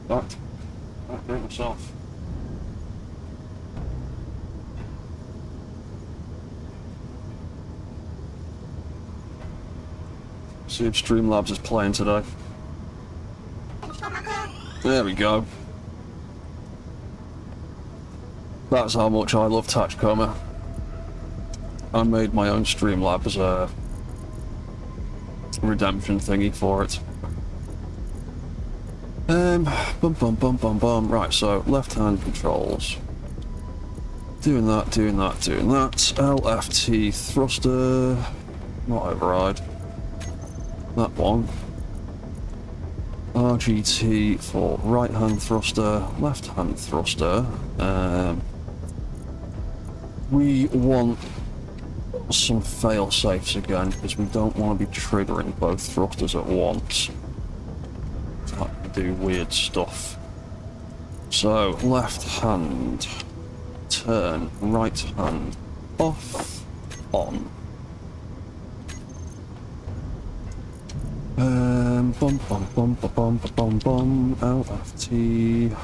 Speaker 1: That do it myself. See if Streamlabs is playing today. There we go. That's how much I love Tachikoma. I made my own Streamlabs redemption thingy for it. Right, so left-hand controls. Doing that. LFT thruster, not override. That one. RGT for right-hand thruster, left-hand thruster. We want some fail-safes again, because we don't want to be triggering both thrusters at once. That can do weird stuff. So, left hand, turn, right hand, off, on. LFT,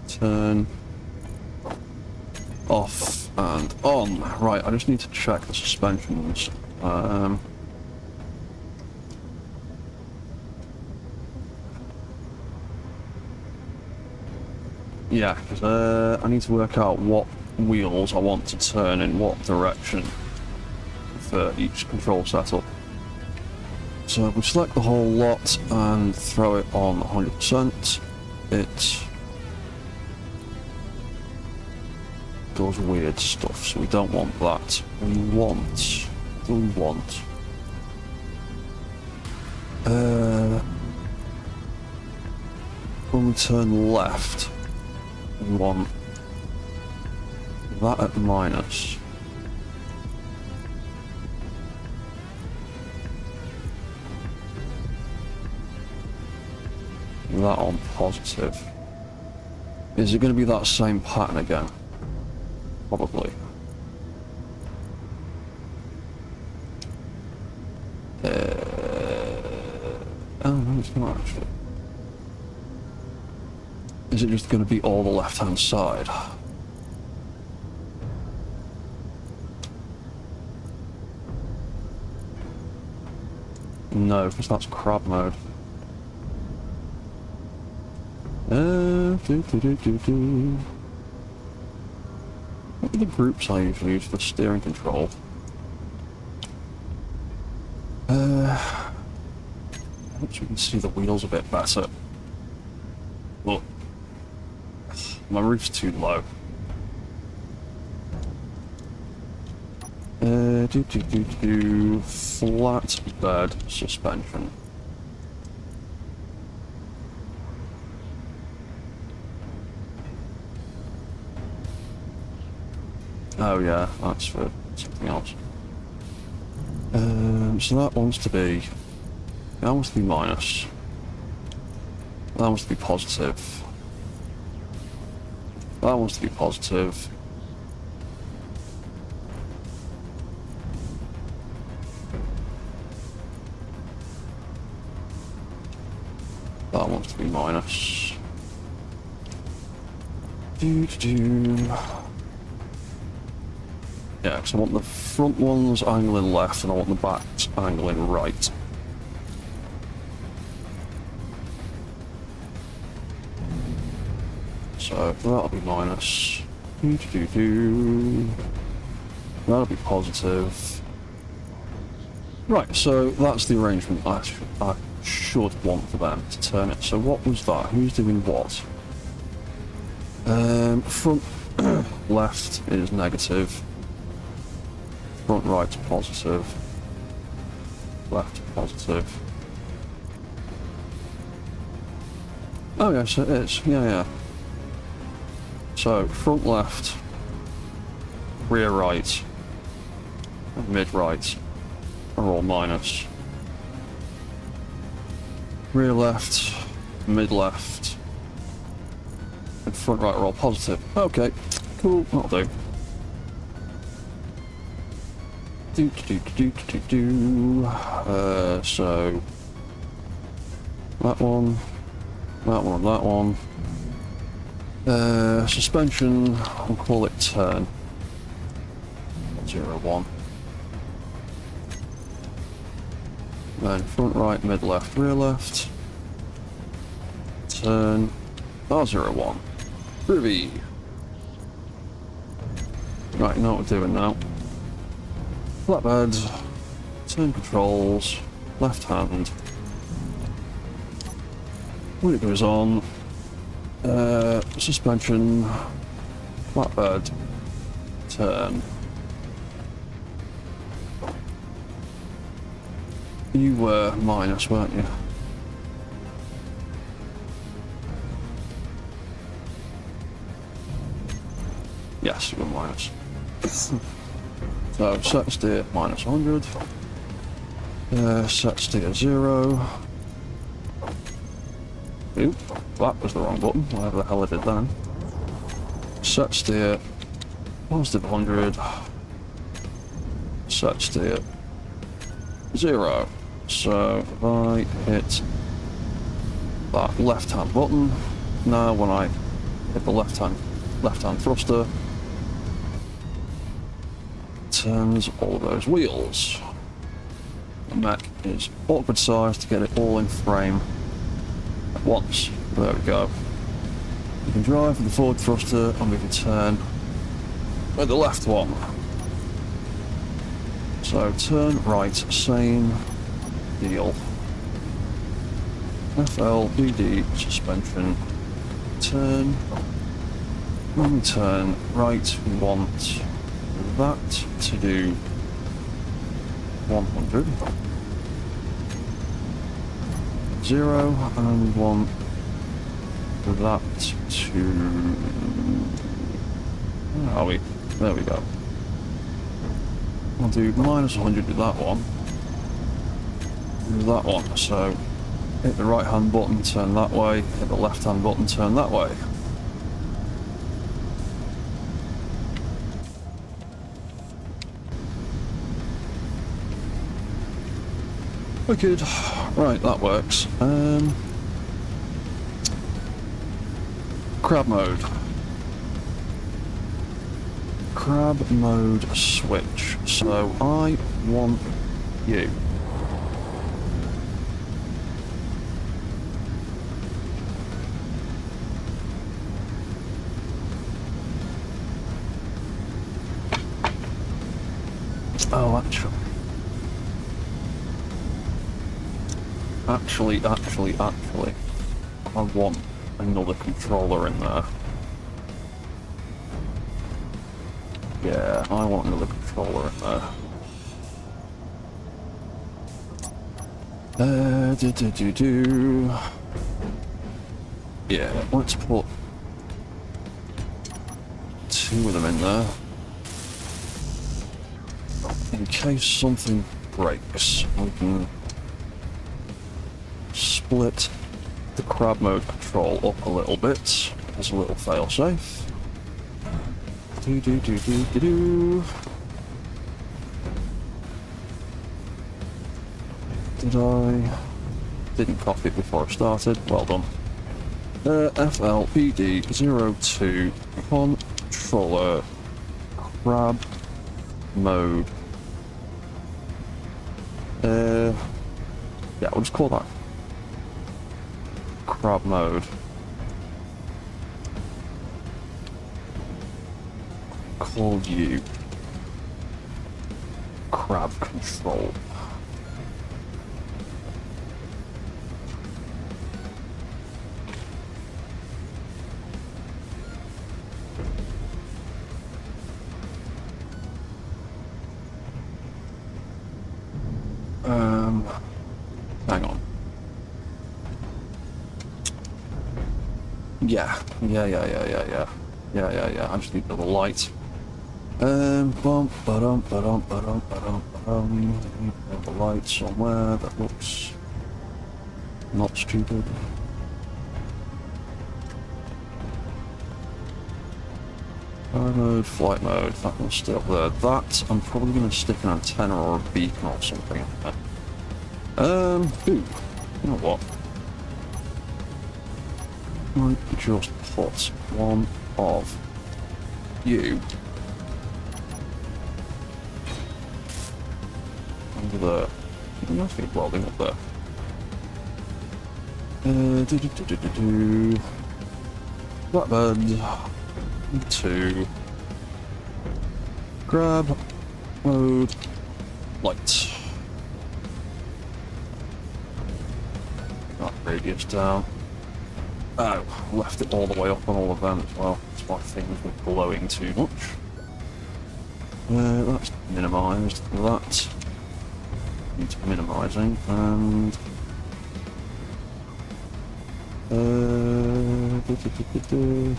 Speaker 1: turn, off and on. Right, I just need to check the suspensions. Yeah, because I need to work out what wheels I want to turn in what direction for each control setup. So if we select the whole lot and throw it on 100%, it does weird stuff, so we don't want that. We want when we turn left, we want that at minus. That on positive. Is it going to be that same pattern again? Probably. Oh no, it's not actually. Is it just going to be all the left-hand side? No, because that's crab mode. What are the groups I usually use for steering control? Hopes we can see the wheels a bit better. Look, my roof's too low. Flat bed suspension. Oh yeah, that's for something else. So that wants to be minus. That wants to be positive. That wants to be positive. That wants to be minus. Yeah, because I want the front ones angling left and I want the backs angling right. So that'll be minus. That'll be positive. Right, so that's the arrangement I should want for them to turn it. So what was that? Who's doing what? Front left is negative. Front right's positive. Left positive. Oh yes, it is. Yeah. So front left, rear right, and mid right are all minus. Rear left, mid left, and front right are all positive. Okay, cool, that'll do. So that one, and that one. Suspension, we'll call it turn. 0, 1. Then front right, mid left, rear left. Turn. 0, 1. Groovy. Right, you know what we're doing now. Flatbed, turn controls, left hand. When it goes on, suspension, flatbed, turn. You were minus, weren't you? Yes, you were minus. So set steer minus 100. Set steer 0. Oop, that was the wrong button, whatever the hell I did then. Set steer positive 100. Set steer 0. So if I hit that left hand button, now when I hit the left hand thruster, turns all of those wheels. The mech is awkward sized to get it all in frame at once. There we go. You can drive with the forward thruster and we can turn with the left one. So turn right, same deal. FLBD suspension. Turn. When we turn right, we want that to do 100. 0, and we want that to... Where are we? There we go. I'll do minus 100 with that one. With that one, so hit the right hand button, turn that way, hit the left hand button, turn that way. Wicked. Right, that works. Crab mode. Crab mode switch. So I want you. Oh, actually, I want another controller in there. Yeah, I want another controller in there. Yeah, let's put 2 of them in there. In case something breaks, we can split the crab mode control up a little bit as a little failsafe. Did I? Didn't copy it before I started. Well done. FLPD02 controller crab mode. Yeah, we'll just call that crab mode. Call you crab control. Hang on. Yeah. I just need the light. Need the light somewhere that looks not stupid. Fire mode, flight mode, that one's still there. That, I'm probably going to stick an antenna or a beacon or something in there. You know what? Might just put one of you under there. I think welding up there. Flatbed. 2. Grab. Mode. Light. That radius down. Oh, left it all the way up on all of them as well. That's why things were glowing too much. That's minimised. That needs minimising, and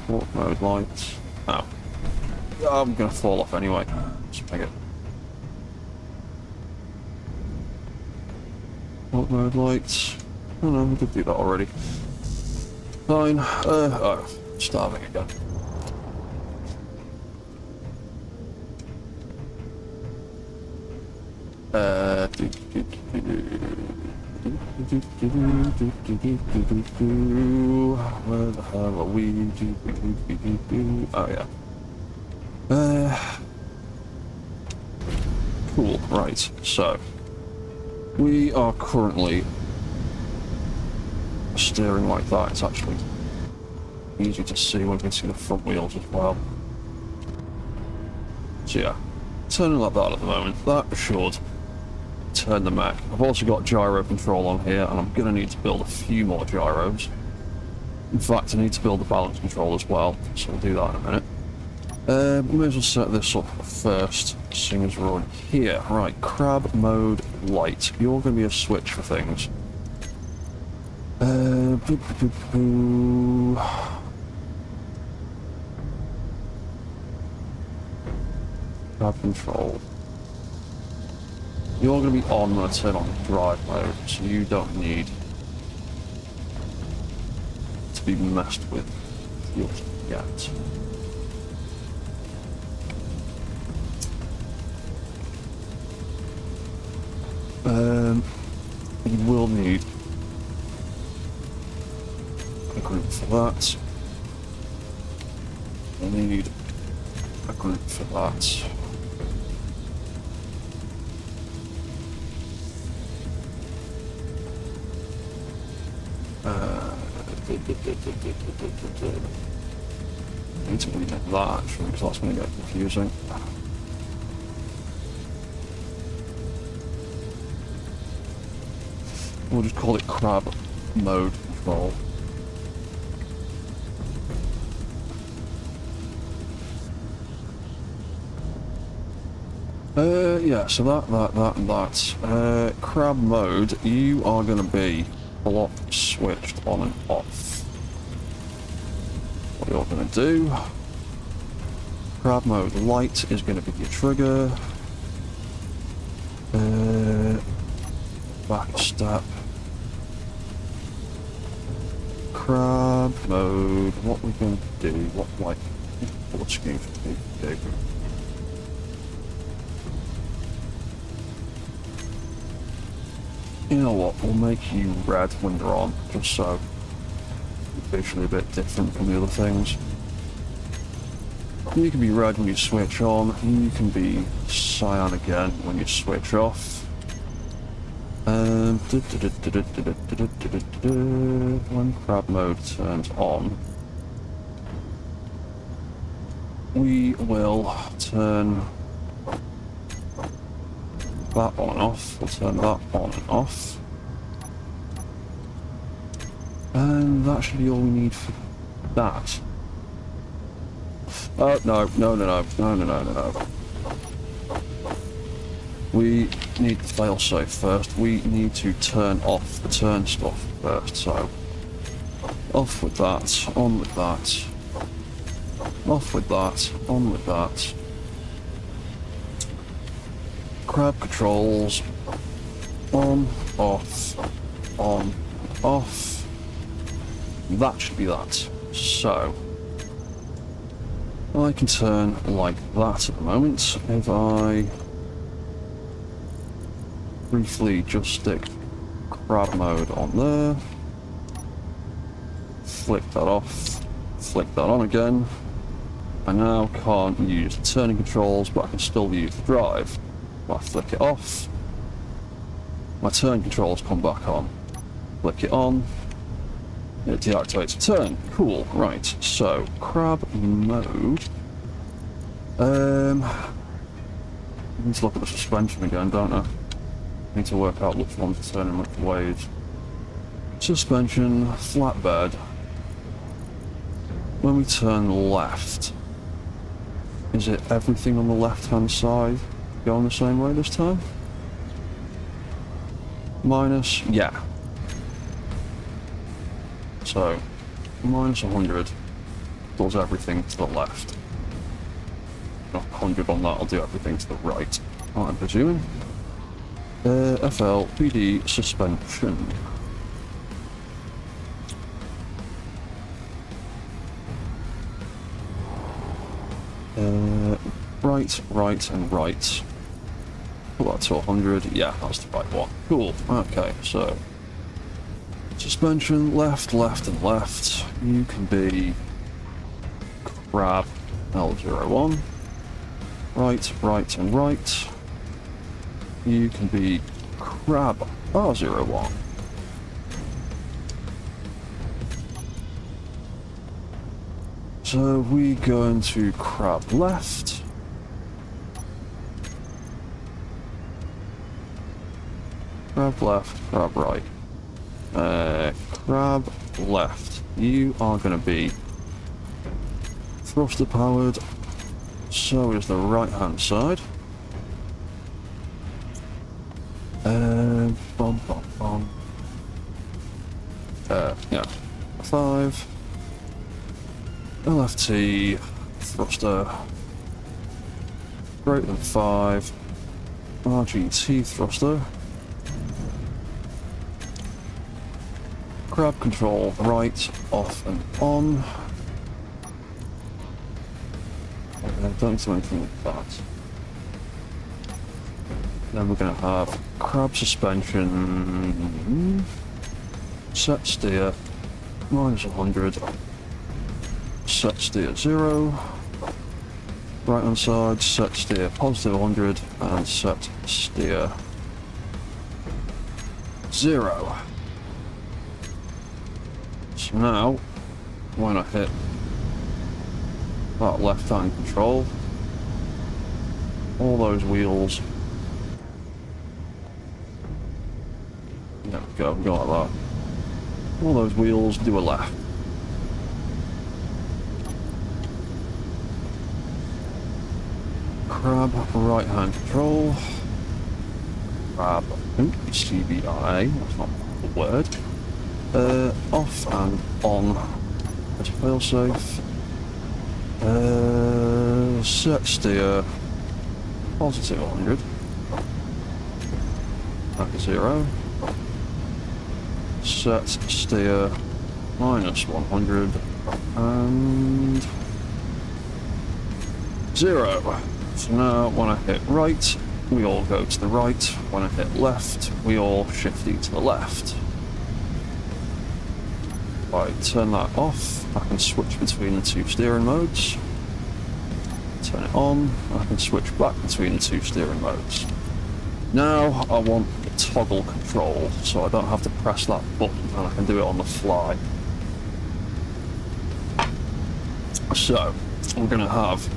Speaker 1: what mode lights? Oh, I'm gonna fall off anyway. Just make it. What mode lights? Oh no, we did do that already. Fine. Oh, starving again. Where the hell are we? Oh yeah. Cool. Right. So we are currently steering like that. It's actually easy to see when we can see the front wheels as well. So yeah, turning like that at the moment. That should turn the Mech. I've also got gyro control on here, and I'm going to need to build a few more gyros. In fact, I need to build the balance control as well, so we'll do that in a minute. We may as well set this up first, seeing as we're on here. Right, crab mode light. You're going to be a switch for things. Crab control. You're going to be on when I turn on drive mode, so you don't need to be messed with just yet. You will need a group for that. You'll need a group for that. I need to rename that actually, because that's going to get confusing. We'll just call it crab mode control. Yeah, so that, and that. Crab mode, you are going to be block switched on and off. What you're going to do, crab mode light is going to be your trigger. Back a step. Crab mode, what we're going to do, what like, what scheme should we do? You know what, we'll make you red when you're on, just so you're visually a bit different from the other things. You can be red when you switch on, you can be cyan again when you switch off. When crab mode turns on, we will turn that on and off, we'll turn that on and off. And that should be all we need for that. Oh, no. We need the failsafe first. We need to turn off the turn stuff first, so off with that, on with that, off with that, on with that. Crab controls, on, off, off. That should be that. So I can turn like that at the moment. If I briefly just stick crab mode on there, flick that off, flick that on again. I now can't use the turning controls, but I can still use the drive. If I flick it off, my turn controls come back on. Flick it on, it deactivates the turn. Cool, right, so crab mode. I need to look at the suspension again, don't I? Need to work out which one's turning which ways. Suspension, flatbed. When we turn left, is it everything on the left-hand side going the same way this time? Minus, yeah. So, minus 100 does everything to the left. 100 on that, I'll do everything to the right, I'm presuming. FL, PD, suspension. Right, and right. Put that to 100. Yeah, that's the right one. Cool. Okay, so suspension, left, and left. You can be crab L01. Right, and right. You can be crab R01. So we go into crab left. Crab left, crab right. Crab left. You are going to be thruster powered. So is the right hand side. Yeah. 5. LFT, thruster, greater than 5, RGT thruster, crab control right, off and on. Don't do anything with that. Then we're going to have crab suspension, set steer, -100, set steer 0, right hand side, set steer +100, and set steer 0. So now, when I hit that left hand control, all those wheels, there we go, go like that. All those wheels do a left. Crab right hand control. Crab, CBI, that's not the word. Off and on. That's fail safe. Set steer +100. Back to 0. Set steer -100 and 0. So now when I hit right, we all go to the right. When I hit left, we all shifty to the left. If I turn that off, I can switch between the two steering modes. Turn it on, I can switch back between the two steering modes. Now I want the toggle control, so I don't have to press that button and I can do it on the fly. So we're going to have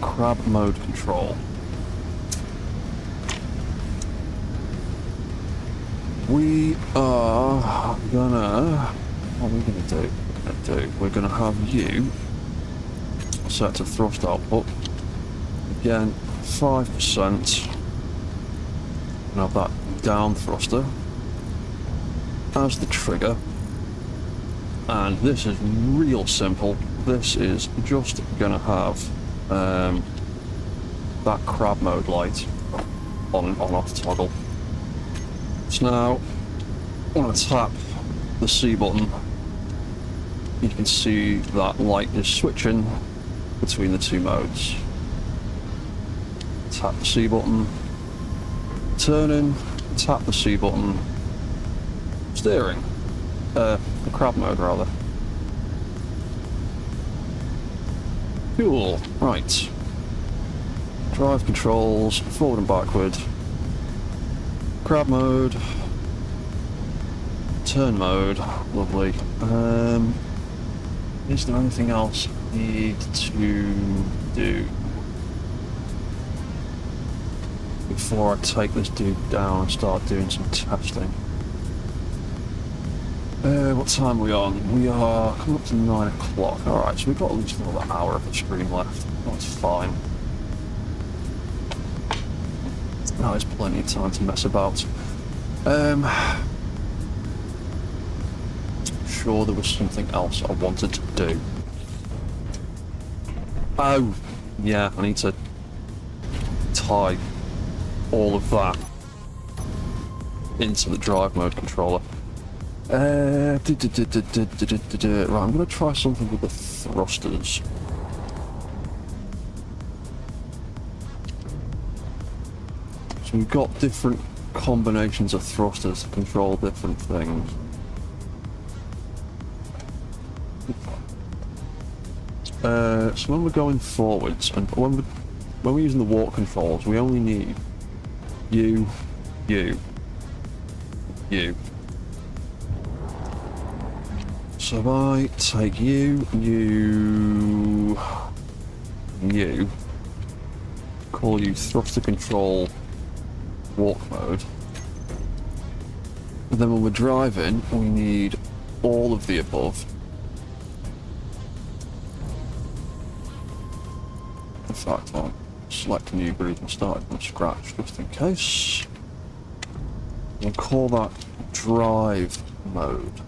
Speaker 1: crab mode control. We are gonna, what are we gonna do? We're gonna have you set to thrust output. Again, 5%. And have that down thruster as the trigger. And this is real simple. This is just gonna have that crab mode light on and off toggle. So now, when I tap the C button, you can see that light is switching between the two modes. Tap the C button, turning, tap the C button, steering, the crab mode rather. Cool, right. Drive controls, forward and backward. Crab mode. Turn mode, lovely. Is there anything else I need to do before I take this dude down and start doing some testing? What time are we on? We are coming up to 9 o'clock. Alright, so we've got at least another hour of the stream left. That's fine. That is plenty of time to mess about. Sure there was something else I wanted to do. Oh, yeah, I need to tie all of that into the drive mode controller. Right, I'm going to try something with the thrusters. So we've got different combinations of thrusters to control different things. So when we're going forwards, and when we're using the walk controls, we only need you. So if I take you, call you thruster control walk mode, and then when we're driving, we need all of the above. In fact, I'll select a new group and start from scratch just in case. We'll call that drive mode.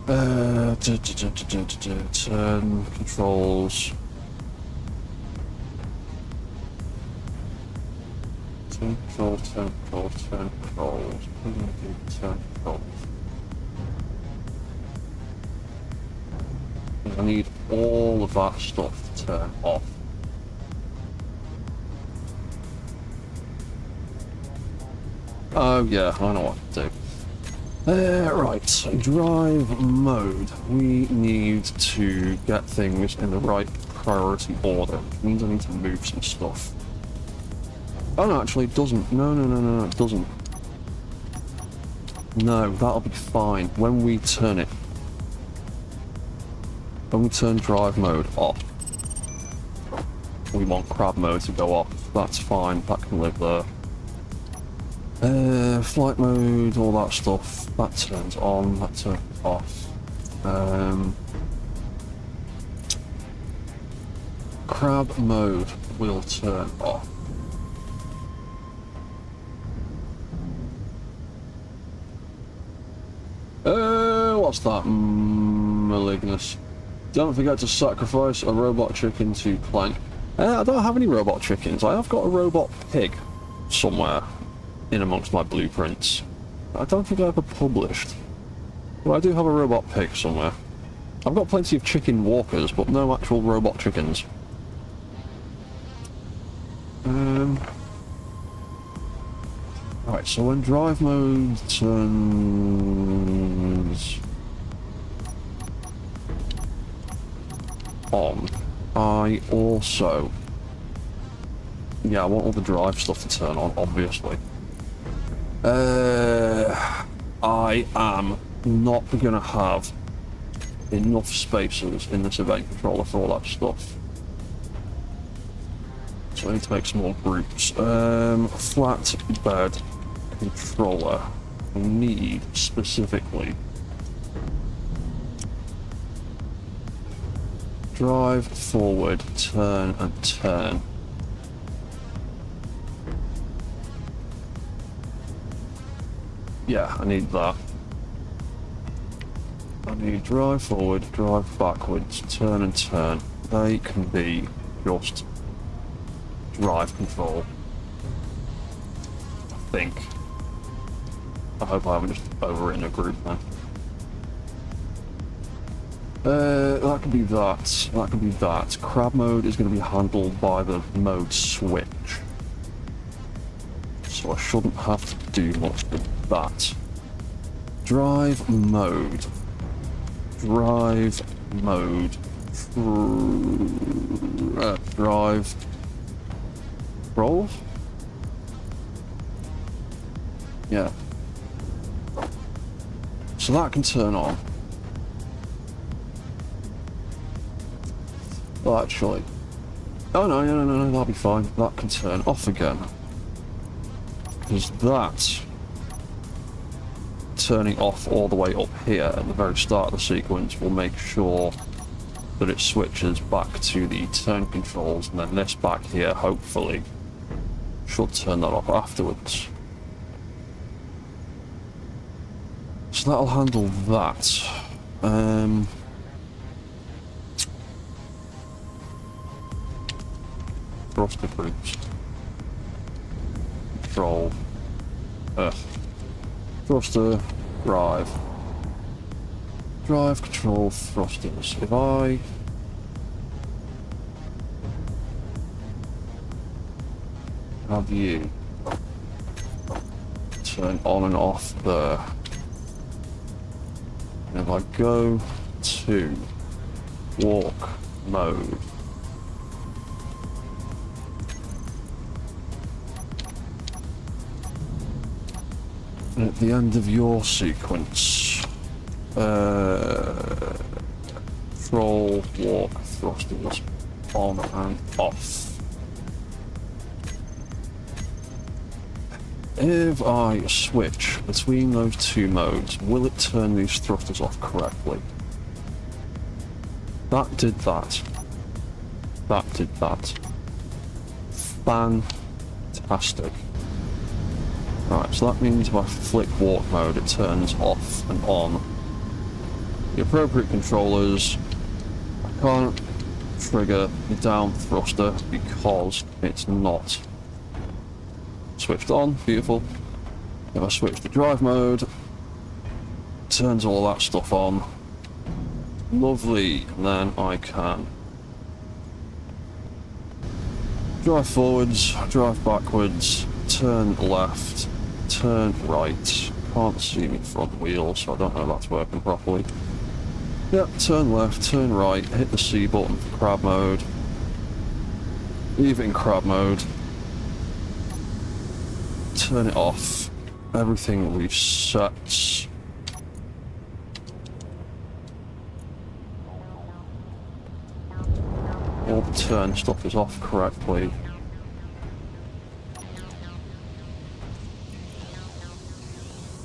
Speaker 1: Turn controls. Turn controls. Turn controls. I need all of that stuff to turn off. Oh yeah, I know what to do. Right, drive mode. We need to get things in the right priority order, which means I need to move some stuff. Oh no, actually it doesn't. No, it doesn't. No, that'll be fine when we turn it. When we turn drive mode off. We want crab mode to go off. That's fine, that can live there. Flight mode, all that stuff, that turns on, that turns off. Crab mode will turn off. What's that? Malignus. Don't forget to sacrifice a robot chicken to Plank. I don't have any robot chickens. I have got a robot pig somewhere in amongst my blueprints. I don't think I ever published. But I do have a robot pig somewhere. I've got plenty of chicken walkers, but no actual robot chickens. Right, so when drive mode turns on, I also... Yeah, I want all the drive stuff to turn on, obviously. I am not going to have enough spaces in this event controller for all that stuff. So I need to make some more groups. Flatbed controller. I need specifically drive forward, turn and turn. Yeah, I need that. I need drive forward, drive backwards, turn and turn. They can be just drive control. I think. I hope I haven't just overwritten a group now. That can be that. That can be that. Crab mode is going to be handled by the mode switch. So I shouldn't have to do much with that. Drive mode. Drive mode. Drive. Roll? Yeah. So that can turn on. Well, actually... Oh no, that'll be fine. That can turn off again. Because that... turning off all the way up here at the very start of the sequence will make sure that it switches back to the turn controls, and then this back here, hopefully, should turn that off afterwards. So that'll handle that. Thruster groups. Control. Thruster, drive. Drive, control, thrusters. If I... have you turn on and off there. And if I go to walk mode, and at the end of your sequence, control, walk, thrusters on and off. If I switch between those two modes, will it turn these thrusters off correctly? That did that. That did that. Fantastic. Right, so that means if I flick walk mode, it turns off and on the appropriate controllers. I can't trigger the down thruster because it's not switched on. Beautiful. If I switch to drive mode, turns all that stuff on. Lovely. Then I can drive forwards, drive backwards, turn left, turn right. Can't see me front wheel, so I don't know if that's working properly. Yep, turn left, turn right, hit the C button for crab mode. Leave it in crab mode. Turn it off. Everything resets. All the turn stuff is off correctly.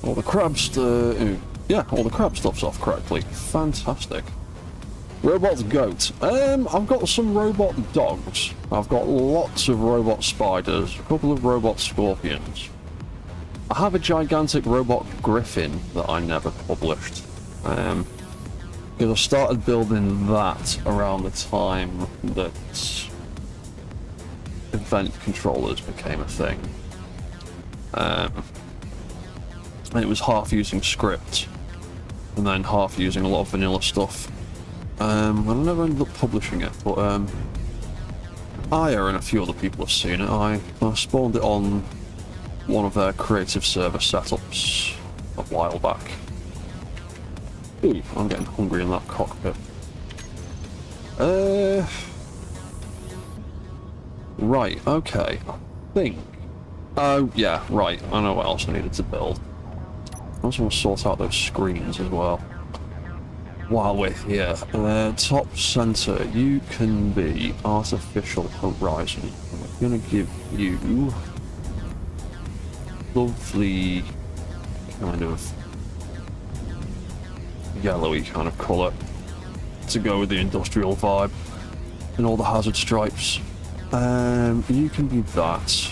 Speaker 1: All the crab yeah, all the crab stuff's off correctly. Fantastic. Robot goat. I've got some robot dogs. I've got lots of robot spiders, a couple of robot scorpions. I have a gigantic robot griffin that I never published. Because I started building that around the time that event controllers became a thing. And it was half using script, and then half using a lot of vanilla stuff. And I never ended up publishing it, but Aya and a few other people have seen it. I spawned it on one of their creative server setups a while back. Ooh, I'm getting hungry in that cockpit. Right, okay, I think... Oh, yeah, right, I know what else I needed to build. I also want to sort out those screens as well. While we're here, top center, you can be artificial horizon. I'm gonna give you lovely kind of yellowy kind of colour to go with the industrial vibe and all the hazard stripes. You can be that.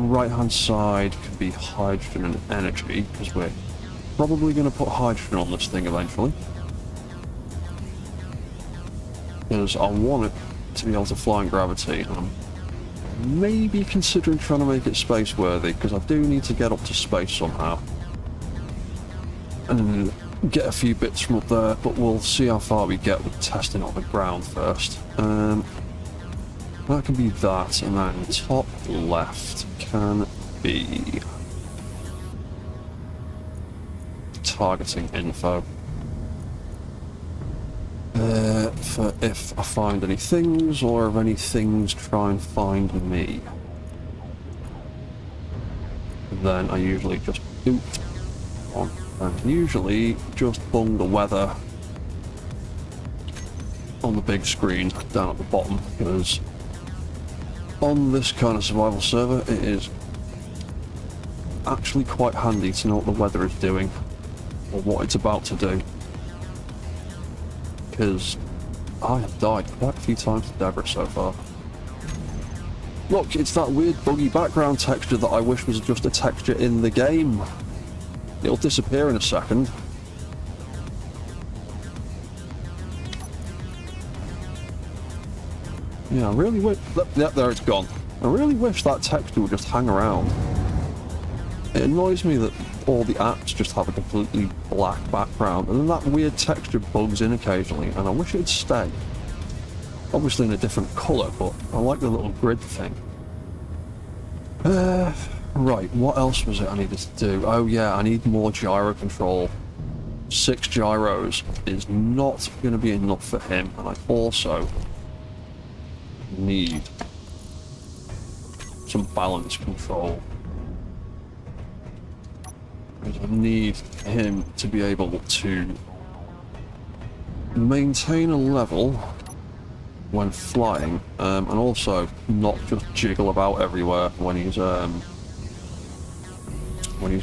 Speaker 1: Right hand side can be hydrogen and energy, because we're probably going to put hydrogen on this thing eventually. Because I want it to be able to fly in gravity, and I'm maybe considering trying to make it space worthy, because I do need to get up to space somehow. And get a few bits from up there, but we'll see how far we get with testing on the ground first. That can be that, and then top left can be targeting info. For if I find any things, or if any things try and find me. Then I usually just and usually just bung the weather on the big screen down at the bottom, because on this kind of survival server it is actually quite handy to know what the weather is doing or what it's about to do, because I have died quite a few times to Deborah so far. Look, it's that weird buggy background texture that I wish was just a texture in the game. It'll disappear in a second. Yeah, I really wish... Yep, there it's gone. I really wish that texture would just hang around. It annoys me that all the apps just have a completely black background, and then that weird texture bugs in occasionally, and I wish it'd stay. Obviously in a different colour, but I like the little grid thing. Right, what else was it I needed to do? Oh yeah, I need more gyro control. 6 gyros is not going to be enough for him, and I also need some balance control. Because I need him to be able to maintain a level when flying, and also not just jiggle about everywhere when he's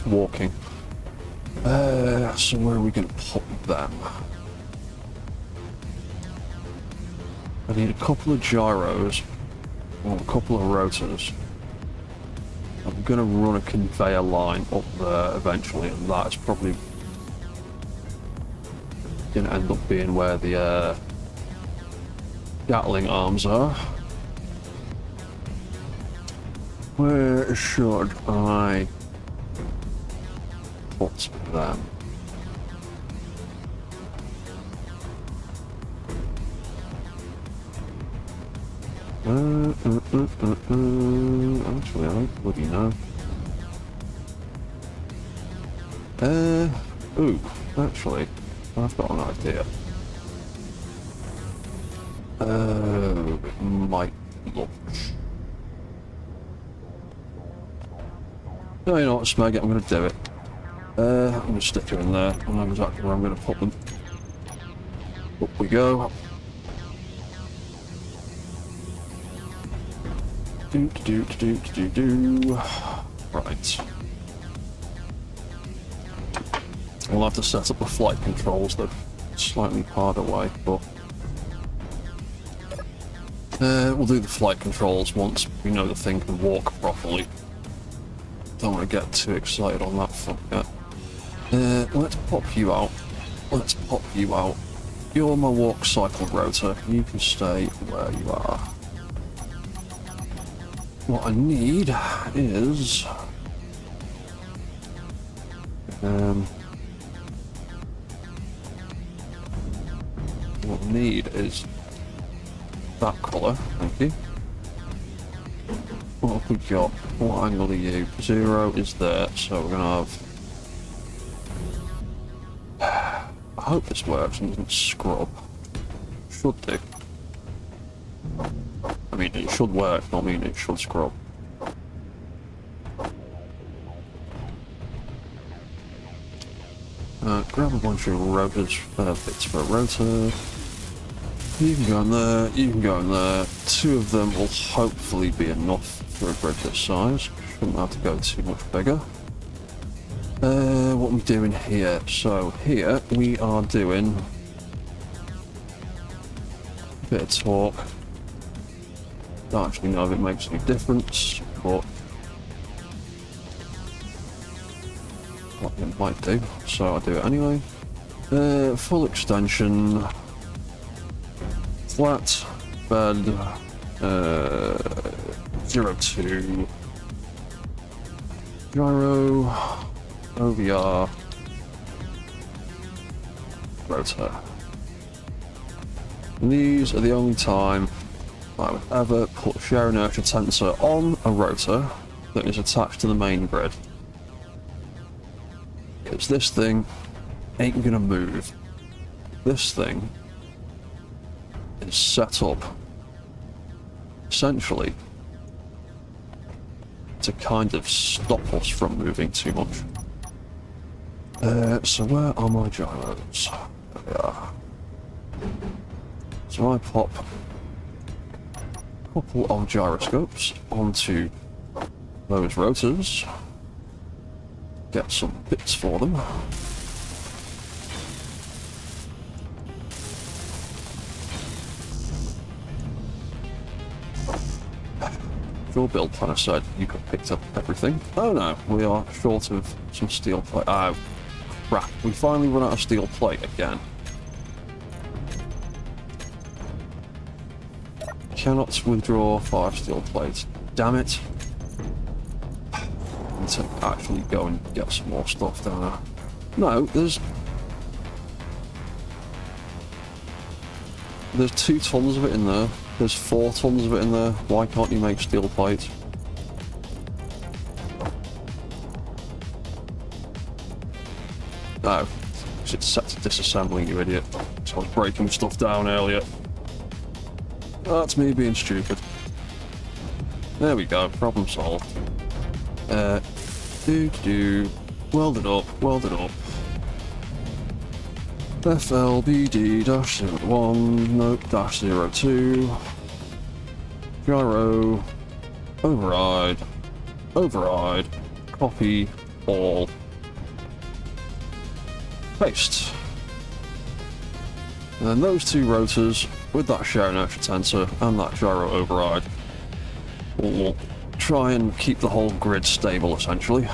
Speaker 1: walking. So where are we going to put them? I need a couple of gyros, or a couple of rotors. I'm going to run a conveyor line up there eventually, and that's probably going to end up being where the Gatling arms are. Where should I put them? Actually, I don't bloody know. Ooh, actually, I've got an idea. It might look. No, you know what, Smeg it, I'm going to do it. I'm going to stick her in there. I know exactly where I'm going to put them. Up we go. Right. We'll have to set up the flight controls the slightly harder way, but we'll do the flight controls once we know the thing can walk properly. Don't want to get too excited on that front yet. Let's pop you out. Let's pop you out. You're my walk cycle rotor. You can stay where you are. What I need is what I need is that colour, thank you. What have we got? What angle are you? 0 is there, so we're gonna have. I hope this works and doesn't scrub. Should do. I mean, it should work, not mean it should scrub. Grab a bunch of rotors, bits for a rotor. You can go in there, you can go in there. 2 of them will hopefully be enough for a grid this size. Shouldn't have to go too much bigger. What are we doing here? So here we are doing a bit of torque. Don't actually know if it makes any difference, but it might do, so I'll do it anyway. Full extension, flat bed, 02, gyro, OVR, rotor. And these are the only time I would ever put shear inertia tensor on a rotor that is attached to the main grid. Because this thing ain't gonna move. This thing is set up essentially to kind of stop us from moving too much. So where are my gyros? There they are. So I pop a couple of gyroscopes onto those rotors, get some bits for them. Your build planner said you could pick up everything. Oh no, we are short of some steel plate. Oh, crap. We finally run out of steel plate again. Cannot withdraw 5 steel plates. Damn it. I need to actually go and get some more stuff down there. No, there's 2 tons of it in there. There's 4 tons of it in there. Why can't you make steel plates? No, because it's set to disassembling, you idiot. So I was breaking stuff down earlier. That's me being stupid. There we go, problem solved. Weld it up, weld it up. FLBD-01, nope, -02. Gyro, override, override, copy, all. Paste. And then those 2 rotors, with that shear inertia tensor and that gyro override, will try and keep the whole grid stable, essentially.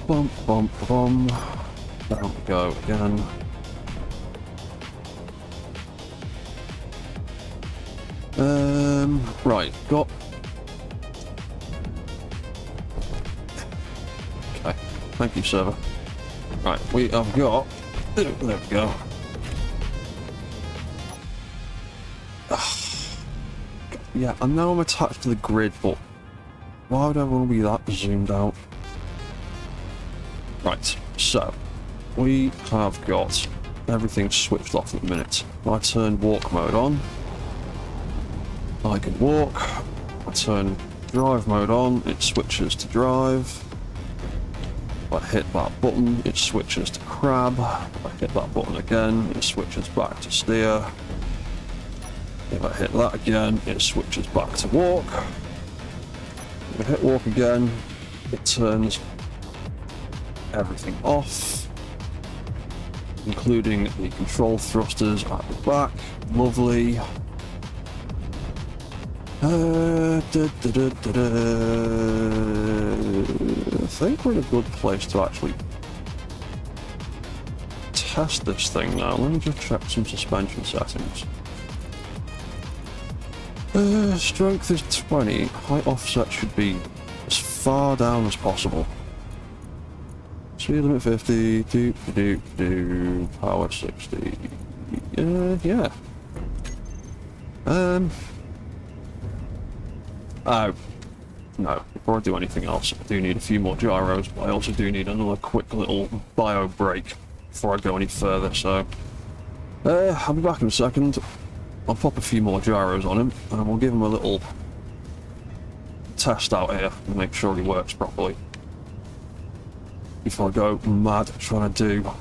Speaker 1: Bump, bump, bump. Down we go again. Right, got Thank you, server. Right, we have got... There we go. Yeah, I know I'm attached to the grid, but why would I want to be that zoomed out? Right, so we have got everything switched off at the minute. I turn walk mode on. I can walk. I turn drive mode on, it switches to drive. If I hit that button, it switches to crab. If I hit that button again, it switches back to steer. If I hit that again, it switches back to walk. If I hit walk again, it turns everything off, including the control thrusters at the back. Lovely. I think we're in a good place to actually test this thing now. Let me just check some suspension settings. Strength is 20. Height offset should be as far down as possible. Speed limit 50. Power 60. Yeah. Oh. No, before I do anything else, I do need a few more gyros, but I also do need another quick little bio break before I go any further, so... I'll be back in a second. I'll pop a few more gyros on him, and we'll give him a little test out here and make sure he works properly before I go mad trying to do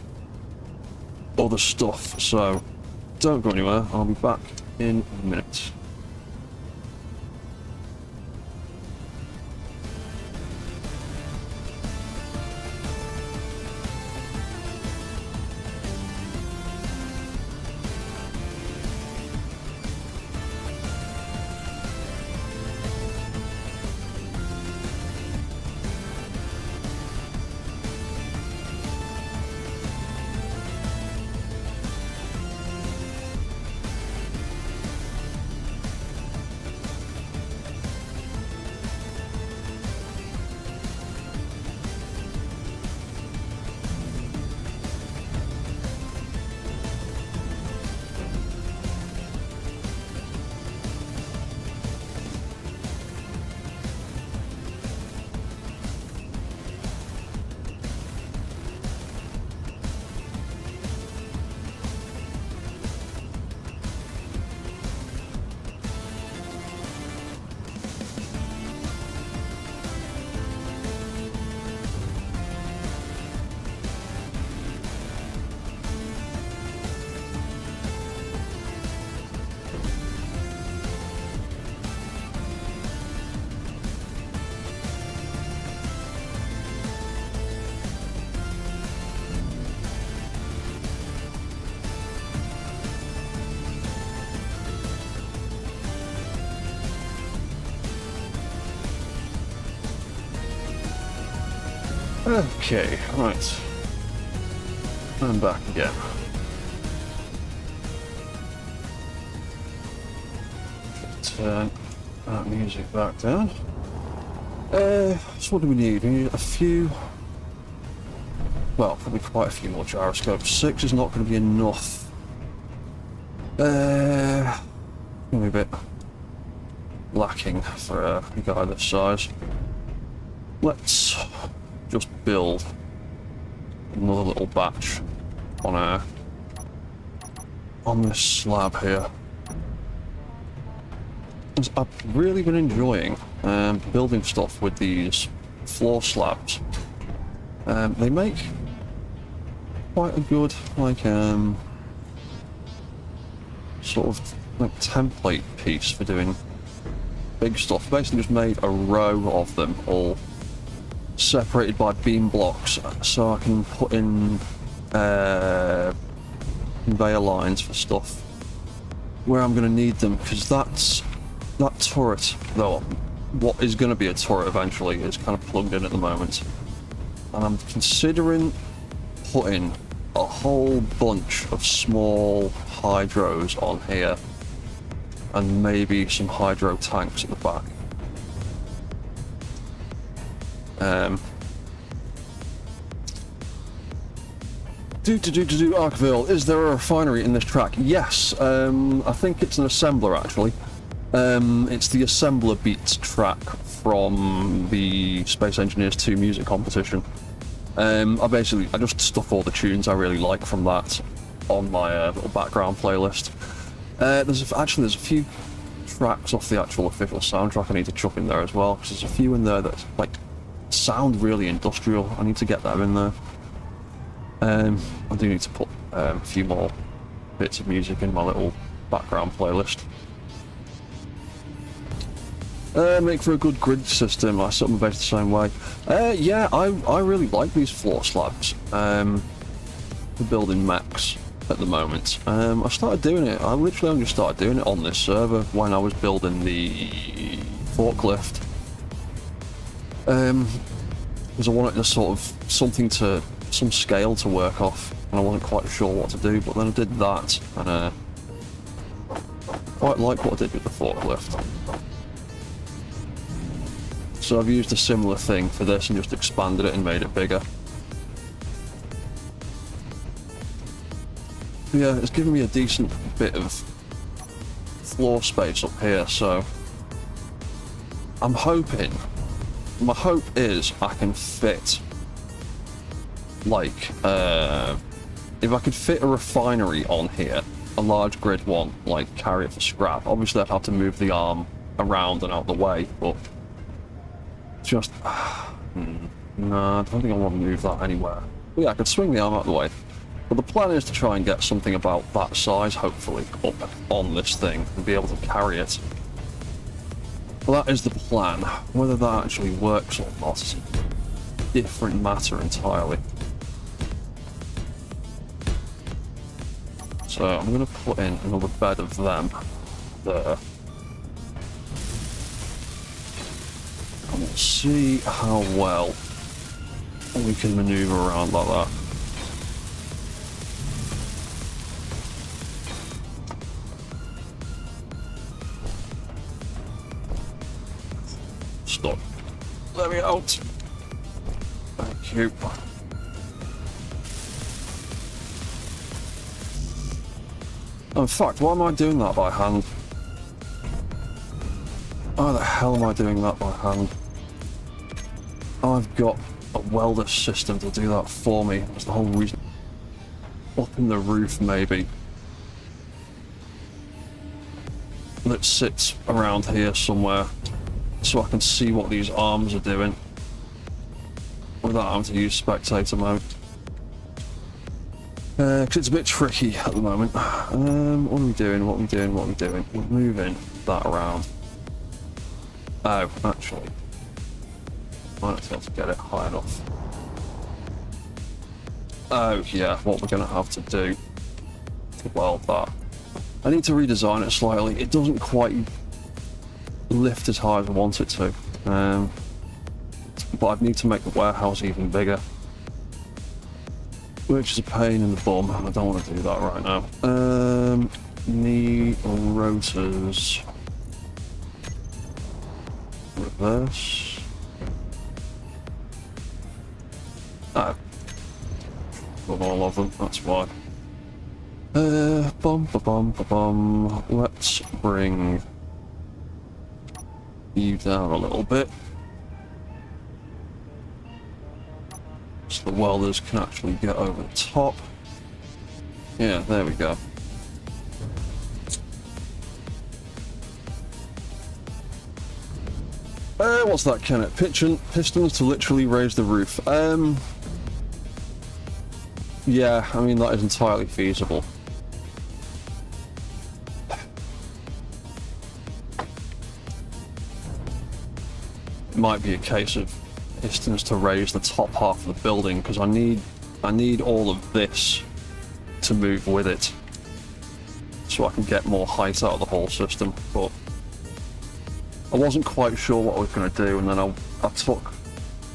Speaker 1: other stuff. So don't go anywhere, I'll be back in a minute. Okay, right. I'm back again. Turn that music back down. So what do we need? We need a few... Well, probably quite a few more gyroscopes. 6 is not going to be enough. Going to be a bit lacking for a guy this size. Let's just build another little batch on this slab here. I've really been enjoying building stuff with these floor slabs. They make quite a good sort of like template piece for doing big stuff. Basically just made a row of them all separated by beam blocks so I can put in conveyor lines for stuff where I'm going to need them, because that turret, though, what is going to be a turret eventually, is kind of plugged in at the moment, and I'm considering putting a whole bunch of small hydros on here and maybe some hydro tanks at the back. Arkville, is there a refinery in this track? Yes, I think it's an assembler actually. It's the Assembler Beats track from the Space Engineers 2 music competition. I just stuck all the tunes I really like from that on my little background playlist. There's a few tracks off the actual official soundtrack I need to chuck in there as well, because there's a few in there that like sound really industrial. I need to get that in there. I do need to put a few more bits of music in my little background playlist. Make for a good grid system. I set them based the same way. Yeah, I really like these floor slabs for building mechs at the moment. I started doing it. I literally only started doing it on this server when I was building the forklift. Because I wanted to sort of some scale to work off, and I wasn't quite sure what to do. But then I did that, and I quite like what I did with the forklift. So I've used a similar thing for this and just expanded it and made it bigger. Yeah, it's given me a decent bit of floor space up here, so I'm hoping, my hope is I can fit, like, if I could fit a refinery on here, a large grid one, like carry it for scrap, obviously I'd have to move the arm around and out the way, but just, no, I don't think I want to move that anywhere. But yeah, I could swing the arm out of the way. But the plan is to try and get something about that size, hopefully, up on this thing and be able to carry it. Well, that is the plan. Whether that actually works or not is a different matter entirely. So I'm going to put in another bed of them there. And we'll see how well we can maneuver around like that. Stop. Let me out. Thank you. In fact, why am I doing that by hand? Why the hell am I doing that by hand? I've got a welder system to do that for me. That's the whole reason. Up in the roof, maybe. That sits around here somewhere, so I can see what these arms are doing without having to use spectator mode. Because it's a bit tricky at the moment. What are we doing? What are we doing? What are we doing? We're moving that around. Oh, actually, I might not be able to get it high enough. Oh yeah, what we're going to have to do to weld that. I need to redesign it slightly. It doesn't quite lift as high as I want it to. But I'd need to make the warehouse even bigger, which is a pain in the bum, and I don't want to do that right now. Need rotors. Reverse. Oh. Got all of them, that's why. Let's bring you down a little bit, so the welders can actually get over the top. Yeah, there we go. What's that, Kenneth? Pistons to literally raise the roof. Yeah, I mean, that is entirely feasible. It might be a case of pistons to raise the top half of the building, because I need all of this to move with it, so I can get more height out of the whole system. But I wasn't quite sure what I was going to do, and then I took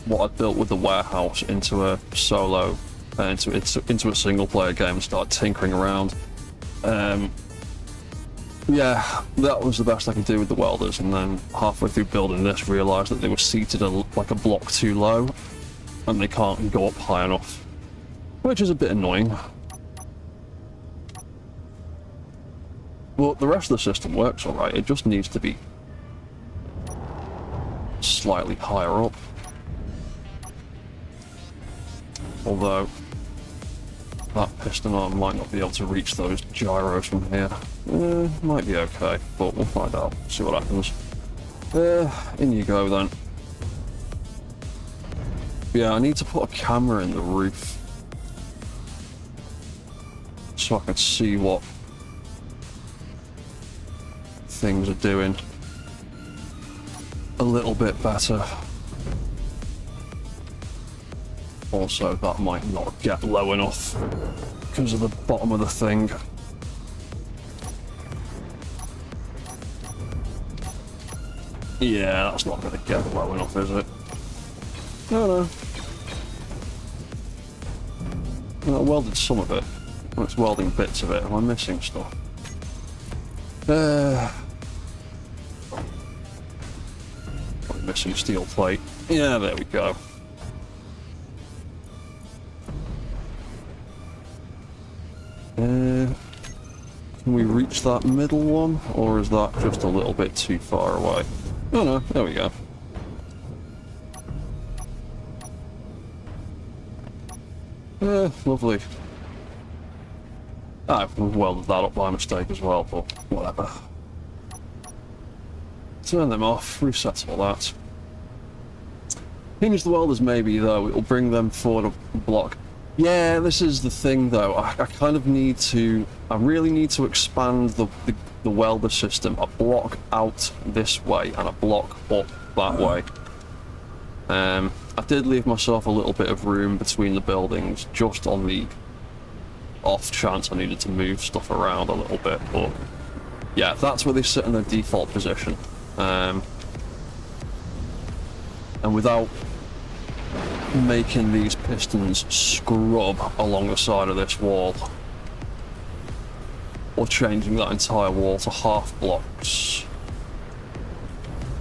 Speaker 1: what I built with the warehouse into a solo, into a single player game and started tinkering around. Yeah, that was the best I could do with the welders, and then halfway through building this realised that they were seated like a block too low and they can't go up high enough. which is a bit annoying. But the rest of the system works alright, it just needs to be slightly higher up. Although, that piston arm might not be able to reach those gyros from here. Might be okay, but we'll find out, see what happens. In you go then. Yeah, I need to put a camera in the roof so I can see what things are doing a little bit better. Also, that might not get low enough because of the bottom of the thing. Yeah, that's not going to get low enough, is it? No. I welded some of it. Well, it's welding bits of it. Am I missing stuff? Probably missing steel plate. Yeah, there we go. Can we reach that middle one, or is that just a little bit too far away? Oh no, there we go. Lovely. I've welded that up by mistake as well, but whatever. Turn them off, reset all that. Hinge the welders maybe, though, it'll bring them forward a block. Yeah, this is the thing though, I kind of need to, I really need to expand the welder system, a block out this way and a block up that way. I did leave myself a little bit of room between the buildings, just on the off chance I needed to move stuff around a little bit, but yeah, that's where they sit in their default position. And without making these pistons scrub along the side of this wall, or changing that entire wall to half blocks,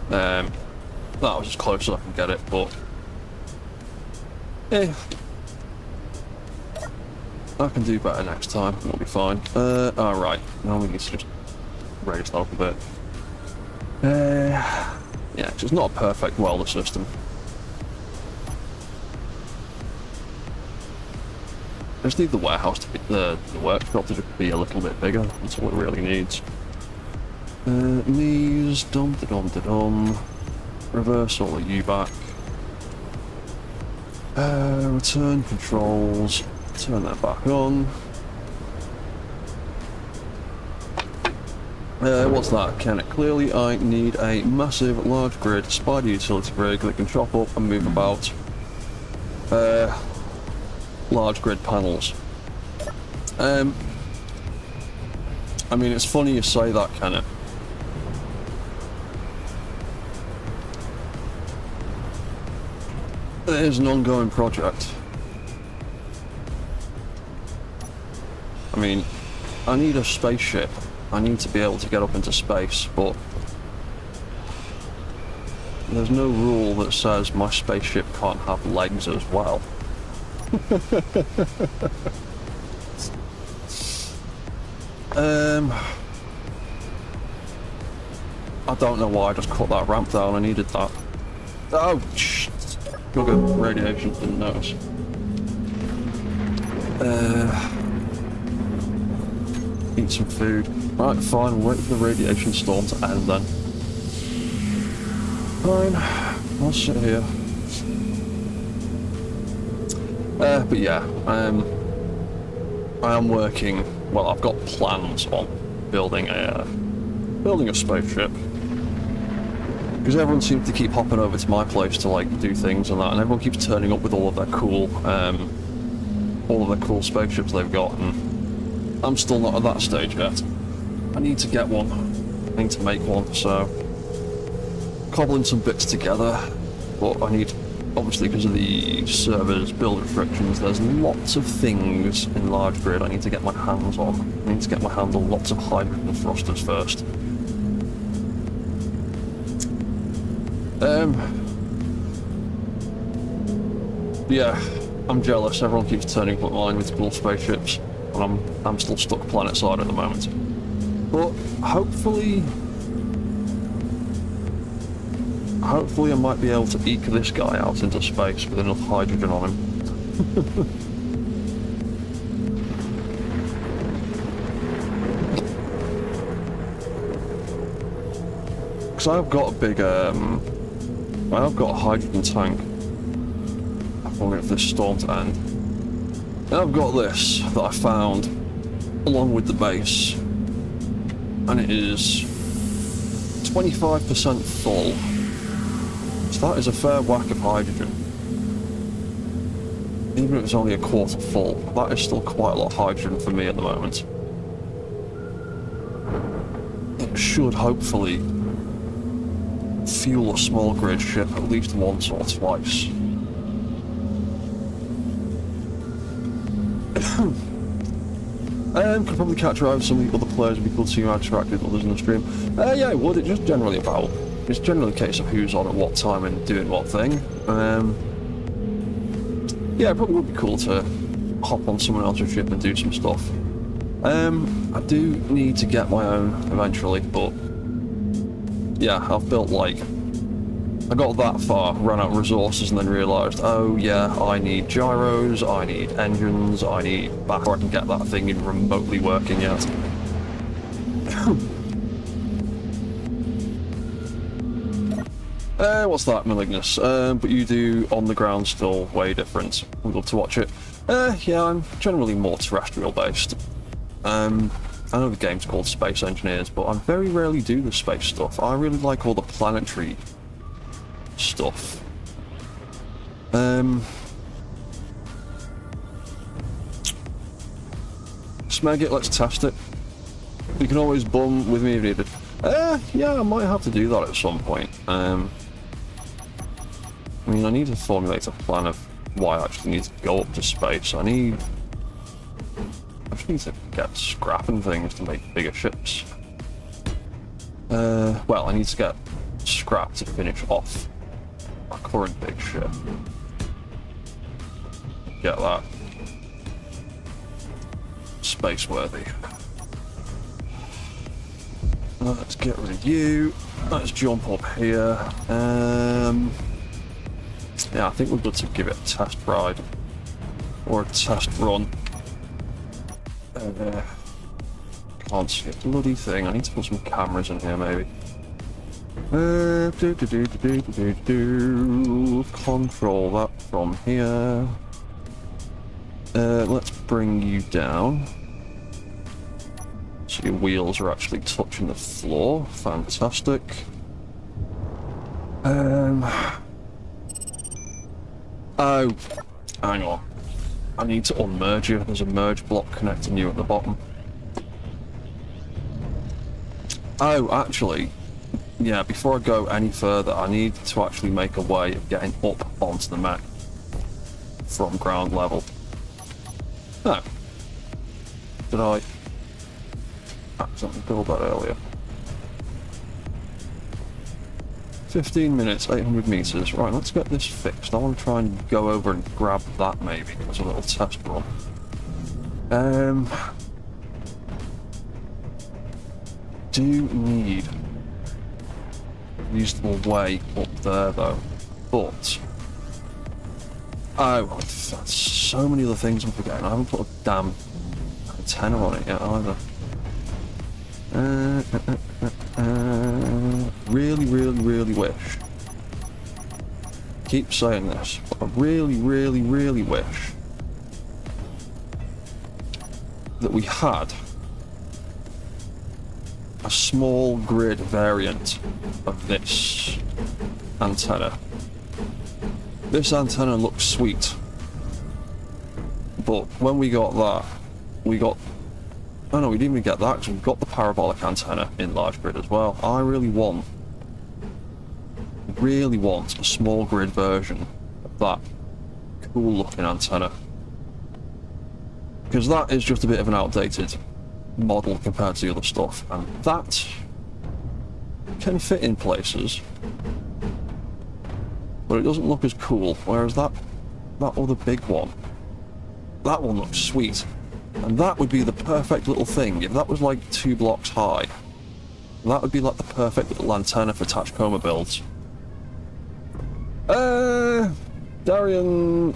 Speaker 1: that was as close as I can get it, but I can do better next time, we'll be fine. Alright, now we need to just raise that up a bit. Yeah, it's not a perfect welder system. I just need the warehouse to be, the workshop to just be a little bit bigger, that's all it really needs. Knees, dum-da-dum-da-dum. Reverse all of you back. Return controls. Turn that back on. What's that, Kenneth? Clearly I need a massive large grid spider utility rig that can chop up and move about large grid panels. I mean, it's funny you say that, Kenneth. It is an ongoing project. I mean, I need a spaceship. I need to be able to get up into space, but there's no rule that says my spaceship can't have legs as well. I don't know why I just cut that ramp down. I needed that. Oh, shh. Sugar radiation, didn't notice. Eat some food. Right, fine, we'll wait for the radiation storm to end then. Fine, I'll sit here. But yeah, I am working, well, I've got plans on building a spaceship. Because everyone seems to keep hopping over to my place to like do things and that, and everyone keeps turning up with all of their cool spaceships they've got, and I'm still not at that stage yet. I need to get one. I need to make one, so cobbling some bits together, but I need, obviously because of the server's build restrictions, there's lots of things in large grid I need to get my hands on. I need to get my hands on lots of hydrogen thrusters first. Yeah, I'm jealous. Everyone keeps turning up mine with cool spaceships, and I'm still stuck planet side at the moment. But hopefully I might be able to eke this guy out into space with enough hydrogen on him. Because I've got a big, I've got a hydrogen tank. I'm waiting for this storm to end. And I've got this that I found along with the base, and it is 25% full. So that is a fair whack of hydrogen. Even if it's only a quarter full, that is still quite a lot of hydrogen for me at the moment. It should hopefully fuel a small grid ship at least once or twice. Could probably catch your eye with some of the other players. It'd be cool to see how interacted with others in the stream. Yeah, it would. It's just generally about. It's generally a case of who's on at what time and doing what thing. Yeah, it probably would be cool to hop on someone else's ship and do some stuff. I do need to get my own eventually, but yeah, I've built like. I got that far, ran out of resources, and then realised, oh yeah, I need gyros, I need engines, I need back, or I can get that thing in remotely working yet. What's that, Malignus? But you do on the ground still way different. We'd love to watch it. Yeah, I'm generally more terrestrial based. I know the game's called Space Engineers, but I very rarely do the space stuff. I really like all the planetary stuff. Smeg it, let's test it. You can always bum with me if needed. Yeah, I might have to do that at some point. I mean, I need to formulate a plan of why I actually need to go up to space. I just need to get scrap and things to make bigger ships. Well, I need to get scrap to finish off our current big ship. Get that space-worthy. Let's get rid of you. Let's jump up here. Yeah, I think we're good to give it a test ride or a test run. Can't see a bloody thing. I need to put some cameras in here, maybe. Control that from here. Let's bring you down. So your wheels are actually touching the floor. Fantastic. Oh, hang on. I need to unmerge you. There's a merge block connecting you at the bottom. Oh, actually, yeah, before I go any further, I need to actually make a way of getting up onto the mech from ground level. No. Did I accidentally build that earlier? 15 minutes, 800 meters. Right, let's get this fixed. I want to try and go over and grab that maybe as a little test run. Do need a reasonable way up there though, but oh, that's so many other things I'm forgetting. I haven't put a damn antenna on it yet either. Really wish. Keep saying this, but I really wish that we had a small grid variant of this antenna. This antenna looks sweet, but when we got that, we got. Oh no, we didn't even get that because we've got the parabolic antenna in large grid as well. I really want a small grid version of that cool looking antenna, because that is just a bit of an outdated model compared to the other stuff, and that can fit in places, but it doesn't look as cool, whereas that that other big one. That one looks sweet. And that would be the perfect little thing. If that was like 2 blocks high, that would be like the perfect little antenna for Tachikoma builds. Darian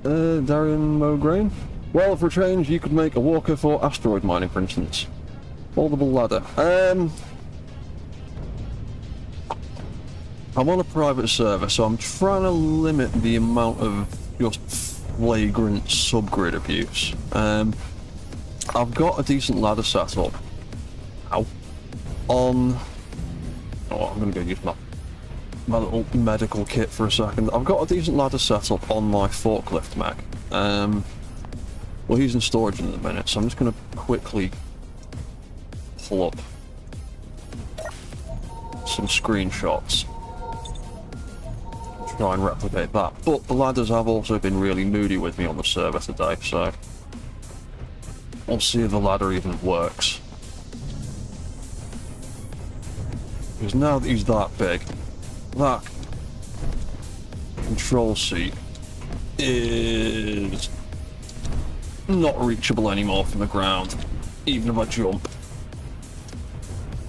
Speaker 1: Mograine? Well, for a change, you could make a walker for asteroid mining, for instance. Foldable ladder. I'm on a private server, so I'm trying to limit the amount of just flagrant subgrid abuse. I've got a decent ladder set up. Ow. On... Oh, I'm gonna go use my little medical kit for a second. I've got a decent ladder set up on my forklift mech. Well, he's in storage in a minute, so I'm just gonna quickly pull up some screenshots. Try and replicate that. But the ladders have also been really moody with me on the server today, so we'll see if the ladder even works. Because now that he's that big, that control seat is not reachable anymore from the ground, even if I jump.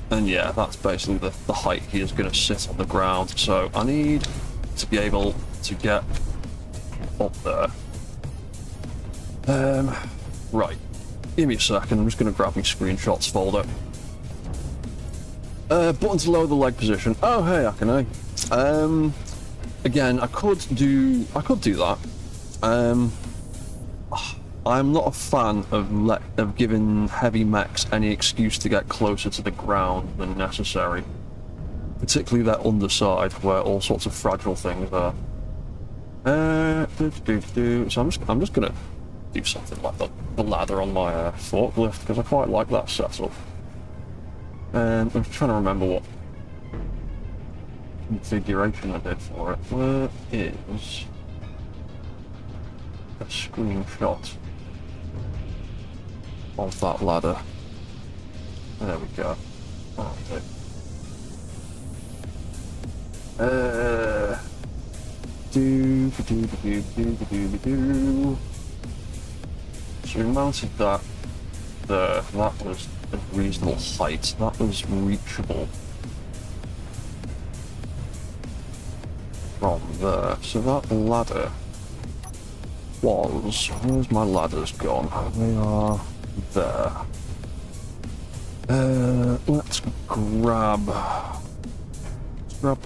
Speaker 1: And yeah, that's basically the height he is going to sit on the ground, so I need to be able to get up there. Right, give me a second, I'm just going to grab my screenshots folder. Button to lower the leg position. Oh hey, Akane. Again, I could do that. I'm not a fan of giving heavy mechs any excuse to get closer to the ground than necessary. Particularly their underside, where all sorts of fragile things are. So I'm just gonna do something like the ladder on my forklift, because I quite like that setup. I'm trying to remember what configuration I did for it. Where is a screenshot of that ladder? There we go. Oh, so we mounted that there. That was a reasonable height. That was reachable from there. So that ladder was... Where's my ladders gone? They are there. Let's grab the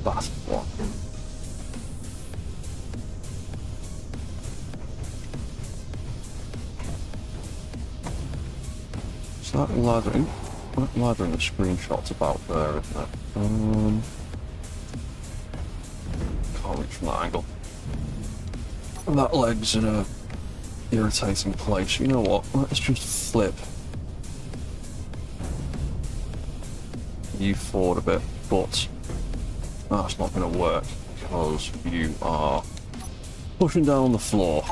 Speaker 1: that one. So that ladder in the screenshot's about there, isn't it? Can't reach from that angle. And that leg's in a irritating place. You know what? Let's just flip you forward a bit, but that's not going to work because you are pushing down the floor.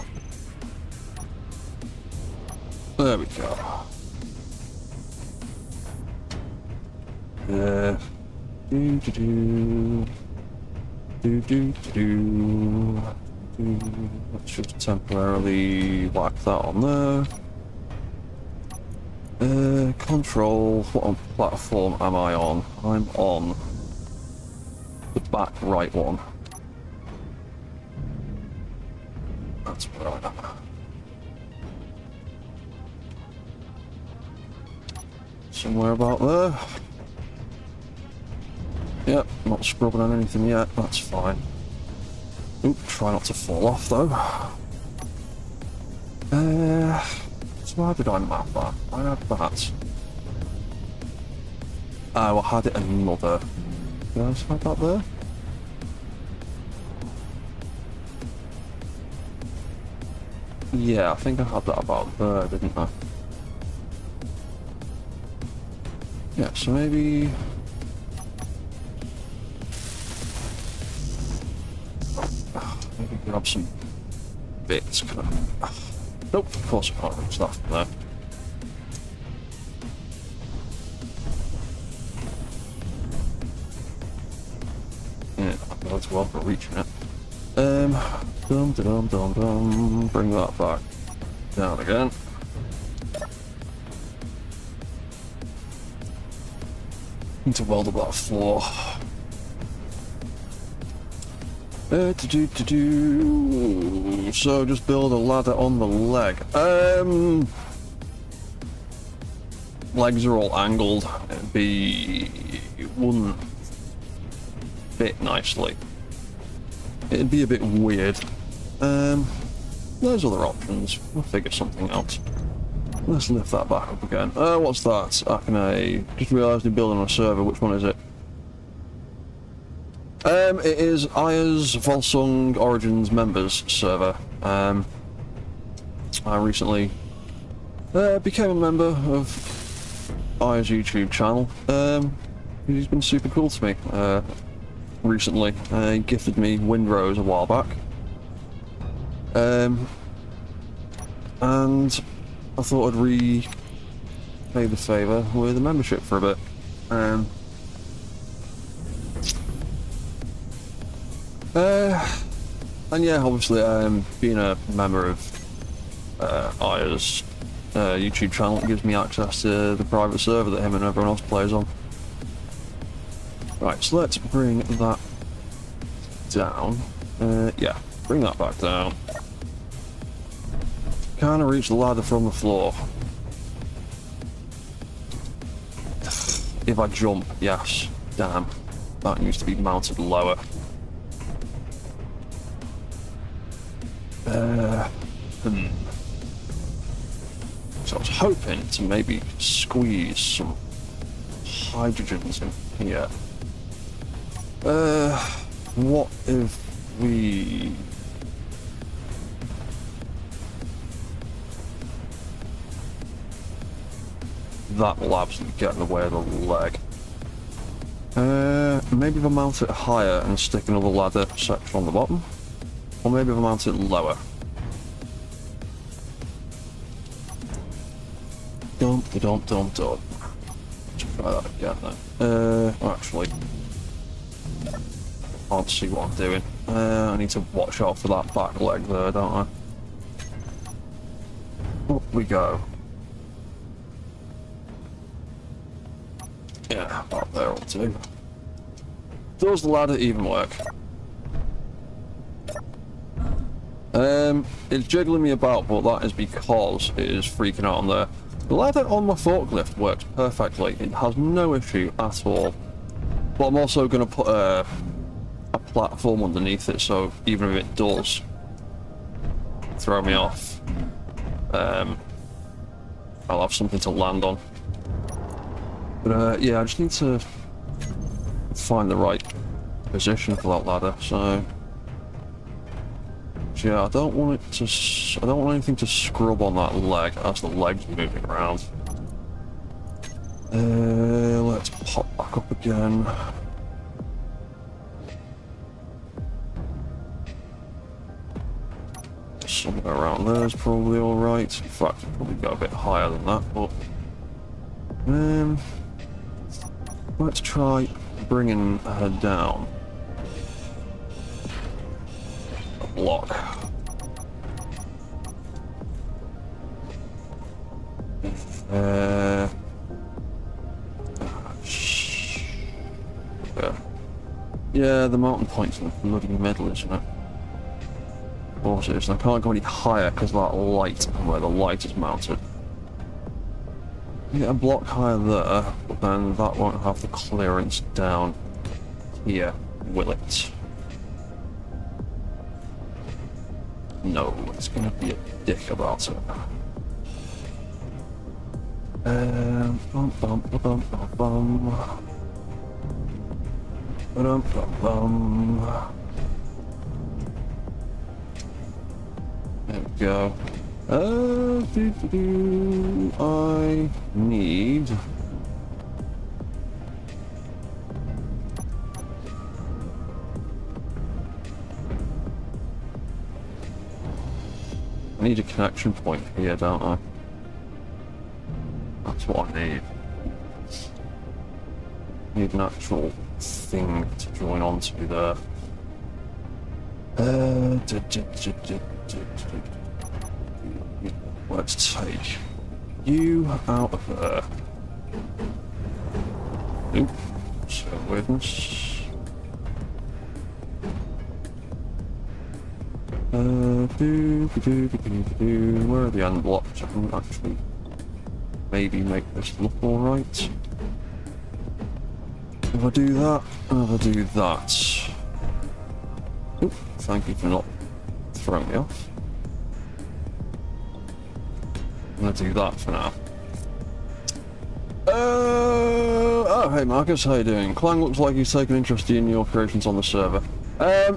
Speaker 1: There we go. Let's just temporarily whack that on there. Control, what on platform am I on? I'm on the back right one. That's where I am. Somewhere about there. Yep, not scrubbing on anything yet, that's fine. Oop, try not to fall off though. So how did I map that? I had that. Oh, I had it another. Did I just have that there? Yeah, I think I had that about there, didn't I? Yeah, so maybe... Maybe grab some bits. Can I... Nope, of course I can't reach that from there. reaching it. Bring that back down again. Need to weld up that floor. So just build a ladder on the leg. Legs are all angled. It wouldn't fit nicely. It'd be a bit weird. There's other options. We'll figure something out. Let's lift that back up again. What's that? I just realised I'm building on a server. Which one is it? It is Aegirs Volsung Origins members server. I recently became a member of Aegirs YouTube channel. He's been super cool to me recently. He gifted me Windrose a while back. And I thought I'd repay the favour with a membership for a bit. And yeah, obviously, being a member of Aegirs' YouTube channel gives me access to the private server that him and everyone else plays on. Right, so let's bring that down. Yeah, bring that back down. Kind of reach the ladder from the floor. If I jump, yes. Damn, that needs to be mounted lower. So I was hoping to maybe squeeze some hydrogens in here. What if we... That will absolutely get in the way of the leg. Maybe if I mount it higher and stick another ladder section on the bottom. Or maybe if I mount it lower. Let's try that again then. Actually, I can't see what I'm doing. I need to watch out for that back leg there, don't I? Up we go. Yeah, about there or two. Does the ladder even work? It's jiggling me about, but that is because it is freaking out on there. The ladder on my forklift works perfectly. It has no issue at all. But I'm also going to put a platform underneath it, so even if it does throw me off, I'll have something to land on. But yeah, I just need to find the right position for that ladder. So yeah, I don't want anything to scrub on that leg as the leg's moving around. Let's pop back up again. Somewhere around there is probably alright. In fact, I'll probably go a bit higher than that, but let's try bringing her down a block. Yeah, the mountain point's in the bloody middle, isn't it? Of course it is, and I can't go any higher because of that light and where the light is mounted. Get a block higher there, but then that won't have the clearance down here, will it? No, it's gonna be a dick about it. Bum bum bum bum bum bum bum. There we go. I need a connection point here, don't I? That's what I need. Need an actual thing to join onto there. Let's take you out of there. Oop. So weirdness. Where are the end blocks? I can actually maybe make this look alright. If I do that, and if I do that. Oop, thank you for not throwing me off. I'm gonna do that for now. Oh, hey Marcus, how you doing? Clang looks like he's taken interest in your creations on the server.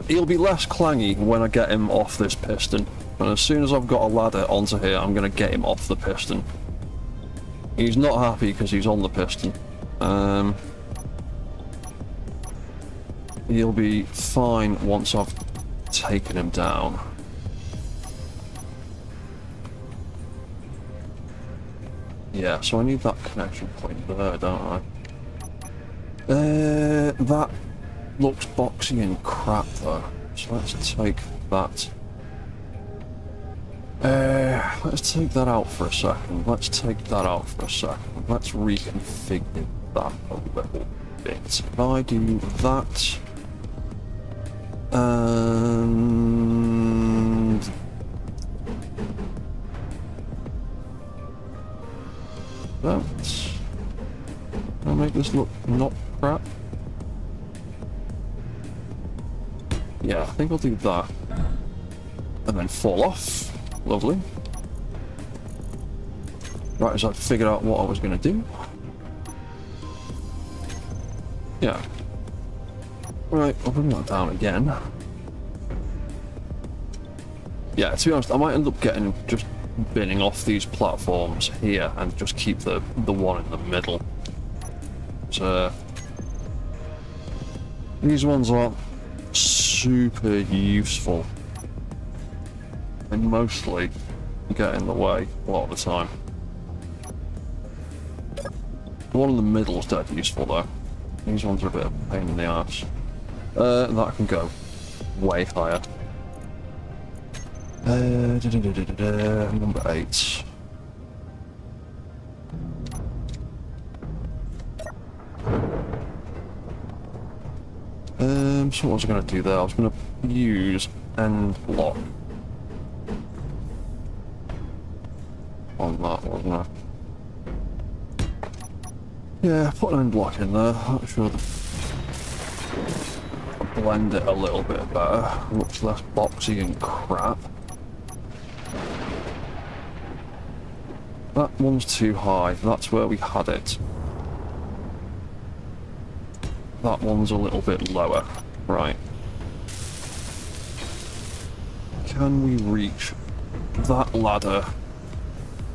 Speaker 1: He'll be less clangy when I get him off this piston. And as soon as I've got a ladder onto here, I'm going to get him off the piston. He's not happy because he's on the piston. He'll be fine once I've taken him down. Yeah, so I need that connection point there, don't I? That looks boxy and crap though, so let's take that. Let's take that out for a second. Let's take that out for a second. Let's reconfigure that a little bit. If I do that, and that, I'll make this look not crap. Yeah, I think I'll do that. And then fall off. Lovely. Right, so I figured out what I was going to do. Yeah. Right, I'll bring that down again. Yeah, to be honest, I might end up getting just binning off these platforms here and just keep the one in the middle. So these ones aren't super useful. They mostly get in the way a lot of the time. The one in the middle is dead useful though. These ones are a bit of a pain in the arse. That can go way higher. Number 8. So what was I going to do there? I was going to use end block on that, wasn't I? Yeah, put an end block in there. That should blend it a little bit better. Looks less boxy and crap. That one's too high. That's where we had it. That one's a little bit lower. Right. Can we reach that ladder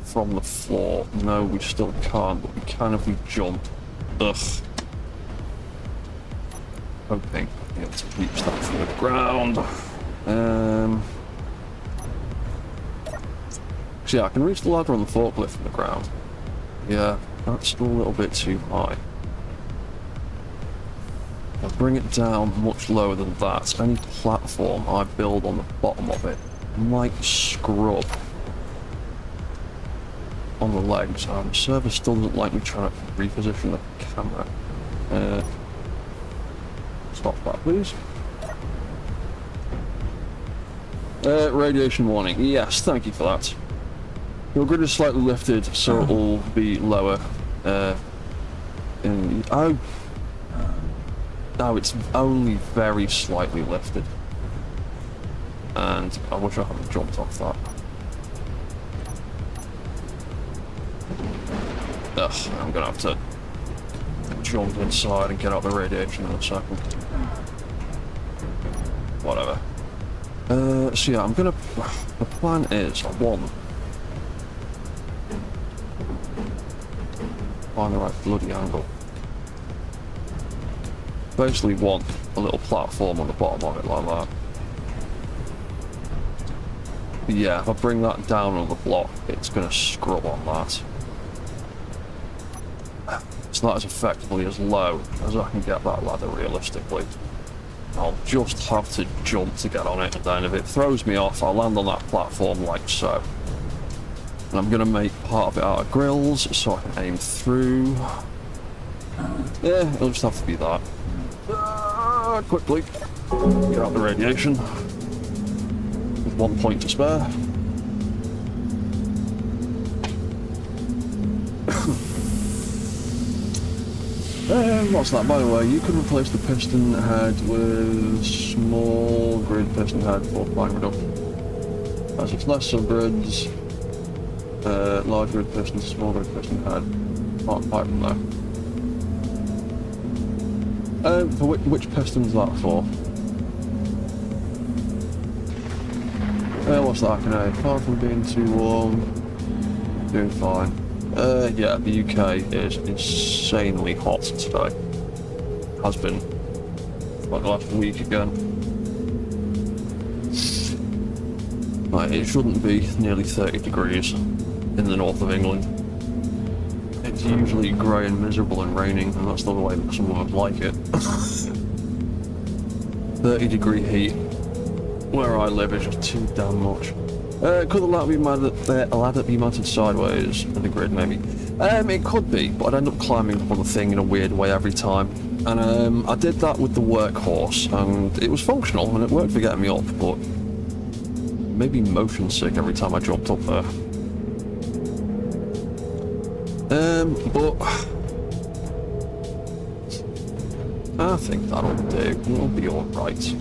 Speaker 1: from the floor? No, we still can't, but we can if we jump. Ugh. Hoping to be able to reach that from the ground. So yeah, I can reach the ladder on the forklift from the ground. Yeah, that's still a little bit too high. I'll bring it down much lower than that. Any platform I build on the bottom of it might scrub on the legs. The server still doesn't like me trying to reposition the camera. Stop that, please. Radiation warning. Yes, thank you for that. Your grid is slightly lifted, so it'll be lower. No, it's only very slightly lifted. And I wish I hadn't jumped off that. Ugh, I'm gonna have to jump inside and get out the radiation in a second. Whatever. So yeah, I'm gonna... The plan is, I want... Find the right bloody angle. Basically want a little platform on the bottom of it like that. But yeah, if I bring that down on the block, it's going to scrub on that. It's not as effectively as low as I can get that ladder realistically. I'll just have to jump to get on it, and then if it throws me off, I'll land on that platform like so. And I'm going to make part of it out of grills so I can aim through. Yeah, it'll just have to be that. Quickly get out the radiation with 1 point to spare. What's that, by the way? You can replace the piston head with small grid piston head for flying reduction. As it's less subgrids, large grid piston, small grid piston head. Can't pipe from there. For which piston's that for? What's that? Apart from being too warm, doing fine. Yeah, the UK is insanely hot today. Has been for like the last week again. Like, it shouldn't be nearly 30 degrees in the north of England. It's usually grey and miserable and raining, and that's not the way that some of us like it. 30 degree heat where I live is just too damn much. Could the ladder be mounted sideways in the grid, maybe? It could be, but I'd end up climbing up on the thing in a weird way every time. And I did that with the workhorse, and it was functional, and it worked for getting me up, but maybe motion sick every time I jumped up there. But I think that'll do. It'll be alright.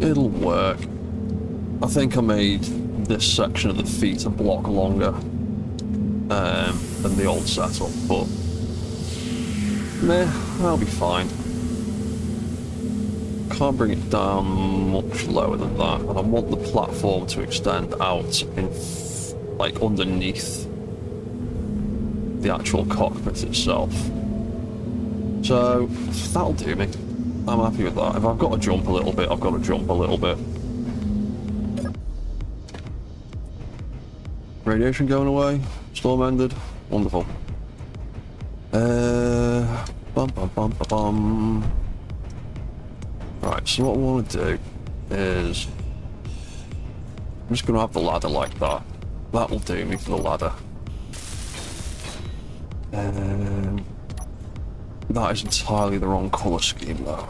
Speaker 1: It'll work. I think I made this section of the feet a block longer than the old setup, but meh, I'll be fine. Can't bring it down much lower than that, and I want the platform to extend out in like underneath the actual cockpit itself. So that'll do me. I'm happy with that. If I've got to jump a little bit, I've got to jump a little bit. Radiation going away. Storm ended. Wonderful. Right, so what I want to do is I'm just going to have the ladder like that. That will do me for the ladder. That is entirely the wrong colour scheme though.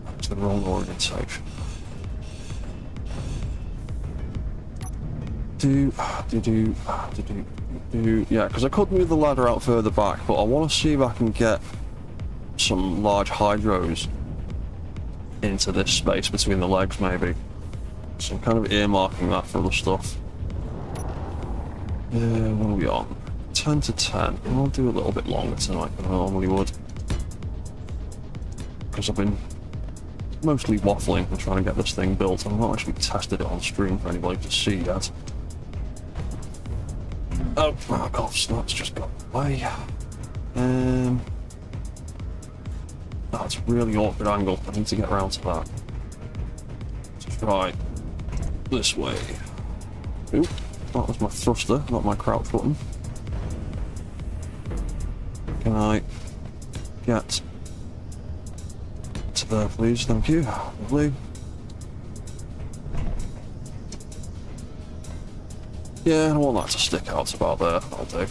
Speaker 1: That's the wrong orientation. Yeah, because I could move the ladder out further back, but I want to see if I can get some large hydros into this space between the legs, maybe. So I'm kind of earmarking that for other stuff. What are we on? 10 to 10. I'll do a little bit longer tonight than I normally would. Because I've been mostly waffling and trying to get this thing built. I've not actually tested it on stream for anybody to see yet. Oh gosh, that's just got away. That's a really awkward angle. I need to get around to that. Let's try this way. Oop, that was my thruster, not my crouch button. Can I get to there, please? Thank you. Lovely. Yeah, I want that to stick out about there. That'll do.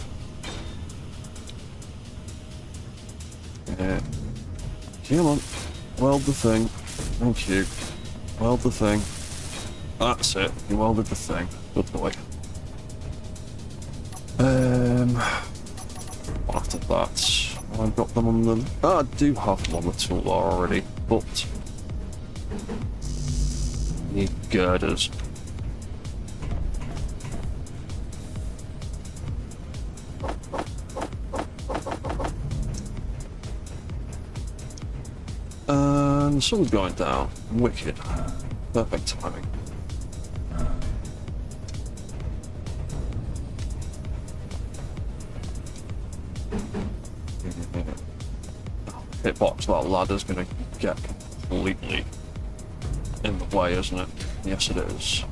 Speaker 1: Yeah. Come on. Weld the thing. Thank you. Weld the thing. That's it. You welded the thing. Good boy. After that, I've got them on the... I do have them on the toolbar already, but... need girders. And the sun's going down. Wicked. Perfect timing. Hitbox, that ladder's gonna get completely in the way, isn't it? Yes, it is.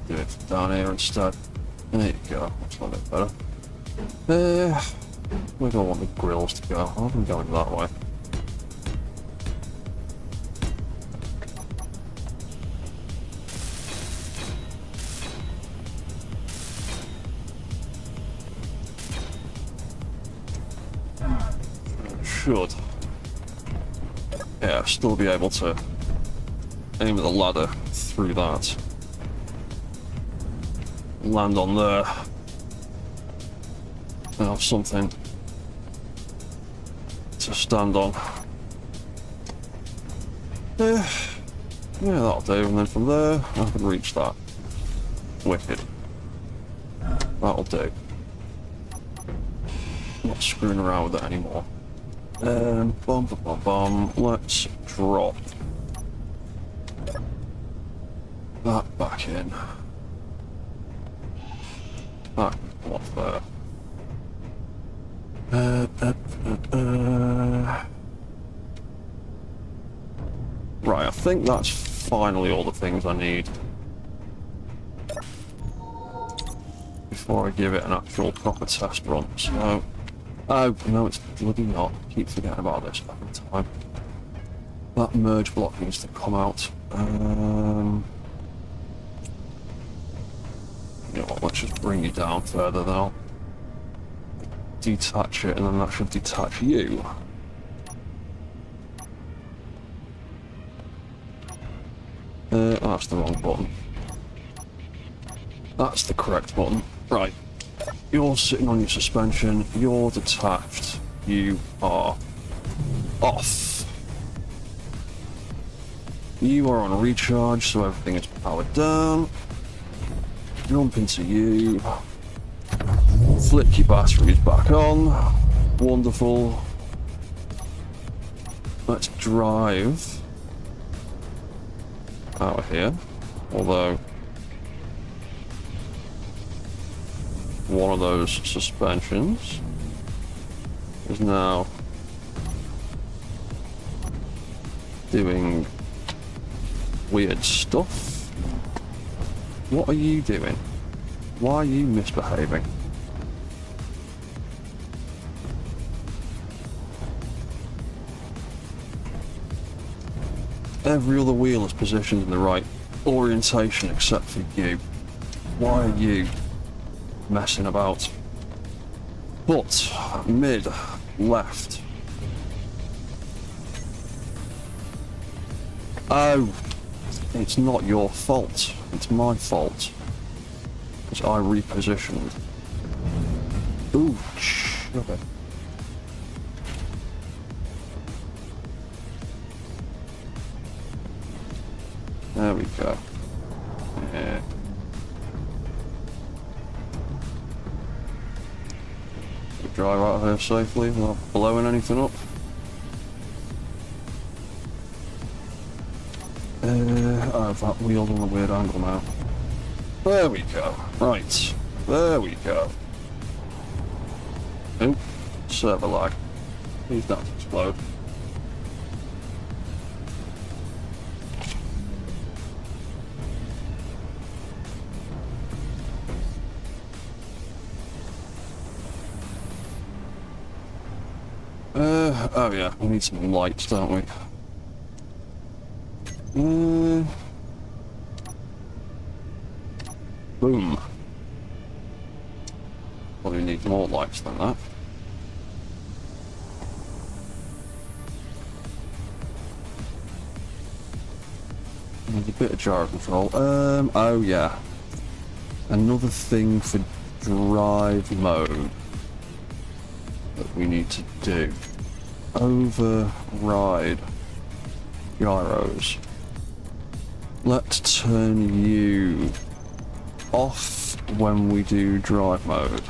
Speaker 1: Do it down here instead. There you go, that's a little bit better. Where do I want the grills to go? I think going that way. Should. Yeah, still be able to aim the ladder through that. Land on there. And have something to stand on. Yeah, that'll do. And then from there, I can reach that. Wicked. That'll do. Not screwing around with it anymore. Bum, bum, bum, bum. Let's drop that back in. That can go off there. Right, I think that's finally all the things I need before I give it an actual proper test run. So, oh no, it's bloody not. Keep forgetting about this every time. That merge block needs to come out. You know what, let's just bring you down further, then I'll detach it, and then that should detach you. That's the wrong button. That's the correct button. Right. You're sitting on your suspension, you're detached, you are off. You are on recharge, so everything is powered down. Jump into you. Flick your batteries back on. Wonderful. Let's drive out of here. Although one of those suspensions is now doing weird stuff. What are you doing? Why are you misbehaving? Every other wheel is positioned in the right orientation except for you. Why are you messing about? But mid left. Oh, it's not your fault. It's my fault. Because I repositioned. Ooh, sugar. There we go. Yeah. We drive out of here safely without blowing anything up. Oh, that wheel's on a weird angle now. There we go. Right. There we go. Oh, server lag. Please don't explode. Oh yeah, we need some lights, don't we? Boom. Probably need more lights than that. There's a bit of gyro control. Oh yeah. Another thing for drive mode that we need to do. Override gyros. Let's turn you off when we do drive mode.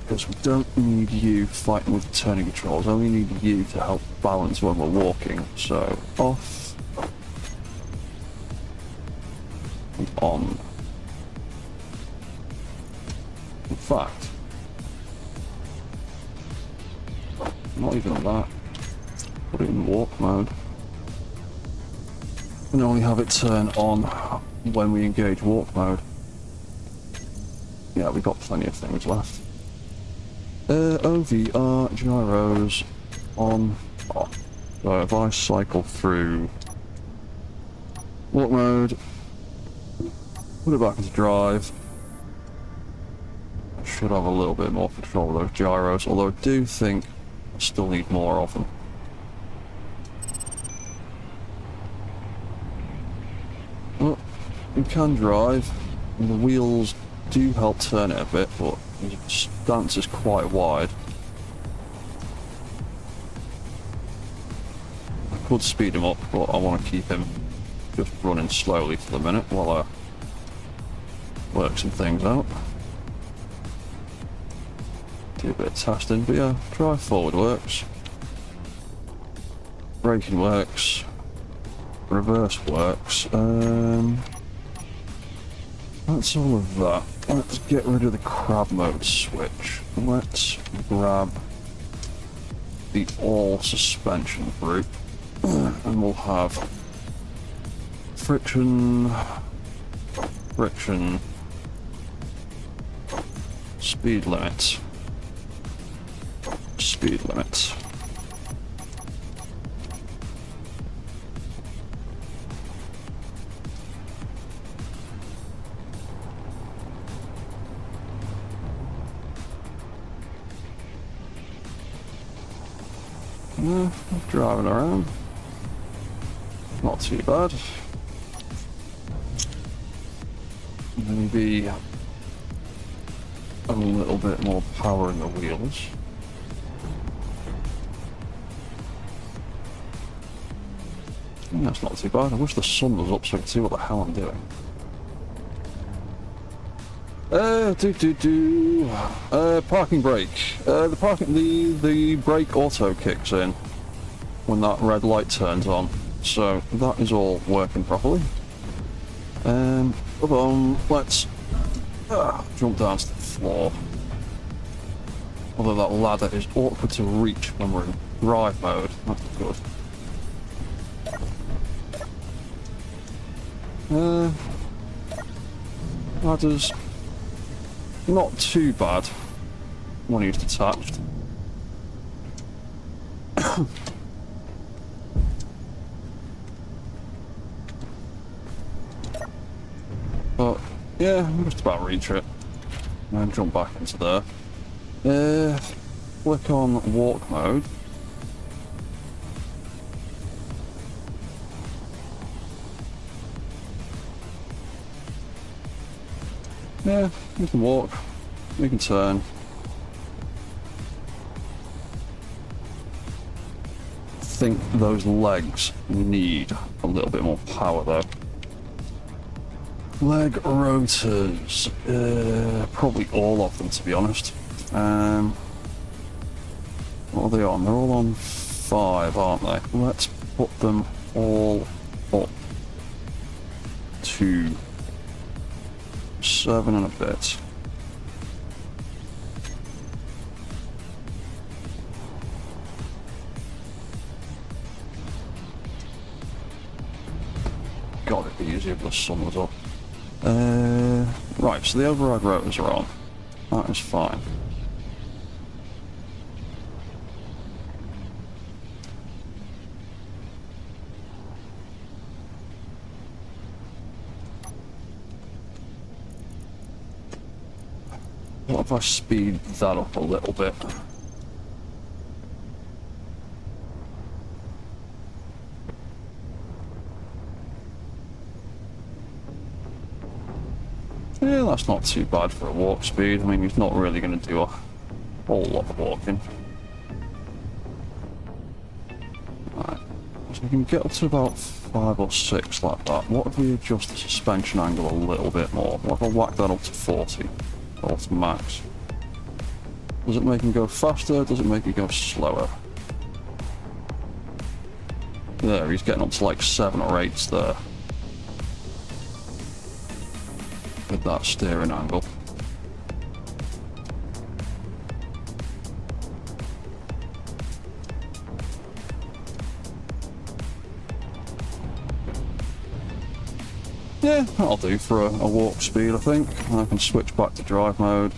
Speaker 1: Because we don't need you fighting with the turning controls, only need you to help balance when we're walking. So, off and on. In fact, not even that. Put it in walk mode. and only have it turn on when we engage walk mode. Yeah, we've got plenty of things left. OVR gyros on off. So if I cycle through walk mode, put it back into drive, I should have a little bit more control of those gyros, although I do think I still need more of them. Well, we can drive, and the wheels do help turn it a bit, but the stance is quite wide. I could speed him up, but I want to keep him just running slowly for the minute while I work some things out. Do a bit of testing, but yeah, drive forward works. Braking works. Reverse works. That's all of that. Let's get rid of the crab mode switch. Let's grab the all suspension group, and we'll have friction, speed limit, speed limit. Driving around, not too bad. Maybe a little bit more power in the wheels. That's not too bad. I wish the sun was up so I could see what the hell I'm doing. Parking brake. The brake auto kicks in when that red light turns on, so that is all working properly. Let's jump down to the floor. Although that ladder is awkward to reach when we're in drive mode, that's good. Ladder's not too bad when used attached. But yeah, just about reach it. And jump back into there. Click on walk mode. Yeah, we can walk, we can turn. I think those legs need a little bit more power though. Leg rotors, probably all of them to be honest. What are they on? They're all on 5, aren't they? Let's put them all up to 7 and a bit. God, it'd be easier if the sun was up. Right, so the override rotors are on. That is fine. What if I speed that up a little bit? Yeah, that's not too bad for a walk speed. I mean, he's not really going to do a whole lot of walking. Right, so we can get up to about 5 or 6 like that. What if we adjust the suspension angle a little bit more? What if I whack that up to 40? Or to max? Does it make him go faster? Does it make him go slower? There, he's getting up to like 7 or 8 there. With that steering angle. Yeah, that'll do for a warp speed, I think. And I can switch back to drive mode.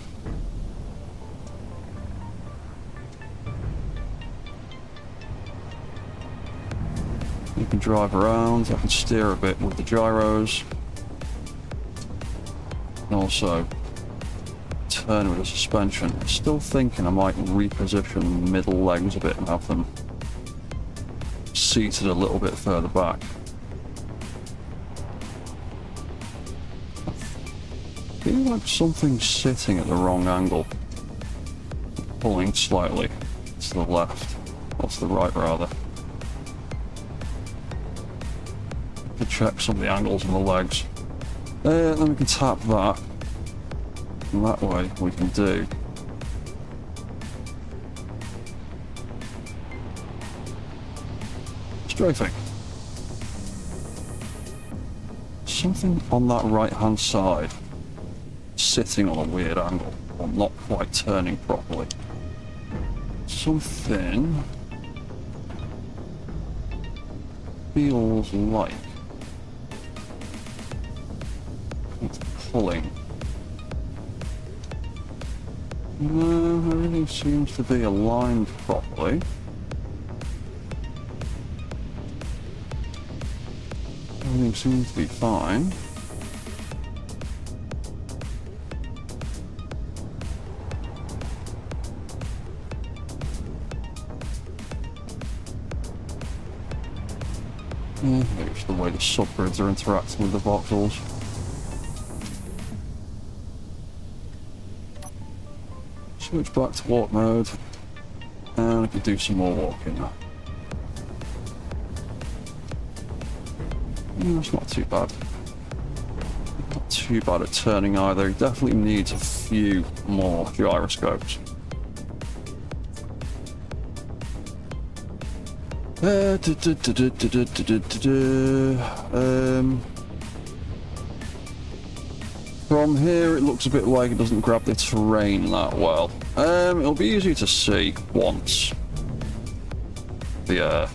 Speaker 1: You can drive around, I can steer a bit with the gyros. And also turn with the suspension. Still thinking I might reposition the middle legs a bit and have them seated a little bit further back. I feel like something's sitting at the wrong angle. Pulling slightly to the left, or to the right rather. To check some of the angles on the legs. Then we can tap that. And that way we can do strafing. Something on that right hand side sitting on a weird angle or not quite turning properly. Something feels like it's pulling. No, everything seems to be aligned properly. Everything seems to be fine. Yeah, maybe it's the way the subgrids are interacting with the voxels. Switch back to walk mode, and I can do some more walking now. That's not too bad. Not too bad at turning either. He definitely needs a few more gyroscopes. From here it looks a bit like it doesn't grab the terrain that well. It'll be easy to see once the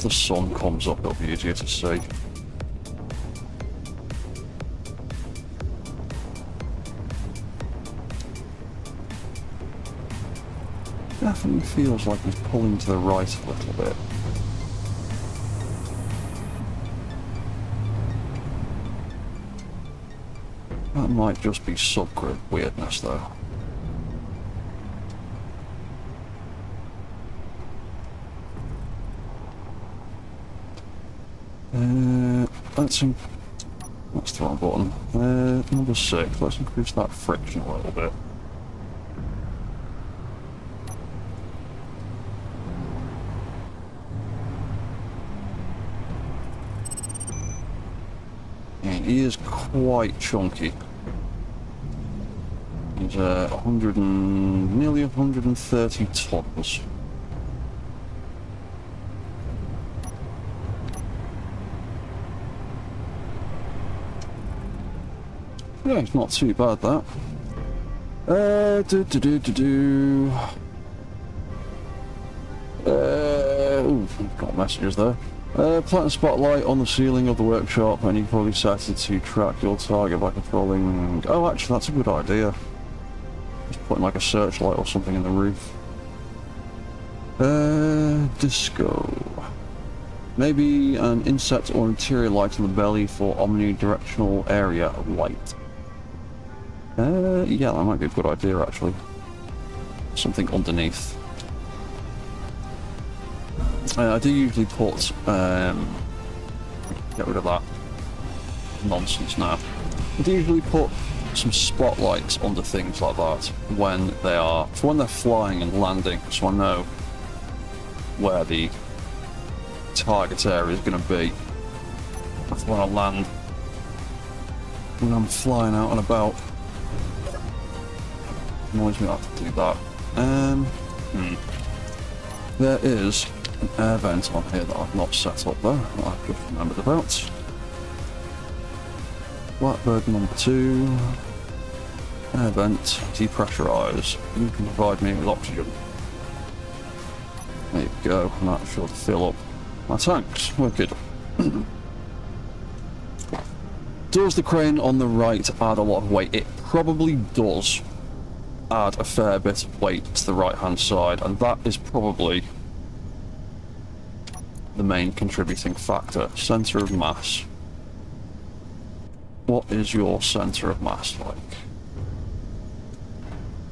Speaker 1: sun comes up, it'll be easier to see. Definitely feels like he's pulling to the right a little bit. That might just be subgrid weirdness though. That's the wrong button. Number 6, let's increase that friction a little bit. And he is quite chunky. He's nearly 130 tons. Yeah, it's not too bad that. Ooh, got messages there. Plant a spotlight on the ceiling of the workshop and you can probably set it to track your target by controlling... Oh, actually, that's a good idea. Just putting like a searchlight or something in the roof. Disco. Maybe an inset or interior light on the belly for omnidirectional area of light. Yeah, that might be a good idea actually. Something underneath. I do usually put, get rid of that nonsense now. I do usually put some spotlights under things like that when they're flying and landing, so I know where the target area is going to be when I land, when I'm flying out and about. Annoys me I have to do that. There is an air vent on here that I've not set up though, that I've just remembered about. Blackbird number 2. Air vent, depressurize. You can provide me with oxygen. There you go, and that should fill up my tanks. Wicked. Does the crane on the right add a lot of weight? It probably does add a fair bit of weight to the right hand side, and that is probably the main contributing factor. Centre of mass. What is your centre of mass like?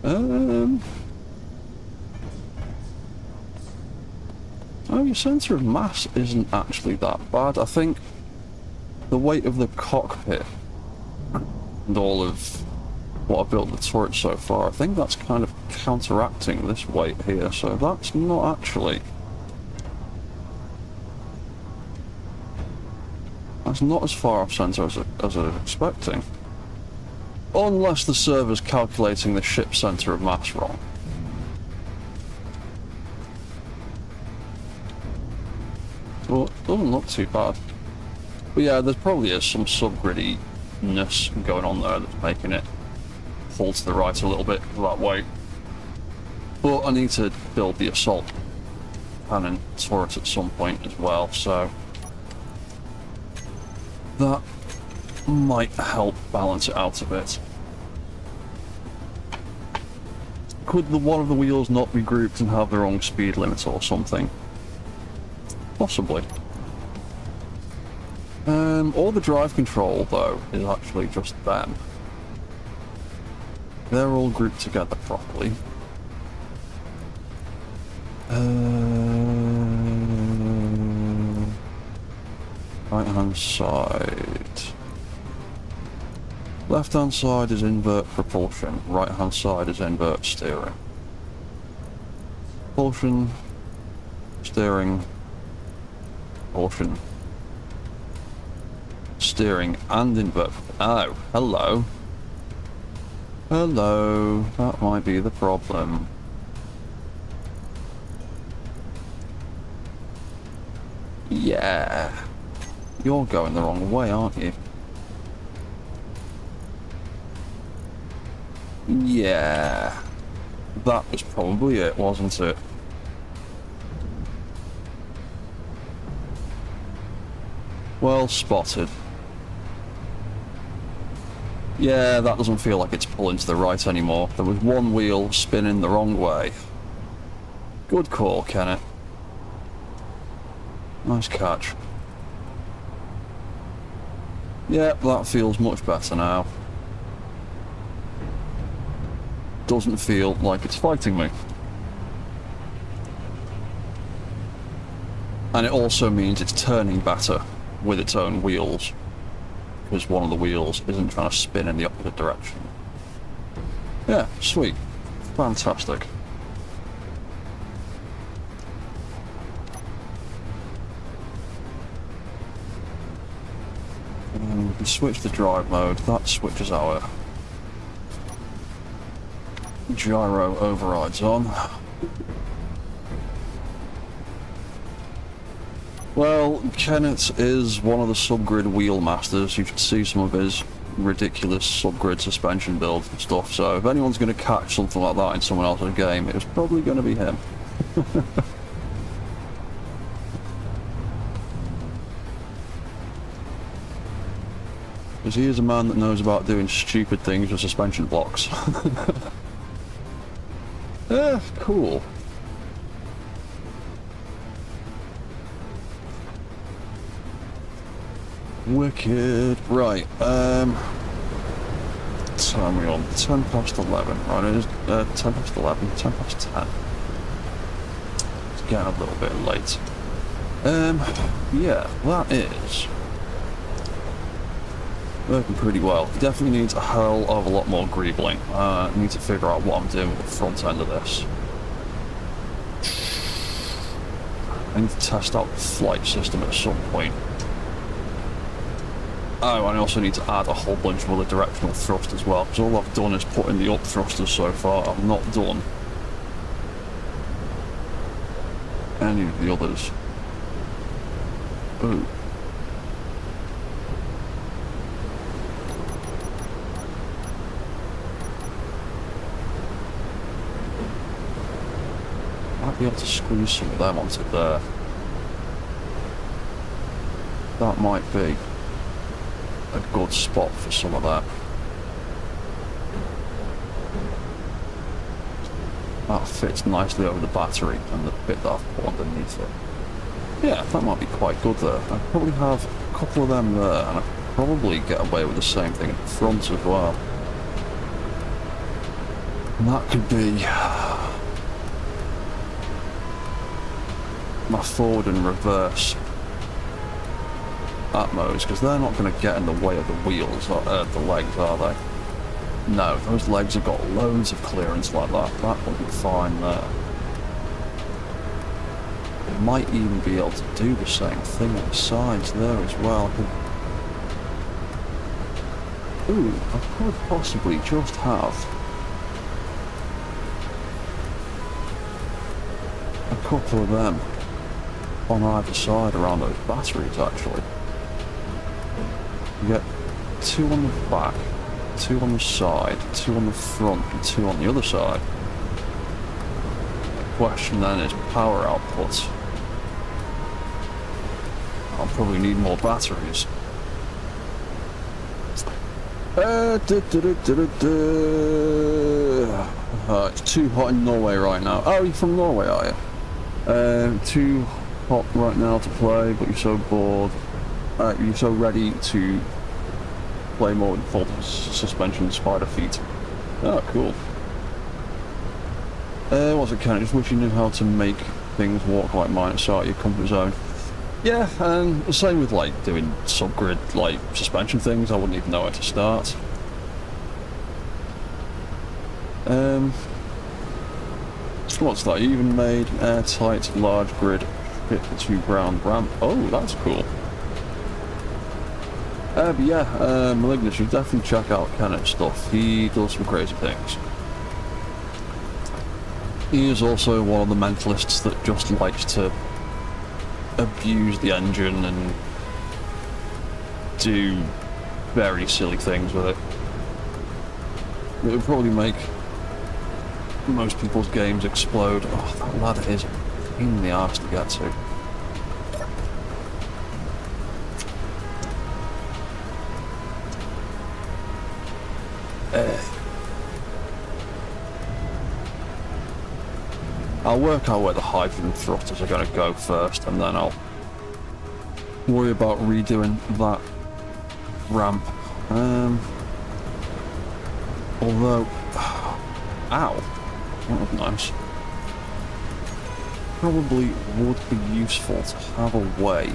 Speaker 1: Oh, your centre of mass isn't actually that bad. I think the weight of the cockpit and all of what I've built the turret so far, I think that's kind of counteracting this weight here, so that's not actually... That's not as far off centre as I was expecting. Unless the server's calculating the ship's centre of mass wrong. Well, it doesn't look too bad. But yeah, there probably is some subgriddiness going on there that's making it pull to the right a little bit that way. But I need to build the assault cannon turret at some point as well, so that might help balance it out a bit. Could one of the wheels not be grouped and have their own speed limit or something? Possibly. All the drive control, though, is actually just them. They're all grouped together properly. Right hand side. Left hand side is invert propulsion, right hand side is invert steering. Propulsion, steering, propulsion, steering and invert. Oh, hello. Hello, that might be the problem. Yeah. You're going the wrong way, aren't you? Yeah. That was probably it, wasn't it? Well spotted. Yeah, that doesn't feel like it's pulling to the right anymore. There was one wheel spinning the wrong way. Good call, Kenneth. Nice catch. Yeah, that feels much better now. Doesn't feel like it's fighting me. And it also means it's turning better with its own wheels, because one of the wheels isn't trying to spin in the opposite direction. Yeah, sweet. Fantastic. And we can switch to drive mode. That switches our gyro overrides on. Well, Kenneth is one of the subgrid wheel masters. You should see some of his ridiculous subgrid suspension builds and stuff, so if anyone's going to catch something like that in someone else's game, it's probably going to be him. Because he is a man that knows about doing stupid things with suspension blocks. Yeah, cool. Wicked. Right, time we on? 10 past 11. Right, it is 10 past 11, 10 past 10. It's getting a little bit late. Yeah, that is working pretty well. Definitely needs a hell of a lot more greebling. I need to figure out what I'm doing with the front end of this. I need to test out the flight system at some point. Oh, and I also need to add a whole bunch of other directional thrust as well, because all I've done is put in the up thrusters so far. I've not done any of the others. Ooh. Might be able to squeeze some of them onto there. That might be. a good spot for some of that. That fits nicely over the battery and the bit that I've put underneath it. Yeah, that might be quite good there. I'd probably have a couple of them there, and I'd probably get away with the same thing at the front as well. And that could be my forward and reverse Atmos, because they're not going to get in the way of the wheels, or the legs, are they? No, those legs have got loads of clearance like that. That will be fine there. It might even be able to do the same thing on the sides there as well. Ooh, I could possibly just have a couple of them on either side around those batteries, actually. You get 2 on the back, 2 on the side, 2 on the front, and 2 on the other side. The question then is power output. I'll probably need more batteries. It's too hot in Norway right now. Oh, you're from Norway, are you? Too hot right now to play, but you're so bored. You're so ready to play more with full suspension spider feet. Oh, cool. What's it, Ken? I just wish you knew how to make things walk like mine outside your comfort zone. Yeah, and the same with like doing subgrid like suspension things. I wouldn't even know where to start. What's that? You even made airtight large grid fit to ground ramp. Oh, that's cool. But yeah, Malignus, you definitely check out Kenneth's stuff. He does some crazy things. He is also one of the mentalists that just likes to abuse the engine and do very silly things with it. It would probably make most people's games explode. Oh, that ladder is a pain in the arse to get to. I'll work out where the hydrogen thrusters are going to go first, and then I'll worry about redoing that ramp. Although, ow, that was nice. Probably would be useful to have a way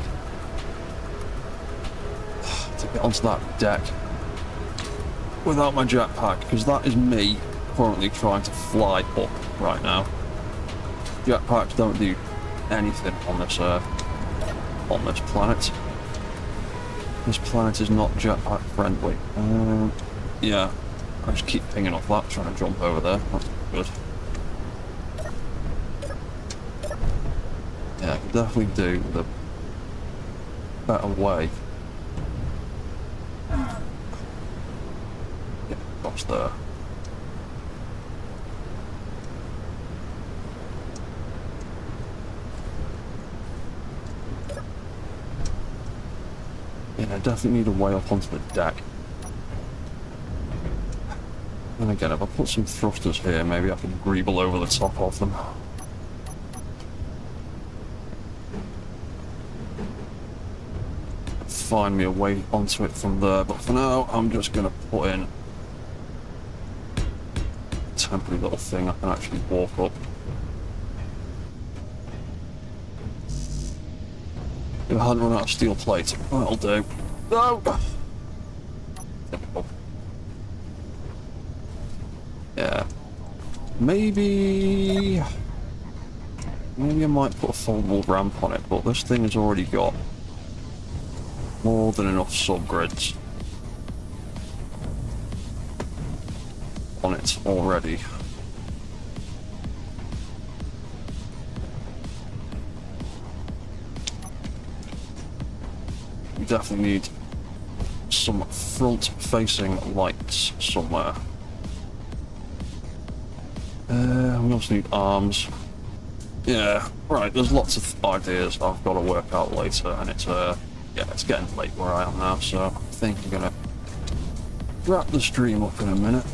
Speaker 1: to get onto that deck without my jetpack, because that is me currently trying to fly up right now. Jetpacks don't do anything on this planet. This planet is not jetpack friendly. Yeah, I just keep pinging off that, trying to jump over there. That's good. Yeah, I can definitely do the better way. Get across there. Yeah, I definitely need a way up onto the deck. And again, if I put some thrusters here, maybe I can greeble over the top of them. Find me a way onto it from there, but for now, I'm just going to put in a temporary little thing I can actually walk up. If I hadn't run out of steel plate, that'll do. No! Yeah. Maybe I might put a foldable ramp on it, but this thing has already got more than enough subgrids on it already. We definitely need some front-facing lights somewhere. We also need arms. Yeah, right, there's lots of ideas I've got to work out later, and it's yeah, it's getting late where I am now, so I think I'm gonna wrap the stream up in a minute.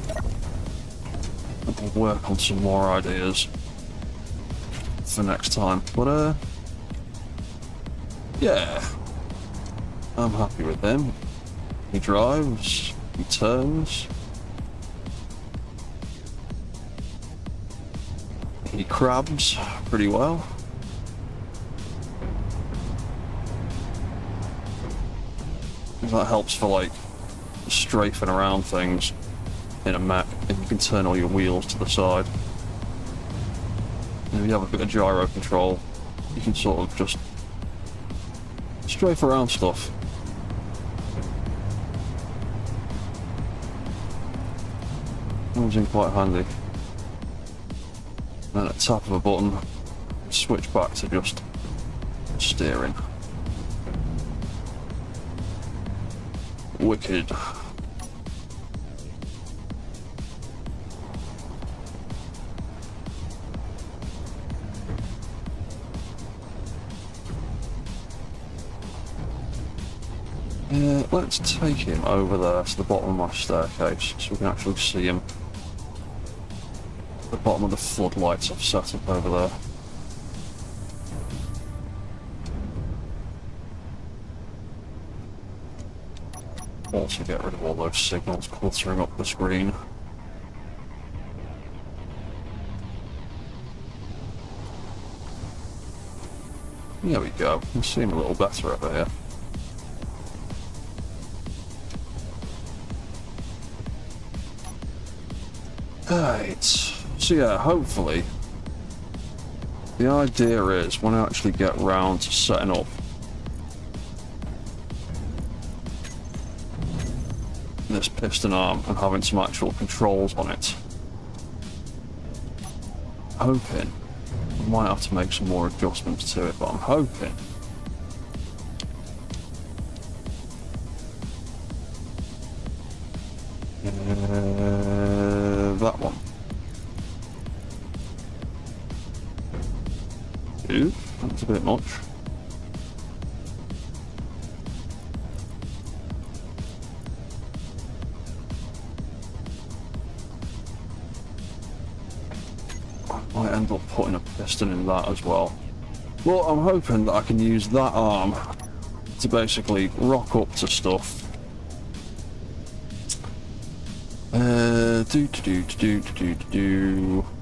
Speaker 1: And we'll work on some more ideas for next time. But yeah, I'm happy with him. He drives, he turns, he crabs pretty well. That helps for like strafing around things in a mech, and you can turn all your wheels to the side. And if you have a bit of gyro control, you can sort of just strafe around stuff. Comes in quite handy. And at the tap of a button, switch back to just steering. Wicked. Let's take him over there to the bottom of my staircase so we can actually see him. The bottom of the floodlights I've set up over there. Also get rid of all those signals cluttering up the screen. There we go. You can see him a little better over here. Right. So yeah, hopefully the idea is when I actually get round to setting up this piston arm and having some actual controls on it, hoping I might have to make some more adjustments to it, but I'm hoping that one. Ooh, that's a bit much. Might end up putting a piston in that as well. Well, I'm hoping that I can use that arm to basically rock up to stuff.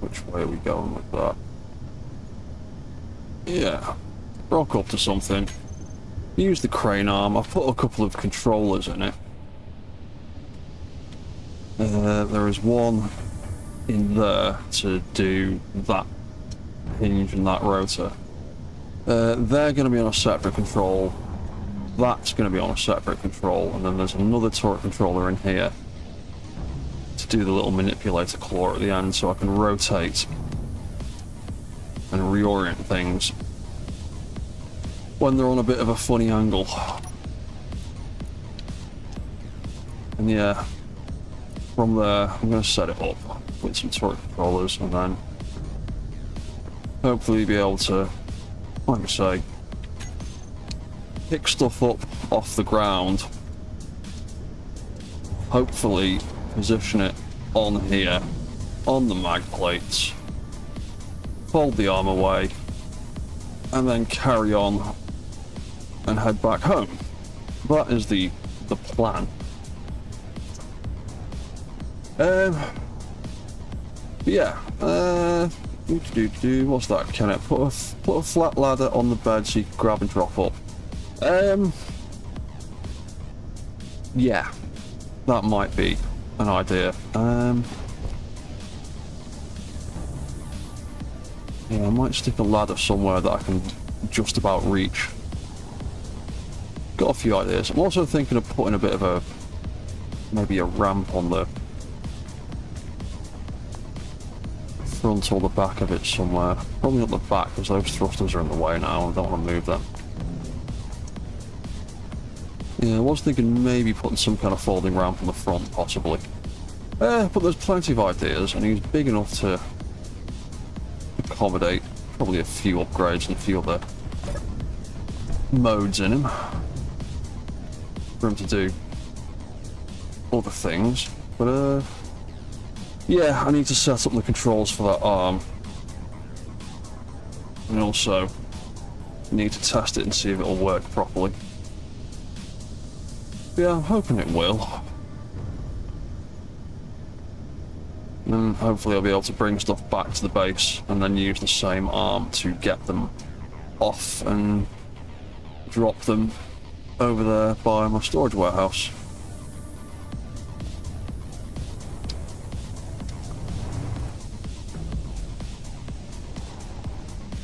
Speaker 1: Which way are we going with that? Yeah, rock up to something. Use the crane arm. I've put a couple of controllers in it. There is one in there to do that hinge and that rotor. They're going to be on a separate control. That's going to be on a separate control, and then there's another torque controller in here to do the little manipulator claw at the end, so I can rotate and reorient things when they're on a bit of a funny angle. And yeah, from there I'm going to set it up with some torque controllers, and then hopefully be able to, like I say, pick stuff up off the ground, hopefully position it on here, on the mag plates, fold the arm away, and then carry on and head back home. That is the plan. Yeah, what's that, Kenneth? Put a flat ladder on the bed so you can grab and drop up. Yeah, that might be an idea. Yeah, I might stick a ladder somewhere that I can just about reach. Got a few ideas. I'm also thinking of putting a bit of maybe a ramp on the front or the back of it somewhere. Probably not the back, because those thrusters are in the way now. I don't want to move them. Yeah, I was thinking maybe putting some kind of folding ramp on the front, possibly. But there's plenty of ideas, and he's big enough to accommodate probably a few upgrades and a few other modes in him for him to do other things. But yeah, I need to set up the controls for that arm. And also need to test it and see if it'll work properly. Yeah, I'm hoping it will. And hopefully I'll be able to bring stuff back to the base and then use the same arm to get them off and drop them over there by my storage warehouse.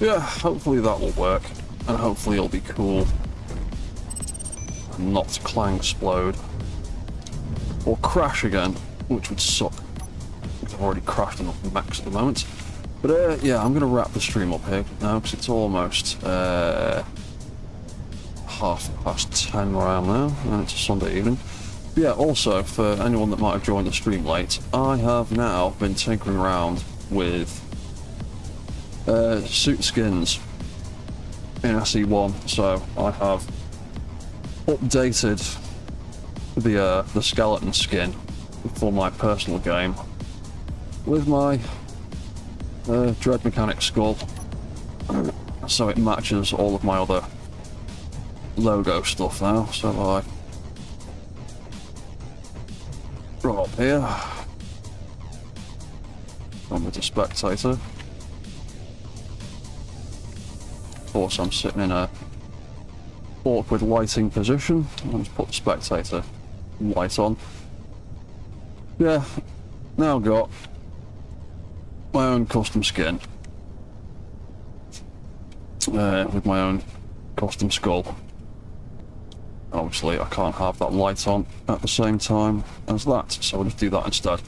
Speaker 1: Yeah, hopefully that will work, and hopefully it'll be cool and not clang explode or crash again, which would suck. I've already crashed enough mechs at the moment. But yeah, I'm going to wrap the stream up here now because it's almost 10:30 where I am now, and it's a Sunday evening. But yeah, also, for anyone that might have joined the stream late, I have now been tinkering around with suit skins in SE1, so I have updated the skeleton skin for my personal game with my Dread Mechanic skull, so it matches all of my other logo stuff now. So I bring up here, I'm with the spectator. Of course, I'm sitting in a awkward lighting position. I'll just put the spectator light on. Yeah, now I've got my own custom skin with my own custom skull. Obviously, I can't have that light on at the same time as that, so I'll just do that instead.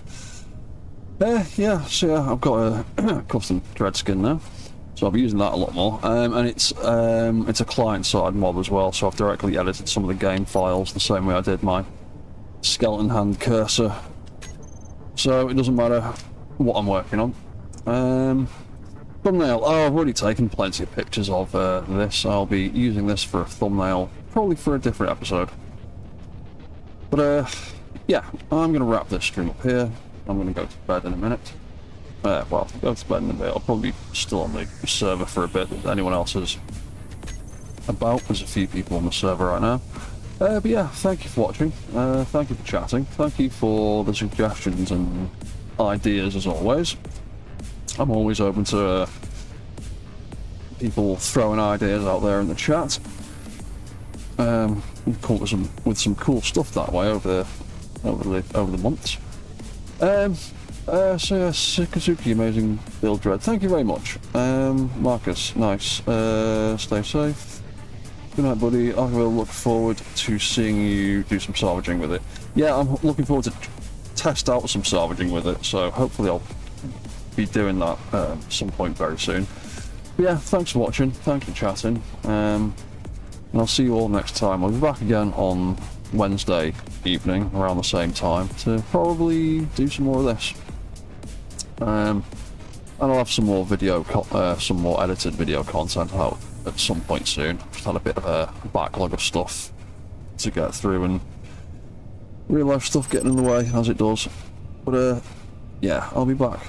Speaker 1: Yeah, so yeah, I've got a custom dread skin now. So I'll be using that a lot more, and it's a client-side mod as well, so I've directly edited some of the game files the same way I did my skeleton hand cursor, so it doesn't matter what I'm working on. Thumbnail, oh, I've already taken plenty of pictures of this. I'll be using this for a thumbnail, probably for a different episode. But yeah, I'm going to wrap this stream up here. I'm going to go to bed in a minute. Well, go to bed in a bit. I'll probably be still on the server for a bit if anyone else is about. There's a few people on the server right now. But yeah, thank you for watching. Thank you for chatting. Thank you for the suggestions and ideas as always. I'm always open to people throwing ideas out there in the chat. We've come up with some cool stuff that way over the months. So yeah, Sikazuki, amazing build dread. Thank you very much. Marcus, nice. Stay safe. Good night, buddy. I will look forward to seeing you do some salvaging with it. Yeah, I'm looking forward to test out some salvaging with it, so hopefully I'll be doing that at some point very soon. But yeah, thanks for watching, thanks for chatting, and I'll see you all next time. I'll be back again on Wednesday evening around the same time to probably do some more of this. And I'll have some more some more edited video content out at some point soon. Just had a bit of a backlog of stuff to get through, and real life stuff getting in the way as it does. But yeah, I'll be back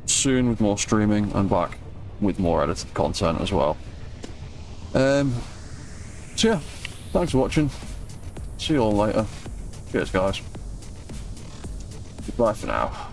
Speaker 1: soon with more streaming and back with more edited content as well. So yeah, thanks for watching. See you all later. Cheers, guys. Goodbye for now.